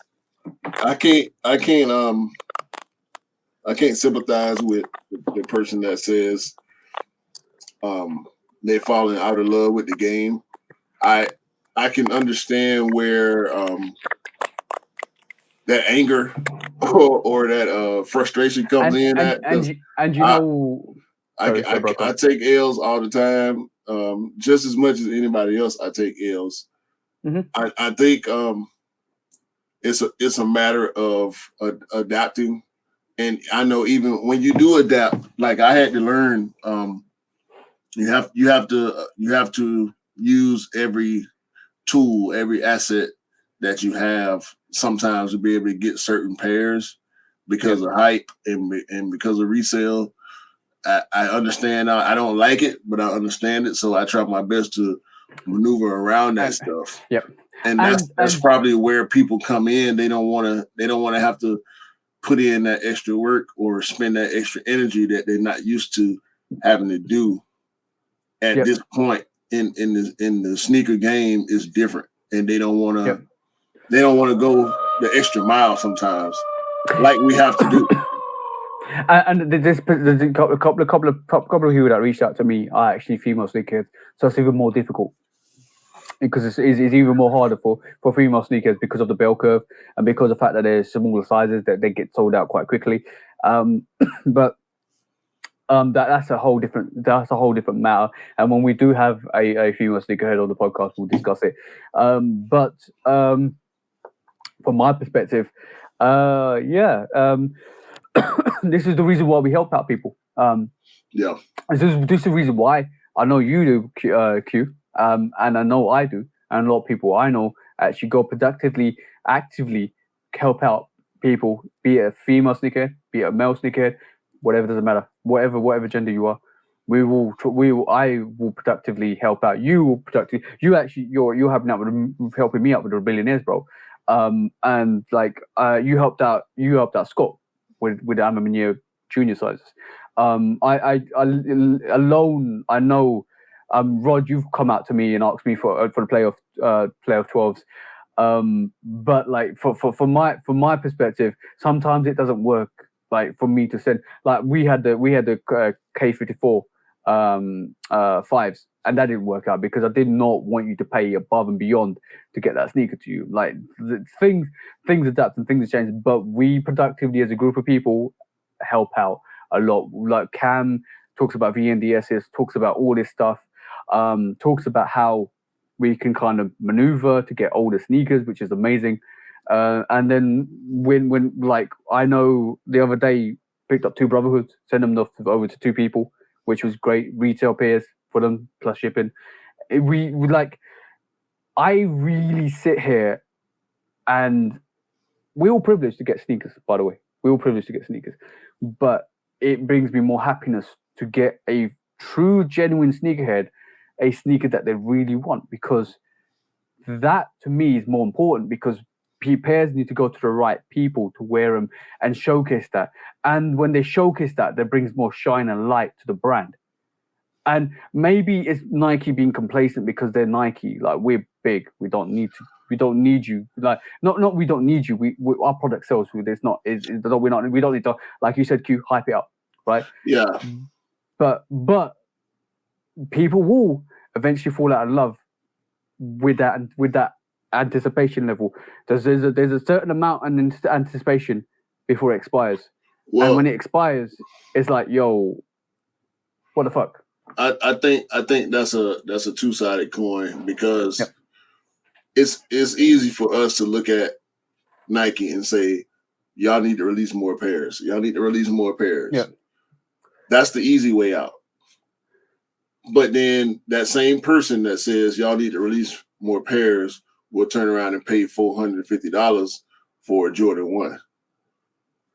I can't sympathize with the person that says they're falling out of love with the game. I can understand where that anger or that frustration comes in. I take L's all the time, just as much as anybody else. I take L's. Mm-hmm. I think it's a matter of adapting, and I know even when you do adapt, like I had to learn, you have to use every tool, every asset that you have sometimes to be able to get certain pairs because of hype and because of resale. I understand. I don't like it, but I understand it. So I try my best to maneuver around that stuff. Yep. And that's probably where people come in. They don't want to have to put in that extra work or spend that extra energy that they're not used to having to do at this point in the sneaker game is different. And they don't want to go the extra mile sometimes, like we have to do. And there's a couple of people that reached out to me are actually female sneakerheads, so it's even more difficult because it's even more harder for female sneakers because of the bell curve and because of the fact that there's smaller sizes that they get sold out quite quickly. But that's a whole different matter. And when we do have a female sneakerhead on the podcast, we'll discuss it. But from my perspective, this is the reason why we help out people. This is the reason why I know you do, Q, and I know I do, and a lot of people I know actually go productively, actively help out people, be it a female sneakerhead, be it a male sneakerhead, whatever, doesn't matter, whatever gender you are. I will productively help out. You're helping me out with the billionaires, bro. And like you helped out Scott with the Amamania junior sizes. I know, Rod, you've come out to me and asked me for the playoff 12s. But like from my perspective, sometimes it doesn't work. Like for me to send, like we had the K54 5s, and that didn't work out because I did not want you to pay above and beyond to get that sneaker to you. Like things adapt and things change, but we productively as a group of people help out a lot. Like Cam talks about VNDSs, talks about all this stuff, talks about how we can kind of maneuver to get older sneakers, which is amazing. And then when like I know the other day picked up 2 brotherhoods, sent them over to 2 people, which was great. Retail pairs for them plus shipping. We like, I really sit here, and we're all privileged to get sneakers. By the way, we're all privileged to get sneakers, but it brings me more happiness to get a true, genuine sneakerhead a sneaker that they really want, because that to me is more important, because pairs need to go to the right people to wear them and showcase that. And when they showcase that, that brings more shine and light to the brand. And maybe it's Nike being complacent because they're Nike. Like, we're big. We don't need you. Like, not we don't need you. We our product sells. We don't need to, like you said, Q, hype it up, right? Yeah. But people will eventually fall out of love with that anticipation level. There's a certain amount of anticipation before it expires. Well, and when it expires, it's like, yo, what the fuck? I think that's a two-sided coin, because it's easy for us to look at Nike and say, y'all need to release more pairs. Y'all need to release more pairs. Yeah. That's the easy way out. But then that same person that says y'all need to release more pairs will turn around and pay $450 for a Jordan 1.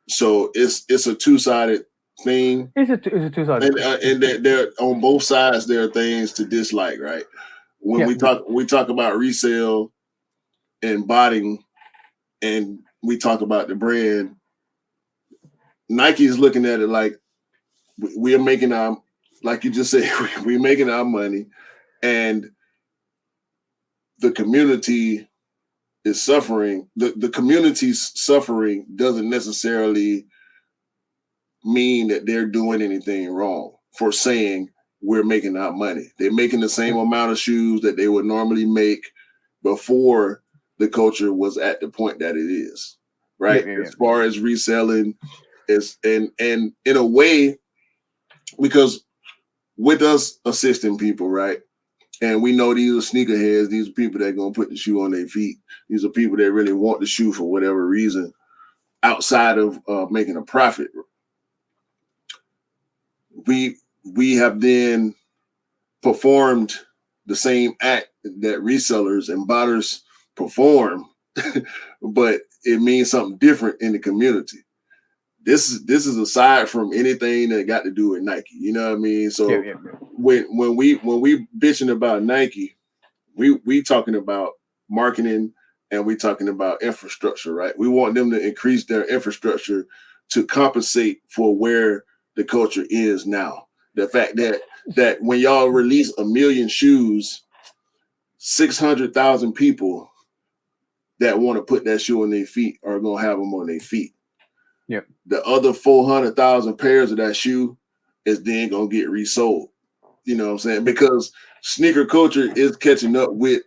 So it's a two-sided thing. It's a two-sided and they're on both sides. There are things to dislike, right? When we talk about resale and botting, and we talk about the brand, Nike is looking at it like we are making our like you just said, we making our money, and the community is suffering. The community's suffering doesn't necessarily mean that they're doing anything wrong for saying we're making our money. They're making the same amount of shoes that they would normally make before the culture was at the point that it is, right? As far as reselling, and in a way, because with us assisting people, right? And we know these are sneakerheads. These are people that are going to put the shoe on their feet. These are people that really want the shoe for whatever reason outside of making a profit. We have then performed the same act that resellers and botters perform, but it means something different in the community. This is aside from anything that got to do with Nike. You know what I mean? So when we bitching about Nike, we talking about marketing and we talking about infrastructure, right? We want them to increase their infrastructure to compensate for where the culture is now. The fact that when y'all release 1 million shoes, 600,000 people that want to put that shoe on their feet are gonna have them on their feet. Yep. The other 400,000 pairs of that shoe is then gonna get resold. You know what I'm saying? Because sneaker culture is catching up with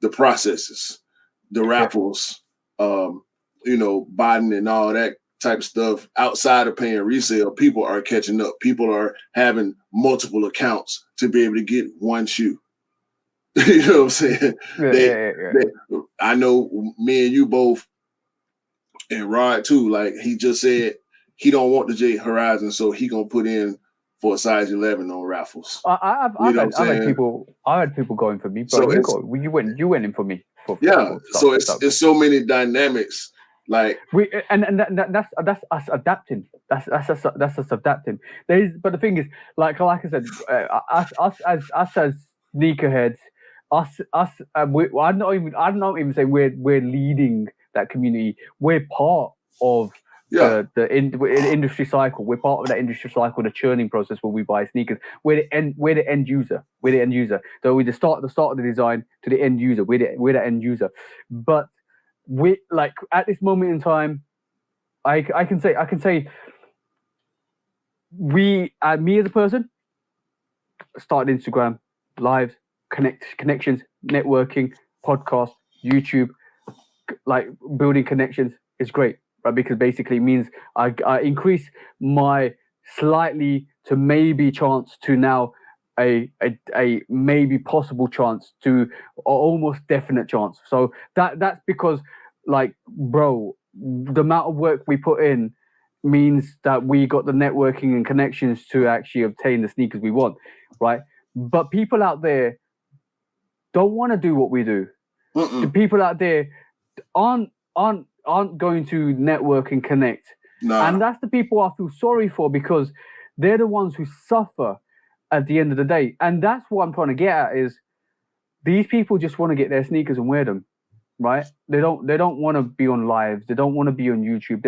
the processes, the raffles, Biden and all that type of stuff. Outside of paying resale, people are catching up. People are having multiple accounts to be able to get one shoe. You know what I'm saying? I know me and you both, and Rod too, like he just said, he don't want the J Horizon, so he gonna put in for a size 11 on raffles. I've had people going for me, bro. So you went in for me. So it's so many dynamics. Like that's us adapting. That's us adapting. But the thing is, like I said, us as sneakerheads, I'm not even saying we're leading that community. We're part of the industry cycle. We're part of that industry cycle, the churning process where we buy sneakers. We're the end user. So we start of the design to the end user. We're the end user. But we, like, at this moment in time, I can say me as a person started Instagram lives, connections, networking, podcast, YouTube, like building connections is great, right? Because basically it means I increase my slightly to maybe chance to now a maybe possible chance to almost definite chance. So that's because, like, bro, the amount of work we put in means that we got the networking and connections to actually obtain the sneakers we want, right? But people out there don't want to do what we do. The people out there aren't going to network and connect. Nah. And that's the people I feel sorry for, because they're the ones who suffer at the end of the day. And that's what I'm trying to get at, is these people just want to get their sneakers and wear them, right? They don't want to be on lives. They don't want to be on YouTube.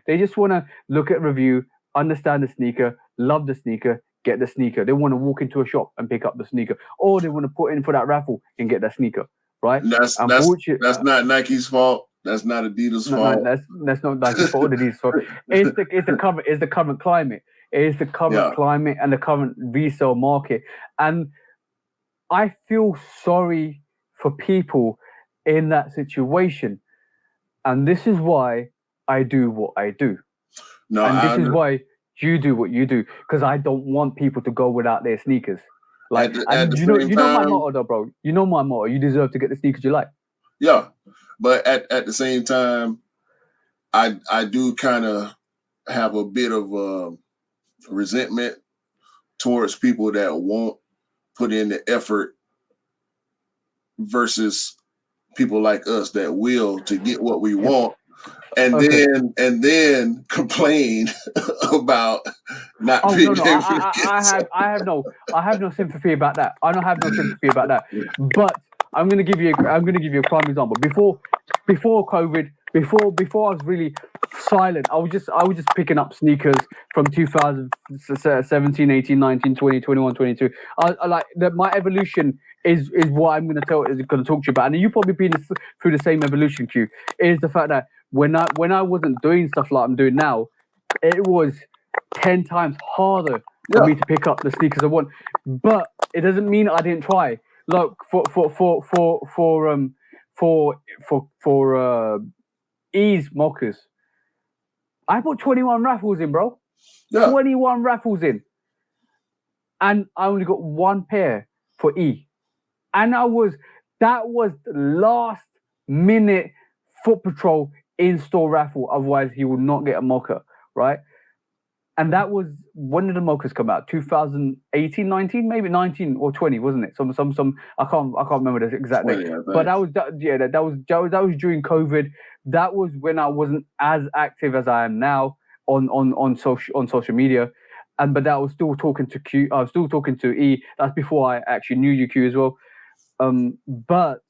They just want to look at review, understand the sneaker, love the sneaker, get the sneaker. They want to walk into a shop and pick up the sneaker, or they want to put in for that raffle and get that sneaker, right? That's not Nike's fault. That's not Adidas' fault. That's not Nike's fault. Adidas' fault. It's the current climate. It is the current climate and the current resale market. And I feel sorry for people in that situation. And this is why I do what I do. This is why you do what you do, because I don't want people to go without their sneakers. Like, you know my motto, though, bro. You know my motto. You deserve to get the sneakers you like. Yeah, but at the same time, I do kind of have a bit of resentment towards people that won't put in the effort versus people like us that will to get what we want. And then complain about not being able to get I have no sympathy about that. I don't have no sympathy about that. But I'm gonna give you a prime example. Before COVID, before I was really silent, I was just picking up sneakers from 2017, 18, 19, 20, 21, 22. I like that. My evolution is what I'm going to talk to you about, and you've probably been through the same evolution. Q is the fact that when I wasn't doing stuff like I'm doing now, it was 10 times harder for me to pick up the sneakers I want. But it doesn't mean I didn't try. Look, for Ease mockers, I put 21 raffles in, bro. 21 raffles in, and I only got one pair for E. And that was the last minute Foot Patrol in-store raffle. Otherwise, he would not get a mocker, right? And that was, when did the mockers come out? 2018, 19, maybe 19 or 20, wasn't it? Some I can't remember the exact date. But that was during COVID. That was when I wasn't as active as I am now on social media. But I was still talking to Q. I was still talking to E. That's before I actually knew you, Q, as well. But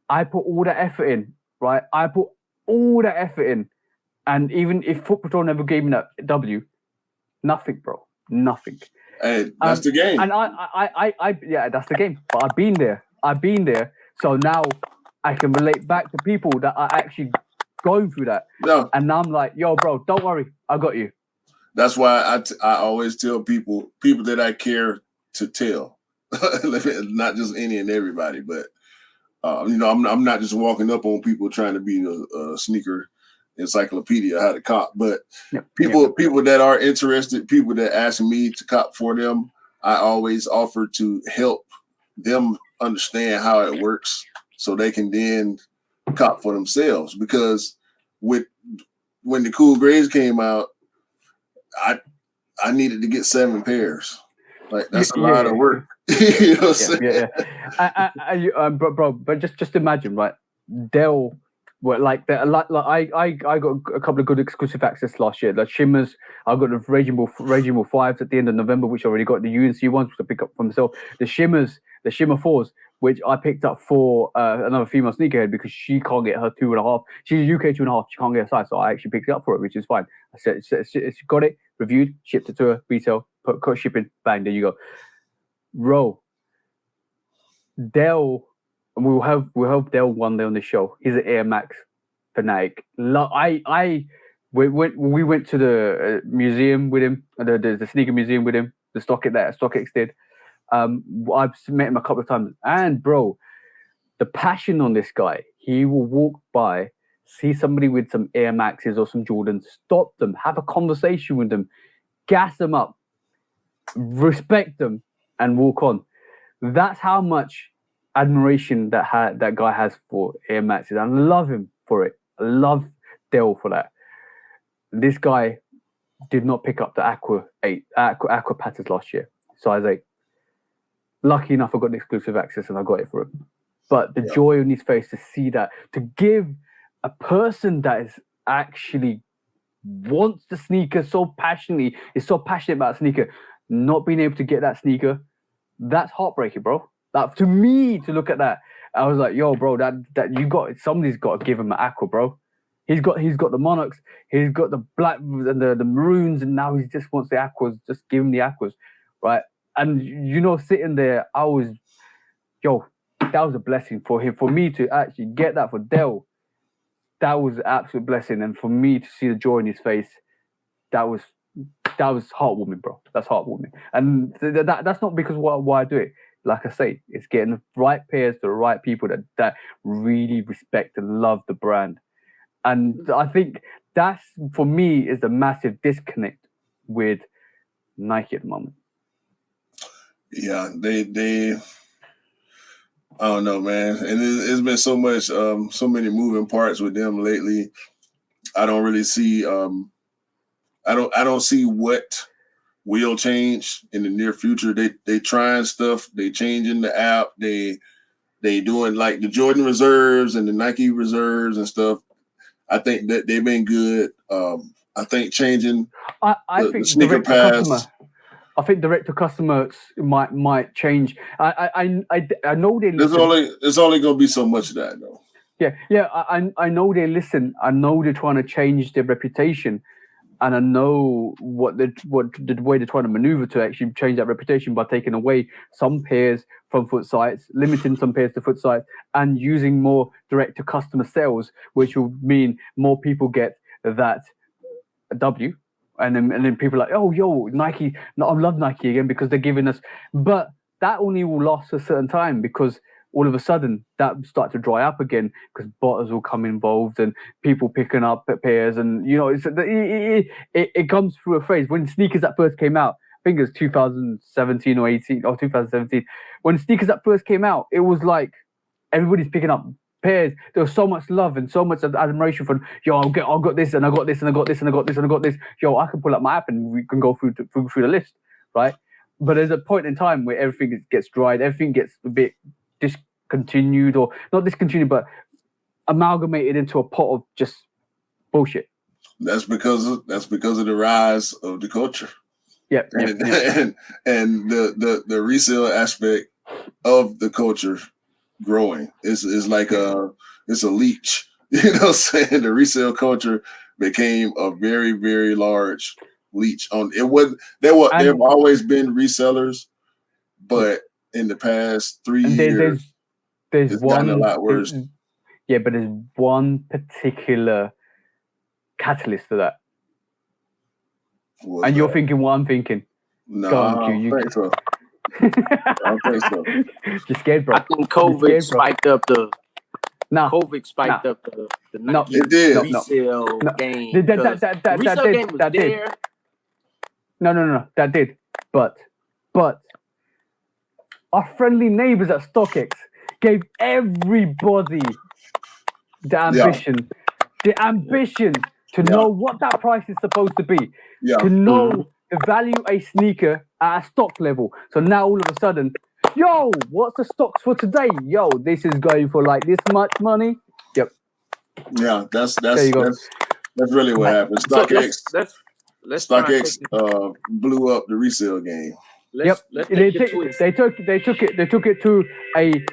I put all the effort in, right? I put all the effort in. And even if Foot Patrol never gave me that W, nothing, bro. Nothing. Hey, that's the game. And I yeah, that's the game. But I've been there. So now I can relate back to people that are actually going through that. No. And now I'm like, yo, bro, don't worry. I got you. That's why I always tell people that I care to tell. Not just any and everybody, but I'm not just walking up on people trying to be a sneaker encyclopedia how to cop, but people that are interested, people that ask me to cop for them, I always offer to help them understand how it works so they can then cop for themselves. Because when the Cool Grays came out, I needed to get 7 pairs. Like, that's a lot of work. You know what I'm saying? But just imagine, right? Dell. Well, like I got a couple of good exclusive access last year. The Shimmers, I got the Raging Bull 5s at the end of November, which I already got. The UNC ones, which I pick up for myself. The Shimmer 4s, which I picked up for another female sneakerhead because she can't get her 2.5. She's a UK 2.5. She can't get a size, so I actually picked it up for her, which is fine. I said, she got it, reviewed, shipped it to her, retail, put shipping, bang, there you go. Roll. Dell. And we'll have Dell one day on the show. He's an Air Max fanatic. We went to the museum with him, the sneaker museum with him, the StockX did. I've met him a couple of times, and bro, the passion on this guy. He will walk by, see somebody with some Air Maxes or some Jordans, stop them, have a conversation with them, gas them up, respect them, and walk on. That's how much admiration that guy has for Air Maxes. I love him for it. I love Dell for that. This guy did not pick up the Aqua Patterns last year, size 8. Lucky enough, I got the exclusive access and I got it for him. But the joy on his face to see that, to give a person that is actually wants the sneaker so passionately, is so passionate about sneaker, not being able to get that sneaker, that's heartbreaking, bro. Like, to me, to look at that, I was like, yo, bro, that somebody's got to give him an Aqua, bro. He's got the Monarchs, he's got the black and the maroons, and now he just wants the Aquas. Just give him the Aquas, right? And sitting there, that was a blessing for him. For me to actually get that for Dell, that was an absolute blessing. And for me to see the joy in his face, that was heartwarming, bro. That's heartwarming. And that's not because why I do it. Like I say, it's getting the right pairs to the right people that really respect and love the brand. And I think that's, for me, is the massive disconnect with Nike at the moment. Yeah, they I don't know, man. And it's been so much, so many moving parts with them lately. I don't really see, I don't see what will change in the near future. They trying stuff. They changing the app. They doing like the Jordan reserves and the Nike reserves and stuff. I think that they've been good. I think changing the sneaker pass. I think direct to customer might change. I know they. There's only going to be so much of that though. Yeah. I know they listen. I know they're trying to change their reputation, and I know what the way they're trying to maneuver to actually change that reputation by taking away some pairs from foot sites, limiting some pairs to foot sites, and using more direct to customer sales, which will mean more people get that W. And then people are like, oh, yo, Nike. No, I love Nike again because they're giving us. But that only will last a certain time because all of a sudden that start to dry up again because bottles will come involved and people picking up pairs and it comes through a phase. When sneakers that first came out, I think it was 2017 or 18 or 2017. When sneakers that first came out, it was like everybody's picking up pairs. There was so much love and so much admiration for, yo, I got this and I got this and I got this and I got this and I got this. Yo, I can pull up my app and we can go through the list, right? But there's a point in time where everything gets dried, everything gets a bit discontinued, or not discontinued, but amalgamated into a pot of just bullshit. That's because of the rise of the culture. Yeah, and the resale aspect of the culture growing is like it's a leech. You know what I'm saying? The resale culture became a very, very large leech on it. There have always been resellers, but in the past 3 years there's it's one gotten a lot worse. Yeah, but there's one particular catalyst to that. And you're thinking what I'm thinking. No, I don't think so. I don't think so. You're scared, bro. I think COVID spiked up the Nike resale game. The resale game was there. No, that did. But our friendly neighbors at StockX gave everybody the ambition to know what that price is supposed to be, to know the value a sneaker at a stock level. So now all of a sudden, yo, what's the stocks for today? Yo, this is going for like this much money. Yep. Yeah, that's really what happened. StockX blew up the resale game. They took it to a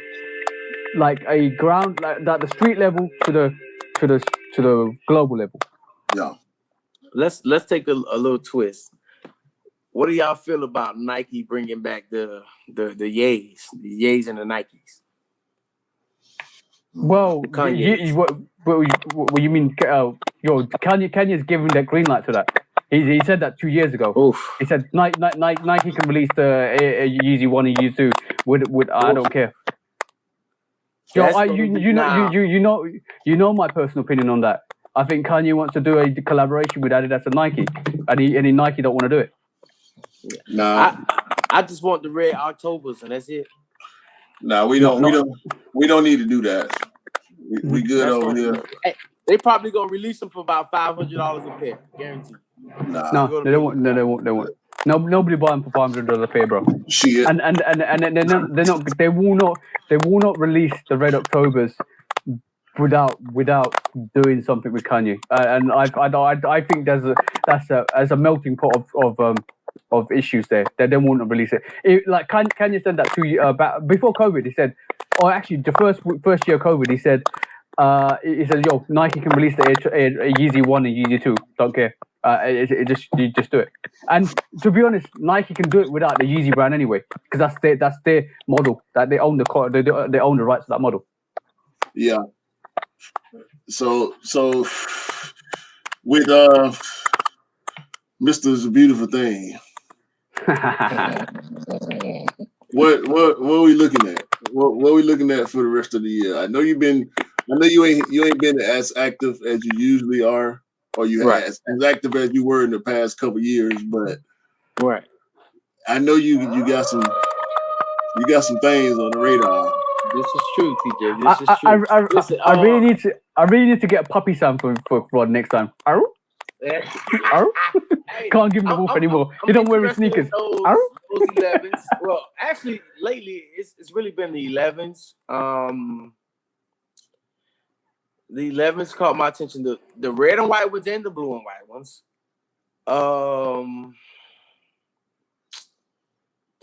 ground, like the street level to the global level. Yeah. Let's take a little twist. What do y'all feel about Nike bringing back the Yays and the Nikes? Well, what you mean? Kanye's giving that green light to that. He said that 2 years ago. Oof. He said Nike can release the Yeezy 1 and Yeezy 2 with I don't care. Yo, you know my personal opinion on that. I think Kanye wants to do a collaboration with Adidas and Nike, and Nike don't want to do it. Nah, I just want the red Octobers, and that's it. Nah, we don't need to do that. We good over here. Hey, they probably gonna release them for about $500 a pair, guaranteed. Nah. No, they won't. No, nobody buy them for $500 a pair, bro. Shit. And they will not release the Red Octobers without doing something with Kanye. And I think that's a melting pot of issues there. They won't release it. Like Kanye said that 2 years back before COVID. He said, or actually the first year of COVID, he said, yo, Nike can release the Yeezy 1 and Yeezy 2. Don't care. You just do it. And to be honest, Nike can do it without the Yeezy brand anyway, because that's their model. That they own they own the rights to that model. Yeah. So with Mr. Beautiful Thing, what are we looking at? What are we looking at for the rest of the year? I know you ain't been as active as you usually are, or as active as you were in the past couple years, but I know you got some things on the radar. This is true, TJ. This is true. Listen, I really need to get a puppy sound for Rod next time. Arr? Arr? Can't give him the wolf anymore. He don't wear his sneakers. Those 11s. Well, actually, lately it's really been the 11s. The 11s caught my attention. The red and white ones and the blue and white ones.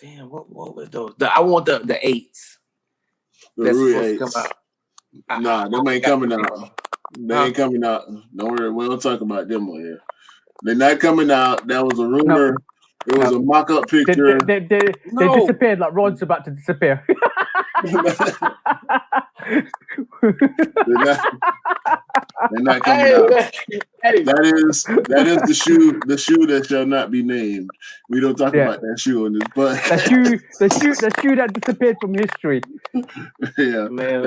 Damn, what were those? I want the 8s. The That's Rui supposed 8s. to come out. Nah, them ain't coming out. They ain't coming out. Don't worry, we don't talk about them on here. They're not coming out. That was a rumor. No. It was a mock-up picture. They disappeared like Rod's about to disappear. They're not coming out. That is the shoe that shall not be named. We don't talk about that shoe on this, but the shoe that disappeared from history. Yeah, man.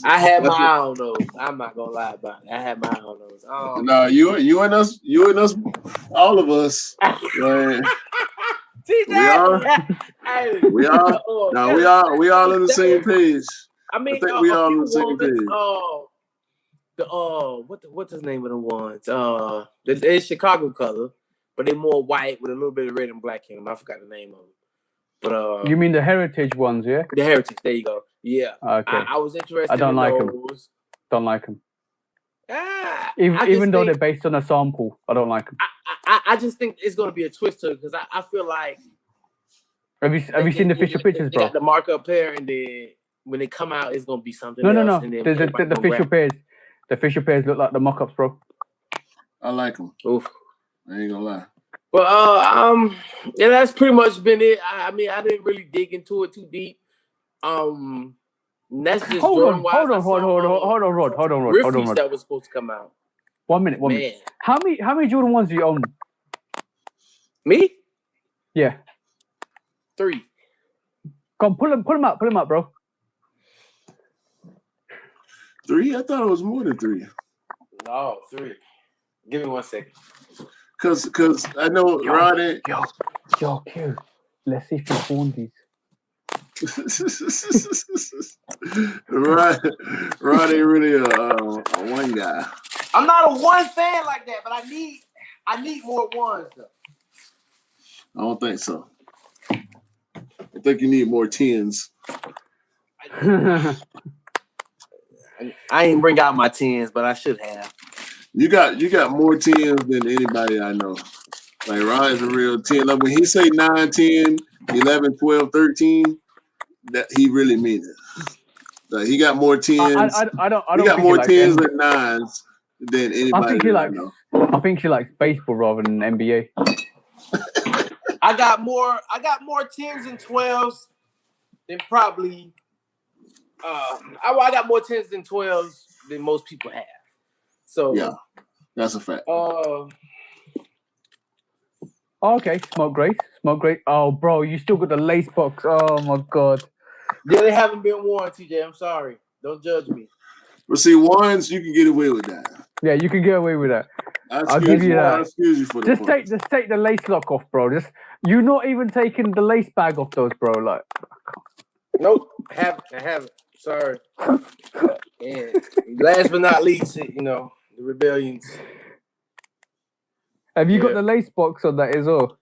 I had my eye on those. I'm not gonna lie about it. I had my eye on those. No, you and us, all of us. Right? We all on the same page. I think we all on the same page. What's the name of the ones? It's Chicago color, but they're more white with a little bit of red and black in them. I forgot the name of them. But you mean the heritage ones, yeah? The heritage. There you go. Yeah. Okay. I was interested. I don't like those. them. Don't like them. Even though they're based on a sample, I don't like them. I just think it's going to be a twist to it because I feel like. Have you seen the official pictures, bro? They got the markup pair, and then when they come out, it's going to be something else. No. And then the official pairs. The official pairs look like the mock-ups, bro. I like them. Oof. I ain't gonna lie. But yeah, that's pretty much been it. I mean, I didn't really dig into it too deep. That's just hold on, Rod. That was supposed to come out. 1 minute. How many Jordan 1s do you own? Me? Yeah. 3. Come pull them up, bro. 3? I thought it was more than 3. No, 3. Give me 1 second. Cause I know Roddy. Yo, Q. Let's see if you own these. Rod ain't really a one guy. I'm not a one fan like that, but I need more ones though. I don't think so. I think you need more 10s. I ain't bring out my 10s, but I should have. You got more 10s than anybody I know. Like Rod's a real 10. Like when he say 9, 10, 11, 12, 13, that he really means it. Like he got more 10s. I don't he got more 10s like than 9s than anybody I know. I think he likes baseball rather than NBA. I got more 10s and 12s than probably I got more 10s than 12s than most people have. So yeah, that's a fact. Okay, smoke great. Oh, bro, you still got the lace box. Oh my god. Yeah, they haven't been worn, TJ. I'm sorry. Don't judge me. But see, ones you can get away with that. Yeah, you can get away with that. I'll give you that. I'll excuse you for just take the lace lock off, bro. You're not even taking the lace bag off those, bro. Like, nope, I haven't. Sorry. And last but not least, the rebellions. Have you got the lace box on that as well?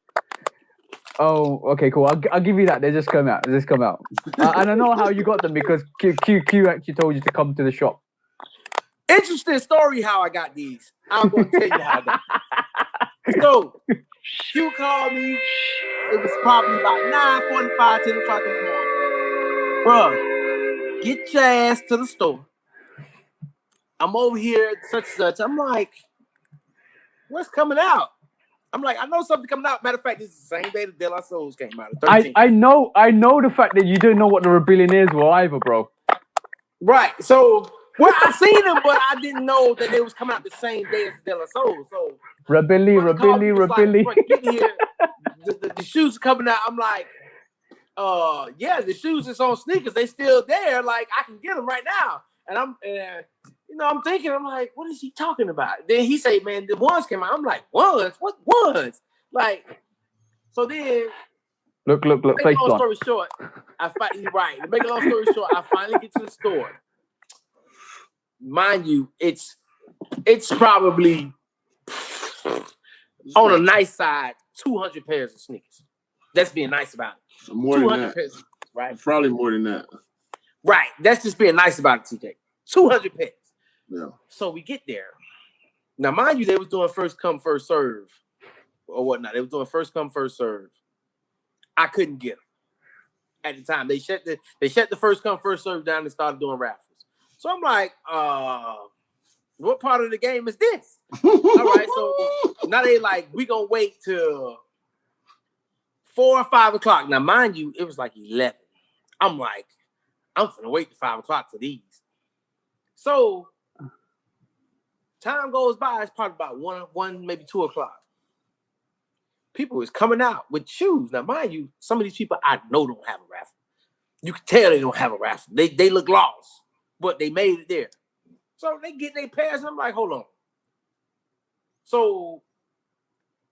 Oh, okay, cool. I'll give you that. They just come out. And I know how you got them because Q actually told you to come to the shop. Interesting story how I got these. I'm going to tell you how I got them. So, Q called me. It was probably about 9:45, 10 o'clock in the morning. Bruh, get your ass to the store. I'm over here at such and such. I'm like, what's coming out? I'm like, I know something coming out. Matter of fact, this is the same day the De La Souls came out. I know the fact that you didn't know what the rebellion is were either, bro. Right. So, well, I seen them, but I didn't know that they was coming out the same day as De La Souls. So, rebellion. Like, the shoes are coming out. I'm like, yeah, the shoes is on sneakers. They still there. Like, I can get them right now. And I'm thinking, I'm like, what is he talking about? Then he say, man, the ones came out. I'm like, ones? What ones? Like, so then. Look. To make a long story short, I finally get to the store. Mind you, it's probably on a nice side, 200 pairs of sneakers. That's being nice about it. More than that. Pairs, right? Probably more than that. Right. That's just being nice about it, TJ. 200 pairs. Yeah. So we get there. Now, mind you, they was doing first come, first serve or whatnot. They was doing first come, first serve. I couldn't get them at the time. They shut the first come, first serve down and started doing raffles. So I'm like, what part of the game is this? All right, so now they like, we gonna wait till 4 or 5 o'clock. Now, mind you, it was like 11. I'm like, I'm finna wait till 5 o'clock for these. So time goes by, it's probably about 1, maybe 2 o'clock. People is coming out with shoes. Now, mind you, some of these people I know don't have a raffle. You can tell they don't have a raffle. They look lost, but they made it there. So they get their pairs, and I'm like, hold on. So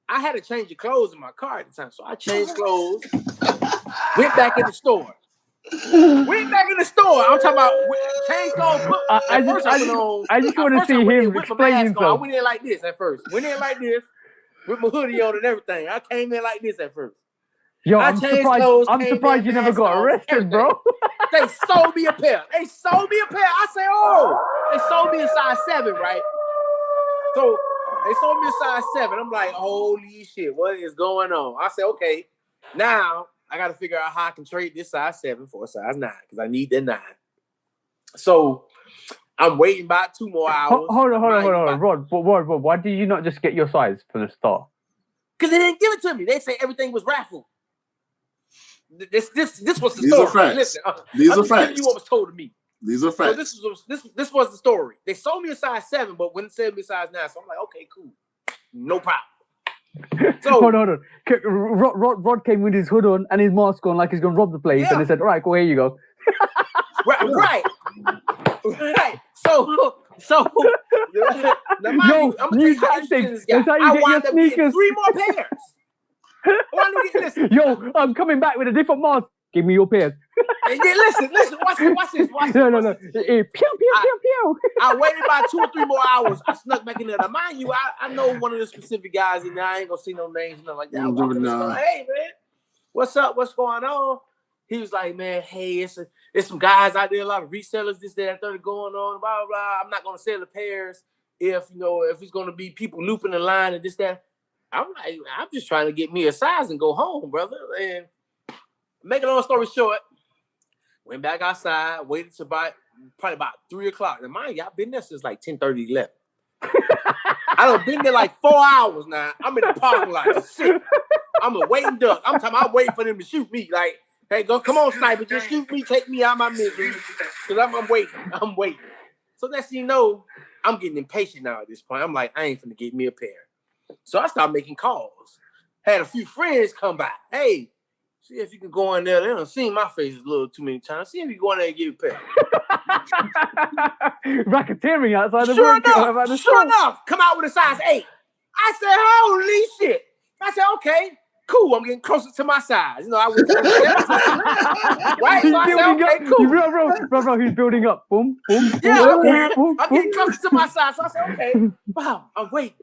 I had to change the clothes in my car at the time. So I changed clothes, went back in the store. I'm talking about changed clothes. I just want to see him explain himself. I went in like this at first. Went in like this with my hoodie on and everything. I came in like this at first. Yo, I'm surprised you never got arrested, bro. They sold me a pair. I said, oh, they sold me a size 7, right? So they sold me a size 7. I'm like, holy shit, what is going on? I said, okay, now I got to figure out how I can trade this size 7 for a size 9 because I need that 9. So I'm waiting about 2 more hours. Hold on, Rod. Why did you not just get your size for the start? Because they didn't give it to me. They say everything was raffled. This was the story. These are facts. Listen, These I'm are facts. giving you what was told to me. These are facts. So this was the story. They sold me a size 7, but wouldn't sell me a size 9. So I'm like, okay, cool, no problem. So hold on. Rod came with his hood on and his mask on, like he's gonna rob the place, and they said, "All right, cool, here you go." right. So. Now, I'm gonna new tell you tactics. That's how you get your sneakers. 3 more pairs. Yo, I'm coming back with a different mask. Give me your pairs. Listen. Watch this. No. Pew. I waited about 2 or 3 more hours. I snuck back in there. Now, mind you, I know one of the specific guys in there. I ain't gonna see no names, nothing like that. I walked in the store, hey, man, what's up? What's going on? He was like, man, hey, it's some guys out there, a lot of resellers, this, that, and third going on, blah, blah, blah. I'm not gonna sell the pairs if it's gonna be people looping the line and this, that. I'm like, I'm just trying to get me a size and go home, brother. And make a long story short, went back outside, waited to probably about 3 o'clock. And mind you, I've been there since like 10:30, 11. I done been there like 4 hours now. I'm in the parking lot. Shit. I'm a waiting duck. I'm waiting for them to shoot me. Like, hey, come on, sniper, just shoot me, take me out of my misery. Because I'm waiting. So that's, I'm getting impatient now at this point. I'm like, I ain't finna get me a pair. So I started making calls. Had a few friends come by. Hey, see if you can go in there. They done seen my face a little too many times. See if you go in there and get a pair. Racketeering outside the Sure enough, come out with a size 8. I said, holy shit. I said, okay, cool. I'm getting closer to my size. I was right. So I said, okay, cool. Bro, he's building up. Boom. Yeah, I'm getting closer to my size. So I said, okay, wow, I'm waiting.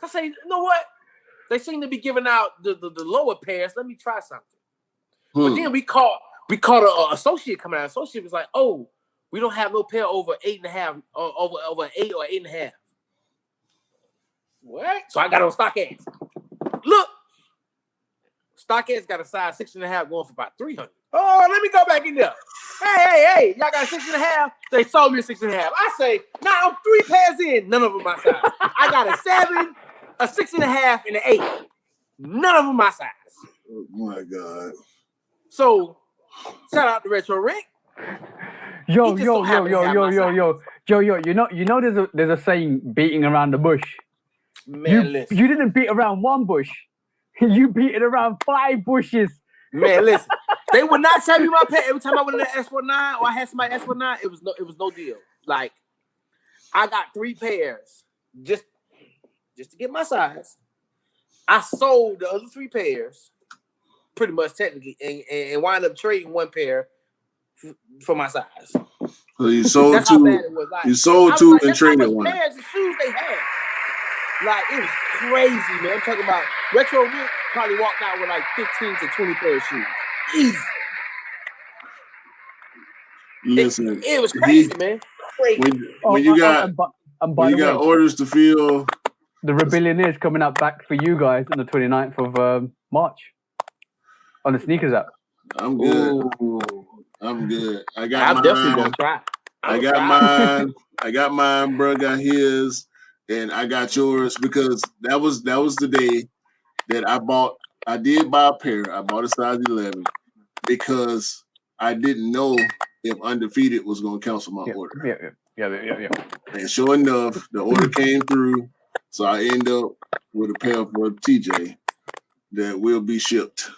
So I say, you know what? They seem to be giving out the lower pairs. Let me try something. But then we caught an associate coming out. Associate was like, oh, we don't have no pair over 8.5, over 8 or 8.5. What? So I got on StockX. Look, StockX got a size 6.5 going for about 300. Oh, let me go back in there. Hey, y'all got a 6.5? They sold me a 6.5. I say, I'm 3 pairs in. None of them my size. I got a 7, a 6.5, and an 8. None of them my size. Oh my God. So, shout out to Retro Rick. Yo. There's a saying, beating around the bush. Man, you didn't beat around one bush. You beat it around 5 bushes. Man, listen. They would not sell me my pair every time I went in the S49 or I had somebody S49. It was no deal. Like, I got 3 pairs just to get my size. I sold the other 3 pairs, pretty much technically, and wind up trading 1 pair for my size. So you sold 2. Like, you sold 2 and traded 1. Pairs of shoes they had. Like, it was crazy, man. I'm talking about Retro Rick probably walked out with like 15 to 20 pair of shoes. Easy. Listen, it was crazy, man. Crazy. When you got orders to fill. The Rebellion is coming up back for you guys on the 29th of March on the sneakers app. I'm good. Ooh. I'm good. I'm definitely gonna try. I got mine, bro. Got his, and I got yours because that was the day that I did buy a pair. I bought a size 11 because I didn't know if Undefeated was going to cancel my order. Yeah. And sure enough, the order came through, so I end up with a pair for TJ that will be shipped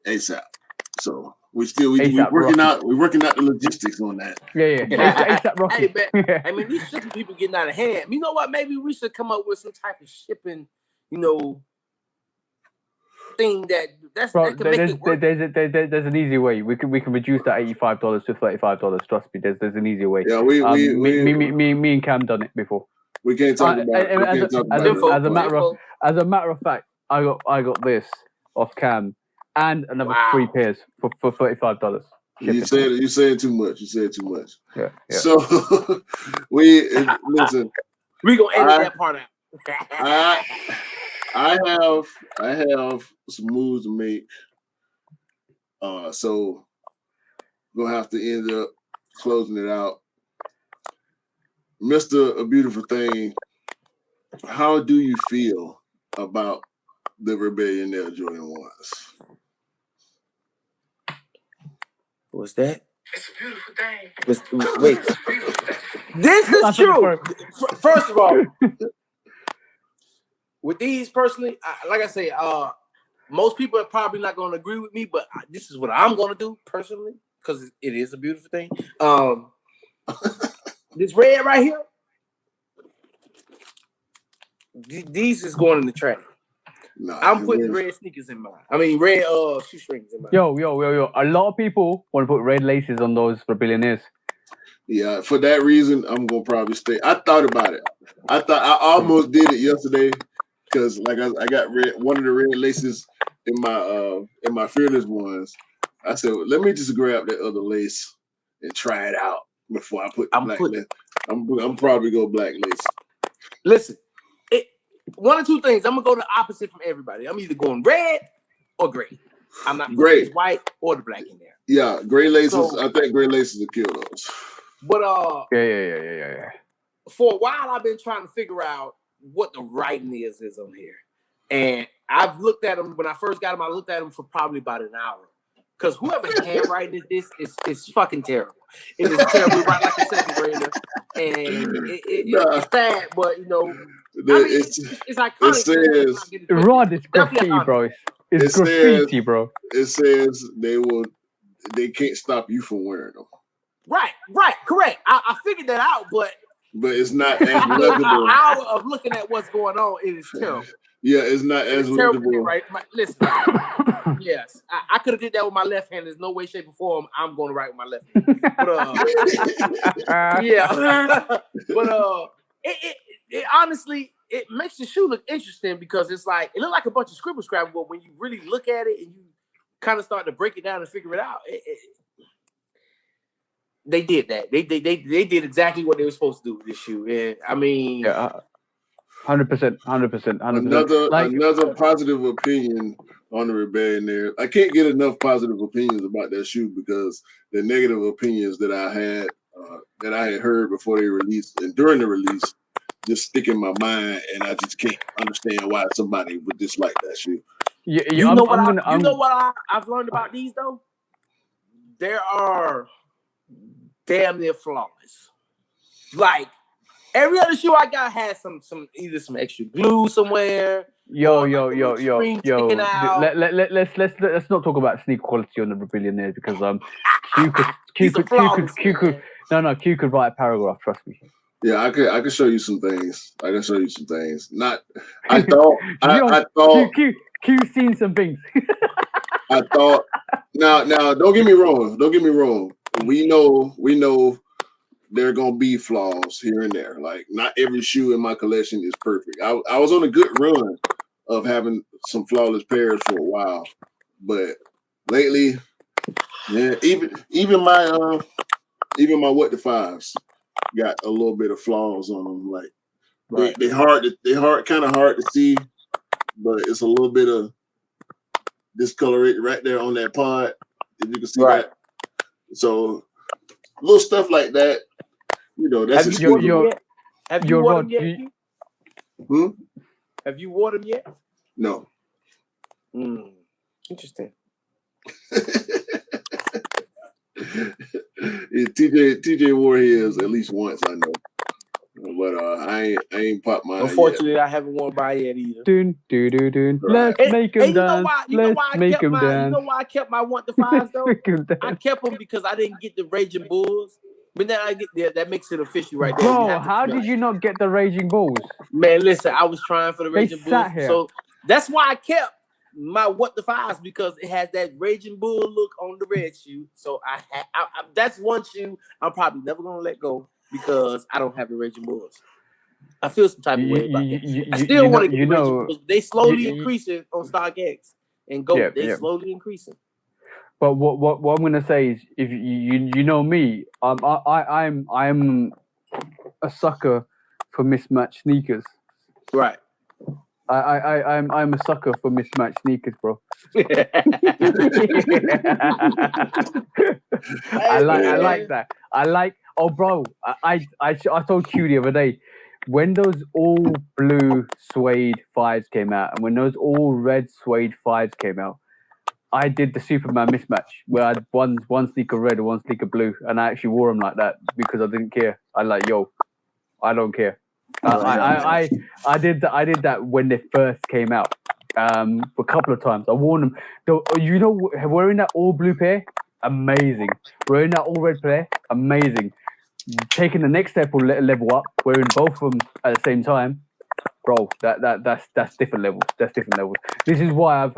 ASAP. So we're working out the logistics on that. Yeah. ASAP Rocky. Hey, man, I mean, these shipping people getting out of hand. You know what? Maybe we should come up with some type of shipping, thing that can make it work. There's an easy way. We can reduce that $85 to $35. Trust me, there's an easier way. Yeah, me and Cam done it before. We can't talk about it. As a matter of fact, I got this off Cam and another 3 pairs for $35. You said too much. Yeah. So listen. We gonna edit that part out. I have some moves to make. So gonna have to end up closing it out. Mr. A Beautiful Thing, how do you feel about the Rebellion Air Jordan 1s? What's that? It's a beautiful thing. Wait. This is true. First of all, with these personally, like I say, most people are probably not going to agree with me, but this is what I'm going to do personally because it is a beautiful thing. This red right here, these is going in the trash. Nah, I'm putting red sneakers in mine. I mean, red shoestrings in mine. Yo. A lot of people want to put red laces on those for billionaires. Yeah, for that reason, I'm gonna probably stay. I thought about it. I almost did it yesterday because, like, I got one of the red laces in my Fearless ones. I said, well, let me just grab that other lace and try it out before I put the black lace. I'm probably go black lace. Listen, one or two things. I'm gonna go the opposite from everybody. I'm either going red or gray. I'm not putting this white or the black in there. Yeah, gray laces. So, I think gray laces will kill those. But yeah. For a while, I've been trying to figure out what the writing is on here, and I've looked at them when I first got them. I looked at them for probably about an hour because whoever handwriting this is fucking terrible. It is terrible, right like a second grader, and it's sad, but it's iconic. It says Rod is graffiti, bro. It's graffiti, bro. It says they can't stop you from wearing them. Right, correct. I figured that out, but it's not as legible. An hour of looking at what's going on, it is terrible. Yeah, it's not as legible. Right, listen. Yes, I could have did that with my left hand. There's no way, shape, or form I'm going to write with my left hand. But yeah, but it honestly it makes the shoe look interesting because it's like it looks like a bunch of scribble scrabble, but when you really look at it and you kind of start to break it down and figure it out, they did that. They did exactly what they were supposed to do with this shoe. And I mean, 100%. Another positive opinion on the Rebellion there. I can't get enough positive opinions about that shoe because the negative opinions that I had heard before they released and during the release just stick in my mind, and I just can't understand why somebody would dislike that shoe. You know what I've learned about these though? There are damn near flawless. Like every other shoe I got has some either some extra glue somewhere. Yo. Let's not talk about sneaker quality on the Rebellion there because Q could write a paragraph. Trust me. Yeah, I could show you some things. Not, Q's seen some things. I thought. Now, don't get me wrong. We know there are gonna be flaws here and there. Like not every shoe in my collection is perfect. I was on a good run of having some flawless pairs for a while, but lately, yeah, even my what the fives got a little bit of flaws on them. Like they kind of hard to see, but it's a little bit of discoloration right there on that pod. If you can see that. So little stuff like that. You know, that's Have you wore them yet? Have you wore them yet? Have you wore them yet? No. Interesting. TJ wore his at least once, I know. But I ain't popped mine. Unfortunately, yet. I haven't worn mine yet either. Dun. Right. Let's make him dance. You know why I kept my Want the Fives though? I kept them because I didn't get the Raging Bulls. But now I get there. That makes it official right there. Bro, how did you not get the Raging Bulls? Man, listen, I was trying for the Raging Bulls. So that's why I kept my What the Fives, because it has that Raging Bull look on the red shoe. So I that's one shoe I'm probably never gonna let go because I don't have the Raging Bulls. I feel some type of way about it. I still want to get the Raging Bulls. They slowly increasing on StockX and Go. They slowly increasing. But what I'm gonna say is, if you know me, I'm a sucker for mismatched sneakers. Right. I'm a sucker for mismatched sneakers, bro. I like that. Oh, bro. I told Q the other day, when those all blue suede fives came out, and when those all red suede fives came out, I did the Superman mismatch where I had one sneaker red and one sneaker blue, and I actually wore them like that because I didn't care. I I don't care. I did that when they first came out. A couple of times I worn them. You know, wearing that all blue pair, amazing. Wearing that all red pair, amazing. Taking the next step or level up, wearing both of them at the same time, bro. That's different levels. That's different levels. This is why I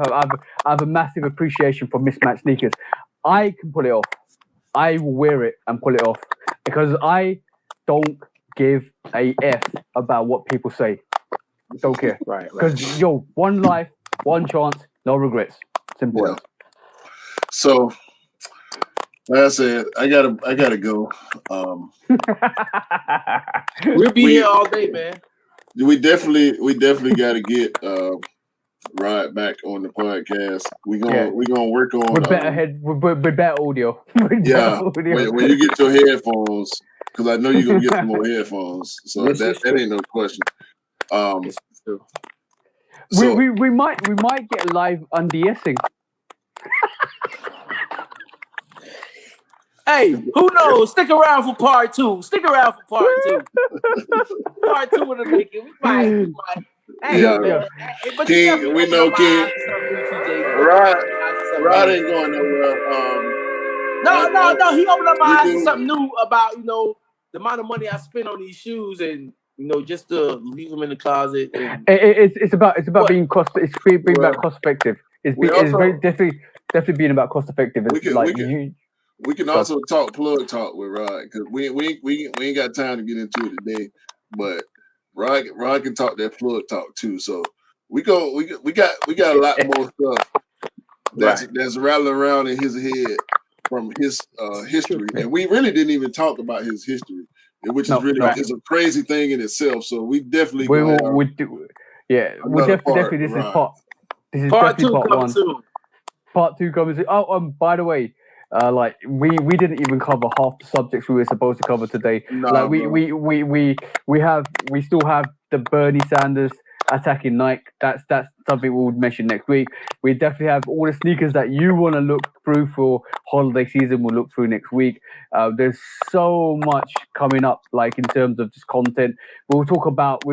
have a massive appreciation for mismatched sneakers. I can pull it off. I will wear it and pull it off because I don't give a F about what people say. Don't care. Right. Because one life, one chance, no regrets. Simple. Yeah. So, like I said, I gotta go. We'll be here all day, man. We definitely gotta get Rod back on the podcast. We're gonna work on with better audio. When you get your headphones, because I know you're gonna get some more headphones. So that ain't no question. We might get live undressing. Hey, who knows? Stick around for part 2. Part 2 of the making. We might. Hey, but King, we know King. Rod ain't going nowhere. No. He opened up my eyes to something new about the amount of money I spend on these shoes and just to leave them in the closet. And it's about being cost. It's being about cost effective. It's very definitely being about cost effective. We can also talk plug talk with Rod because we ain't got time to get into it today, but Rod can talk that plug talk too. So we got a lot more stuff that's rattling around in his head from his history, and we really didn't even talk about his history, which is really is a crazy thing in itself. So we definitely definitely this is part. This is part definitely 2 part 1. Soon. Part 2 comes soon. Oh, by the way. We didn't even cover half the subjects we were supposed to cover today. We still have the Bernie Sanders attacking Nike. That's something we'll mention next week. We definitely have all the sneakers that you want to look through for holiday season. We'll look through next week. There's so much coming up, in terms of just content. We talk about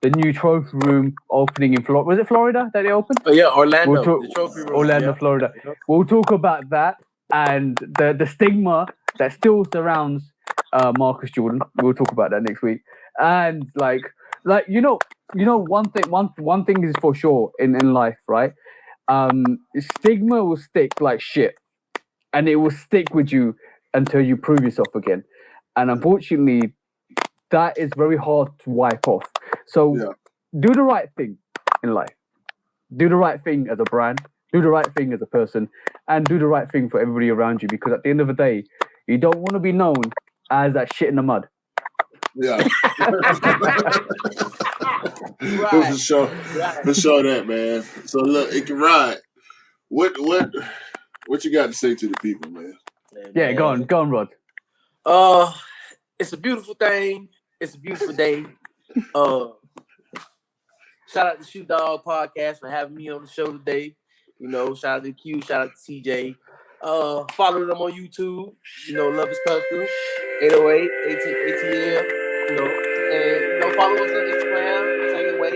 the new trophy room opening in Florida. Was it Florida that they opened? Oh yeah, Orlando. The trophy room. Orlando, Florida. We'll talk about that and the stigma that still surrounds Marcus Jordan. We'll talk about that next week. And one thing is for sure in life, right? Stigma will stick like shit, and it will stick with you until you prove yourself again. And unfortunately, that is very hard to wipe off. So do the right thing in life. Do the right thing as a brand. Do the right thing as a person. And do the right thing for everybody around you. Because at the end of the day, you don't want to be known as that shit in the mud. Yeah. For sure that, man. So look, it can ride. What you got to say to the people, man? Yeah, go on, Rod. It's a beautiful thing. It's a beautiful day. Shout out to Shoot Dog Podcast for having me on the show today. You know, shout out to Q, shout out to CJ. Follow them on YouTube. You know, Love is Custom, 808, ATL. You know, and follow us on Instagram. Same way.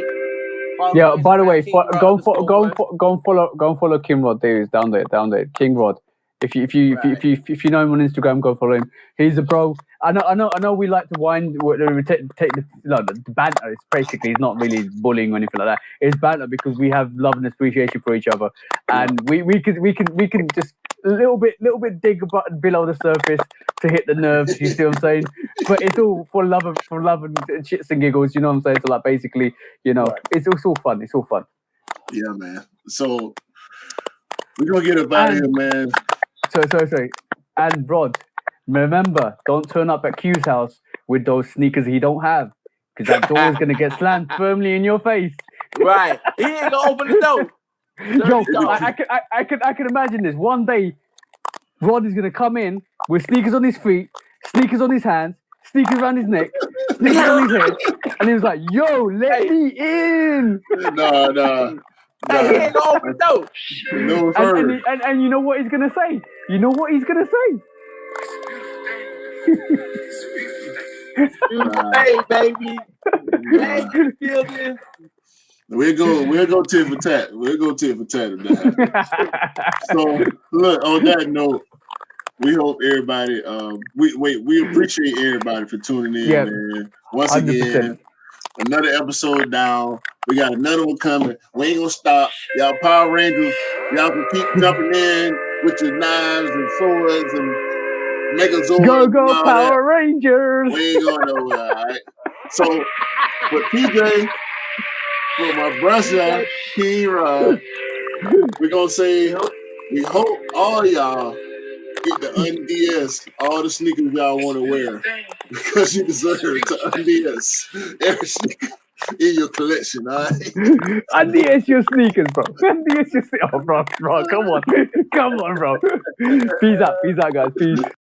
Yeah. By the way, go and follow King Rod. There he is down there. King Rod. If you know him on Instagram, go follow him. He's a bro. I know. We like to take the banter. It's basically, it's not really bullying or anything like that. It's banter because we have love and appreciation for each other, and we can just a little bit dig below the surface to hit the nerves. You see what I'm saying? But it's all for love and shits and giggles. You know what I'm saying? So like basically, it's all fun. It's all fun. Yeah, man. So we're gonna get up out of here, man. Sorry. And Rod, remember, don't turn up at Q's house with those sneakers he don't have, because that door is gonna get slammed firmly in your face. Right. He ain't gonna open the door. Yo, I can imagine this. One day, Rod is gonna come in with sneakers on his feet, sneakers on his hands, sneakers around his neck, sneakers on his head, and he was like, "Yo, let me in." No. Hey, he ain't gonna open the door. No, and you know what he's gonna say? Hey, baby. Hey, you feel this? We'll go tit for tat. So look, on that note, we hope everybody we appreciate everybody for tuning in, man. Once 100%. Again, another episode down. We got another one coming. We ain't gonna stop. Y'all Power Rangers, y'all can keep jumping in with your knives and swords and Megazords. Go Power Rangers! We ain't going nowhere, all right? So for TJ, for my brother, King Rod, we're gonna say we hope all y'all get to unds all the sneakers y'all want to wear, because you deserve to unds every sneaker in your collection, all right? Unds your sneakers, bro. Unds your sneakers. Oh, bro, come on, bro. Peace out, guys. Peace.